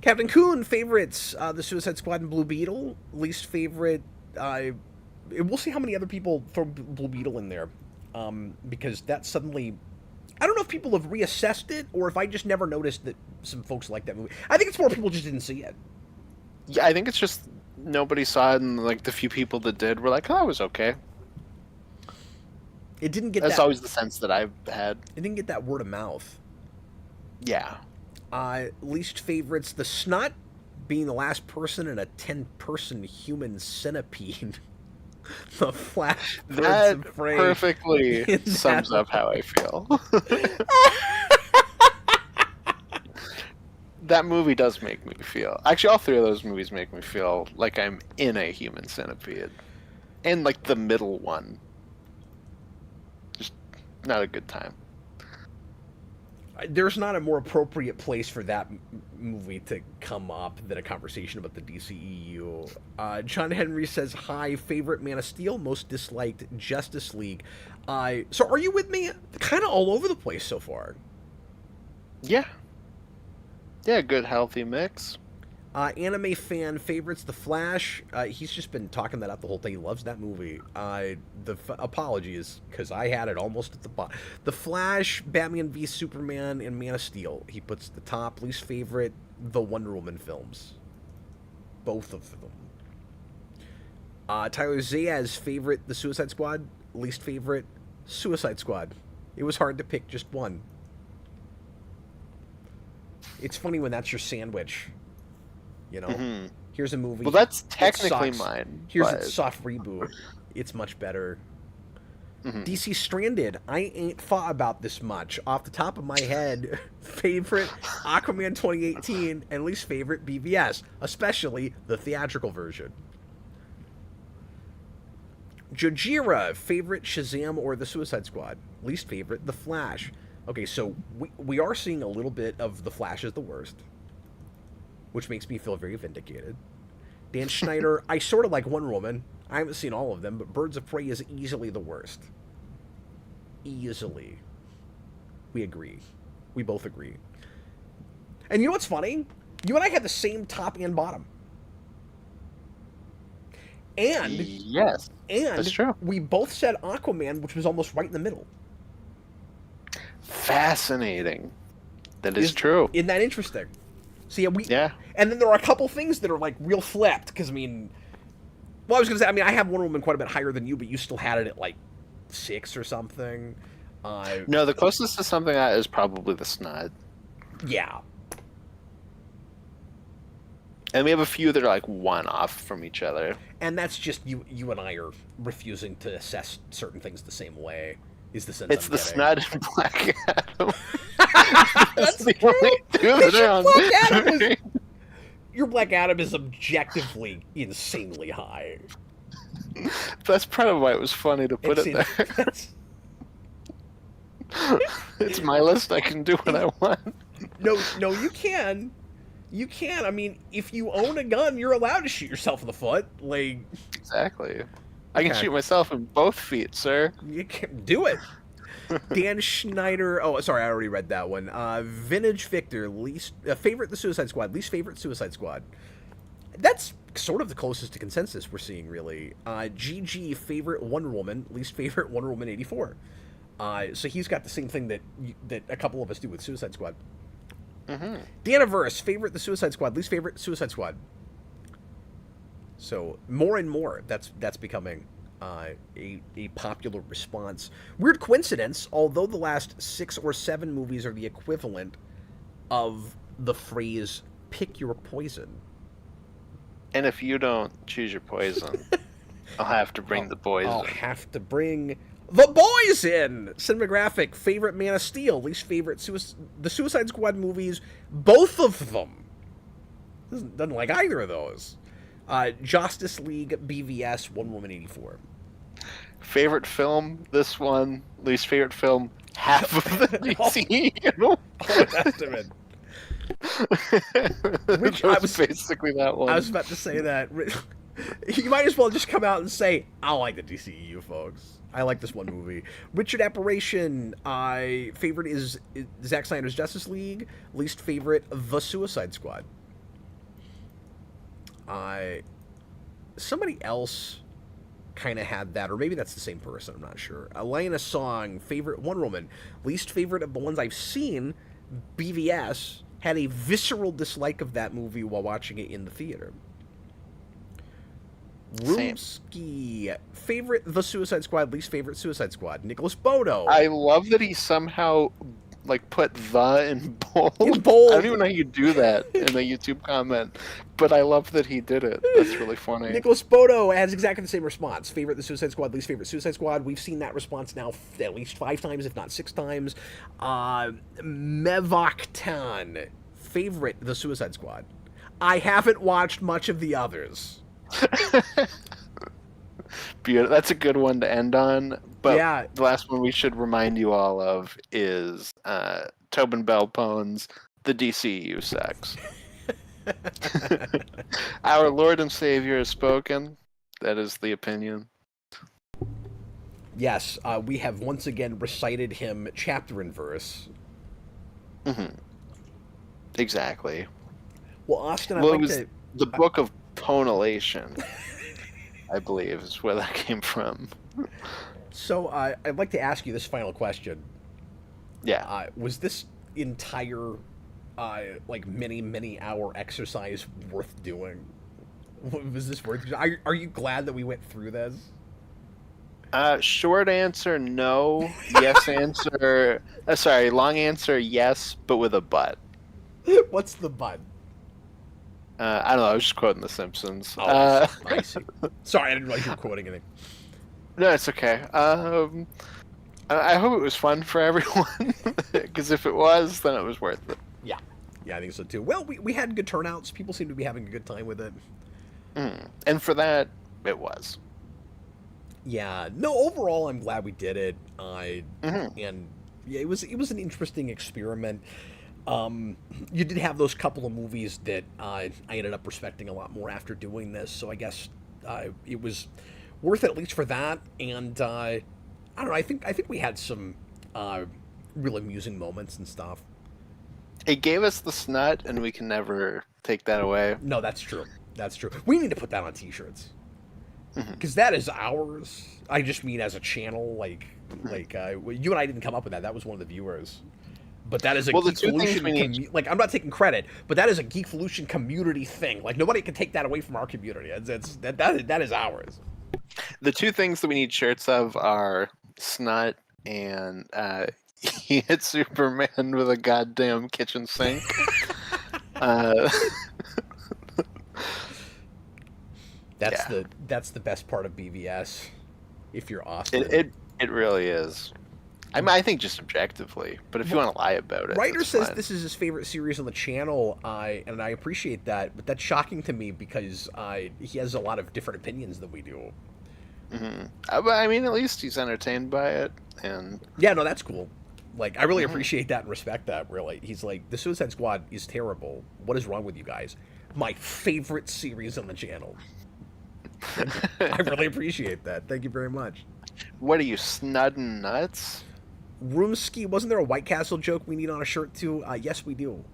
A: Captain Coon, favorites, The Suicide Squad and Blue Beetle. Least favorite, we'll see how many other people throw Blue Beetle in there, because that suddenly, I don't know if people have reassessed it or if I just never noticed that some folks like that movie. I think it's more people just didn't see it.
B: Yeah, I think it's just nobody saw it, and like the few people that did were like, "Oh, it was okay."
A: It didn't get
B: That's
A: that.
B: always the sense that I've had.
A: It didn't get that word of mouth.
B: Yeah.
A: Least favorites: The Snot being the last person in a 10-person human centipede. The Flash, Birds
B: That
A: of Prey
B: perfectly sums up how I feel. That movie does make me feel. Actually, all three of those movies make me feel like I'm in a human centipede. And like the middle one. Just not a good time.
A: There's not a more appropriate place for that movie to come up than a conversation about the DCEU. John Henry says, hi, favorite Man of Steel, most disliked Justice League. So are you with me? Kind of all over the place so far.
B: Yeah. Yeah, good healthy mix.
A: Anime fan favorites, The Flash. He's just been talking that out the whole thing. He loves that movie. Apologies, because I had it almost at the bottom. The Flash, Batman v Superman, and Man of Steel. He puts the top. Least favorite, the Wonder Woman films. Both of them. Tyler Zayas, favorite, The Suicide Squad. Least favorite, Suicide Squad. It was hard to pick just one. It's funny when that's your sandwich. You know, here's a movie.
B: Well, that's technically mine.
A: Here's a soft reboot. It's much better. DC Stranded. I ain't thought about this much. Off the top of my head, favorite Aquaman 2018 and least favorite BVS, especially the theatrical version. Jojira, favorite Shazam or the Suicide Squad. Least favorite, The Flash. Okay, so we are seeing a little bit of The Flash as the worst, which makes me feel very vindicated. Dan Schneider, I sort of like Wonder Woman. I haven't seen all of them, but Birds of Prey is easily the worst. Easily. We agree. We both agree. And you know what's funny? You and I had the same top and bottom. And
B: yes, that's true.
A: We both said Aquaman, which was almost right in the middle.
B: Fascinating. That is true.
A: Isn't that interesting? So
B: yeah.
A: And then there are a couple things that are like real flipped, because I mean, well, I was gonna say, I mean, I have Wonder Woman quite a bit higher than you, but you still had it at like 6 or something.
B: No, the closest to something that is probably The Snot.
A: Yeah.
B: And we have a few that are like one off from each other.
A: And that's just you and I are refusing to assess certain things the same way. Is the sense
B: it's
A: I'm
B: the
A: getting.
B: Snot and Black Adam.
A: That's
B: the
A: true.
B: only two that are on
A: Black Adam is, your Black Adam is objectively insanely high.
B: That's part of why it was funny to put it there. It's my list. I can do what I want.
A: No, you can. You can. I mean, if you own a gun, you're allowed to shoot yourself in the foot. Like,
B: exactly. I can shoot myself in both feet, sir.
A: You can do it. Dan Schneider. Oh, sorry, I already read that one. Vintage Victor, least favorite The Suicide Squad, least favorite Suicide Squad. That's sort of the closest to consensus we're seeing, really. GG, favorite Wonder Woman, least favorite Wonder Woman 84. So he's got the same thing that a couple of us do with Suicide Squad. Daniverse, favorite The Suicide Squad, least favorite Suicide Squad. So more and more, that's becoming a popular response. Weird coincidence, although the last 6 or 7 movies are the equivalent of the phrase "pick your poison."
B: And if you don't choose your poison, I'll have to bring the boys
A: I'll
B: in.
A: have to bring the boys in. Cinematographic, favorite Man of Steel, least favorite the Suicide Squad movies, both of them. Doesn't like either of those. Justice League, BVS, Wonder Woman 84.
B: Favorite film, this one. Least favorite film, half of the DCEU.
A: Which
B: I was basically that one.
A: I was about to say that. You might as well just come out and say, I like the DCEU, folks. I like this one movie. Richard Apparition, favorite is Zack Snyder's Justice League. Least favorite, The Suicide Squad. Somebody else kind of had that, or maybe that's the same person. I'm not sure. Elena Song, favorite Wonder Woman, least favorite of the ones I've seen. BVS had a visceral dislike of that movie while watching it in the theater.
B: Same.
A: Roomski, favorite The Suicide Squad, least favorite Suicide Squad. Nicholas Bodo.
B: I love that he somehow like put the in bold.
A: In bold.
B: I don't even know how you do that in a YouTube comment, but I love that he did it. That's really funny.
A: Nicholas Bodo has exactly the same response. Favorite The Suicide Squad, least favorite Suicide Squad. We've seen that response now at least 5 times, if not 6 times. Mevoktan, favorite The Suicide Squad. I haven't watched much of the others.
B: Beautiful. That's a good one to end on. But
A: Yeah.
B: the last one we should remind you all of is Tobin Bell Pone's The DCEU Sex. Our Lord and Savior has spoken. That is the opinion.
A: Yes, we have once again recited him chapter and verse.
B: Mm-hmm. Exactly.
A: Well, Austin, I'd
B: Well,
A: like
B: it was
A: to...
B: the book of Tonalation, I believe, is where that came from.
A: So, I'd like to ask you this final question.
B: Yeah.
A: Was this entire, like, many hour exercise worth doing? Was this worth... Are you glad that we went through this?
B: Short answer, no. Yes answer... sorry, long answer, yes, but with a but.
A: What's the but?
B: I don't know, I was just quoting The Simpsons.
A: Oh, I see. Sorry, I didn't realize you were quoting anything.
B: No, it's okay. I hope it was fun for everyone, because if it was, then it was worth it.
A: Yeah, I think so too. Well, we had good turnouts. People seem to be having a good time with it.
B: And for that, it was.
A: Yeah, no, overall, I'm glad we did it.
B: Mm-hmm.
A: And yeah, it was an interesting experiment. You did have those couple of movies that I ended up respecting a lot more after doing this, so I guess it was worth it at least for that. And I don't know, I think we had some real amusing moments and stuff.
B: It gave us the snot, and we can never take that away.
A: No, that's true. That's true. We need to put that on T-shirts because that is ours. I just mean as a channel, like you and I didn't come up with that. That was one of the viewers. But that is a Geekvolution like I'm not taking credit, but that is a Geekvolution community thing. Like nobody can take that away from our community. That is ours.
B: The two things that we need shirts of are snot and he hit Superman with a goddamn kitchen sink.
A: That's the best part of BVS. If you're Austin,
B: it really is. I mean, I think just objectively, but if you want to lie about it,
A: Writer says
B: fine.
A: This is his favorite series on the channel, and I appreciate that. But that's shocking to me because he has a lot of different opinions than we do.
B: Mm-hmm. But I mean, at least he's entertained by it, and
A: yeah, no, that's cool. Like, I really appreciate that and respect that. Really, he's like, the Suicide Squad is terrible. What is wrong with you guys? My favorite series on the channel. I really appreciate that. Thank you very much.
B: What are you, snudding nuts?
A: Roomski, wasn't there a White Castle joke we need on a shirt too? Yes, we do.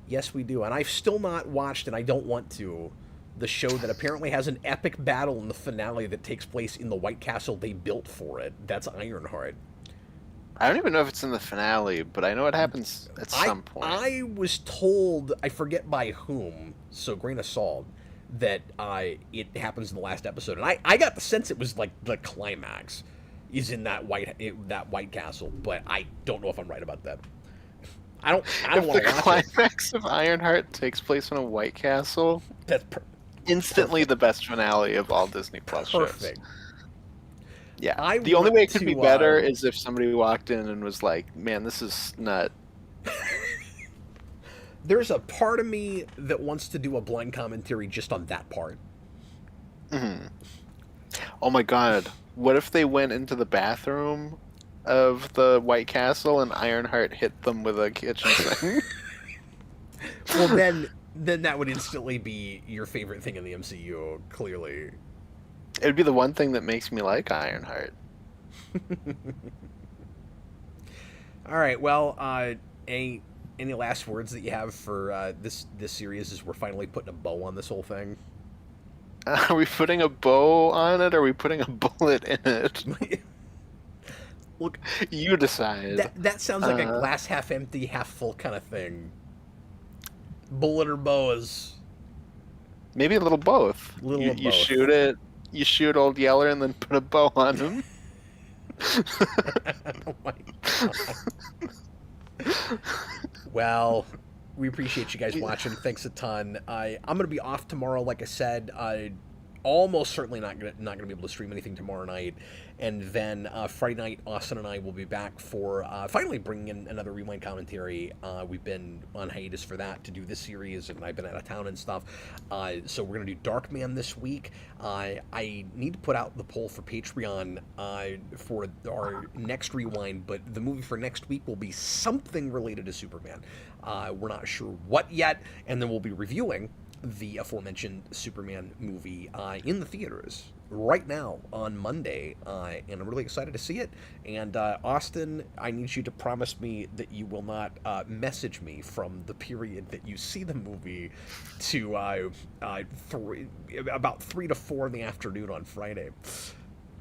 A: Yes, we do. And I've still not watched, and I don't want to, the show that apparently has an epic battle in the finale that takes place in the White Castle they built for it. That's Ironheart.
B: I don't even know if it's in the finale, but I know it happens at some point.
A: I was told, I forget by whom, so grain of salt, that it happens in the last episode. And I got the sense it was like the climax is in that White Castle, but I don't know if I'm right about that. I don't want to watch
B: the climax of Ironheart takes place in a White Castle.
A: That's
B: instantly the best finale of all Disney Plus shows. Yeah, the only way it could be better is if somebody walked in and was like, "Man, this is nut."
A: There's a part of me that wants to do a blind commentary just on that part.
B: Mm-hmm. Oh my god. What if they went into the bathroom of the White Castle and Ironheart hit them with a kitchen sink?
A: Well, then that would instantly be your favorite thing in the MCU, clearly.
B: It would be the one thing that makes me like Ironheart.
A: All right, well, any last words that you have for this series as we're finally putting a bow on this whole thing?
B: Are we putting a bow on it, or are we putting a bullet in it?
A: Look,
B: You decide.
A: that sounds like a glass half empty, half full kind of thing. Bullet or boas?
B: Maybe a little both.
A: Little of
B: You
A: both.
B: shoot it. You shoot Old Yeller and then put a bow on him.
A: Oh my god. Well, we appreciate you guys watching. Thanks a ton. I'm gonna be off tomorrow, like I said. I almost certainly not gonna be able to stream anything tomorrow night, and then Friday night, Austin and I will be back for finally bringing in another Rewind commentary. We've been on hiatus for that to do this series, and I've been out of town and stuff. So we're gonna do Darkman this week. I need to put out the poll for Patreon for our next Rewind, but the movie for next week will be something related to Superman. We're not sure what yet, and then we'll be reviewing the aforementioned Superman movie in the theaters right now on Monday, and I'm really excited to see it. And Austin, I need you to promise me that you will not message me from the period that you see the movie to about 3 to 4 in the afternoon on Friday.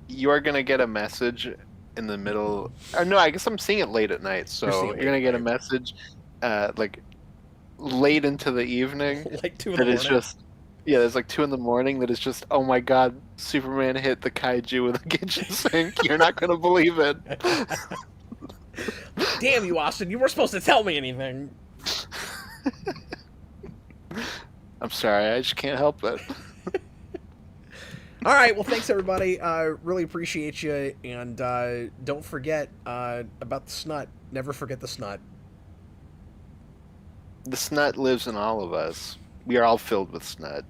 B: You are gonna get a message in the middle. Or no, I guess I'm seeing it late at night, so you're gonna get a message, like late into the evening.
A: Like 2 in the
B: That is
A: morning.
B: just, yeah, there's like 2 in the morning. That is just, oh my god, Superman hit the kaiju with a kitchen sink. You're not gonna believe it.
A: Damn you, Austin! You weren't supposed to tell me anything.
B: I'm sorry, I just can't help it.
A: All right, well, thanks everybody. Really appreciate you, and don't forget about the snot. Never forget the snot.
B: The snot lives in all of us. We are all filled with snot.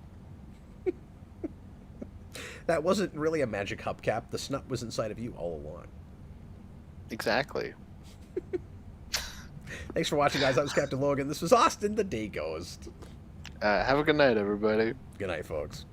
A: That wasn't really a magic hubcap. The snot was inside of you all along.
B: Exactly.
A: Thanks for watching, guys. I was Captain Logan. This was Austin, the Day Ghost.
B: Have a good night, everybody.
A: Good night, folks.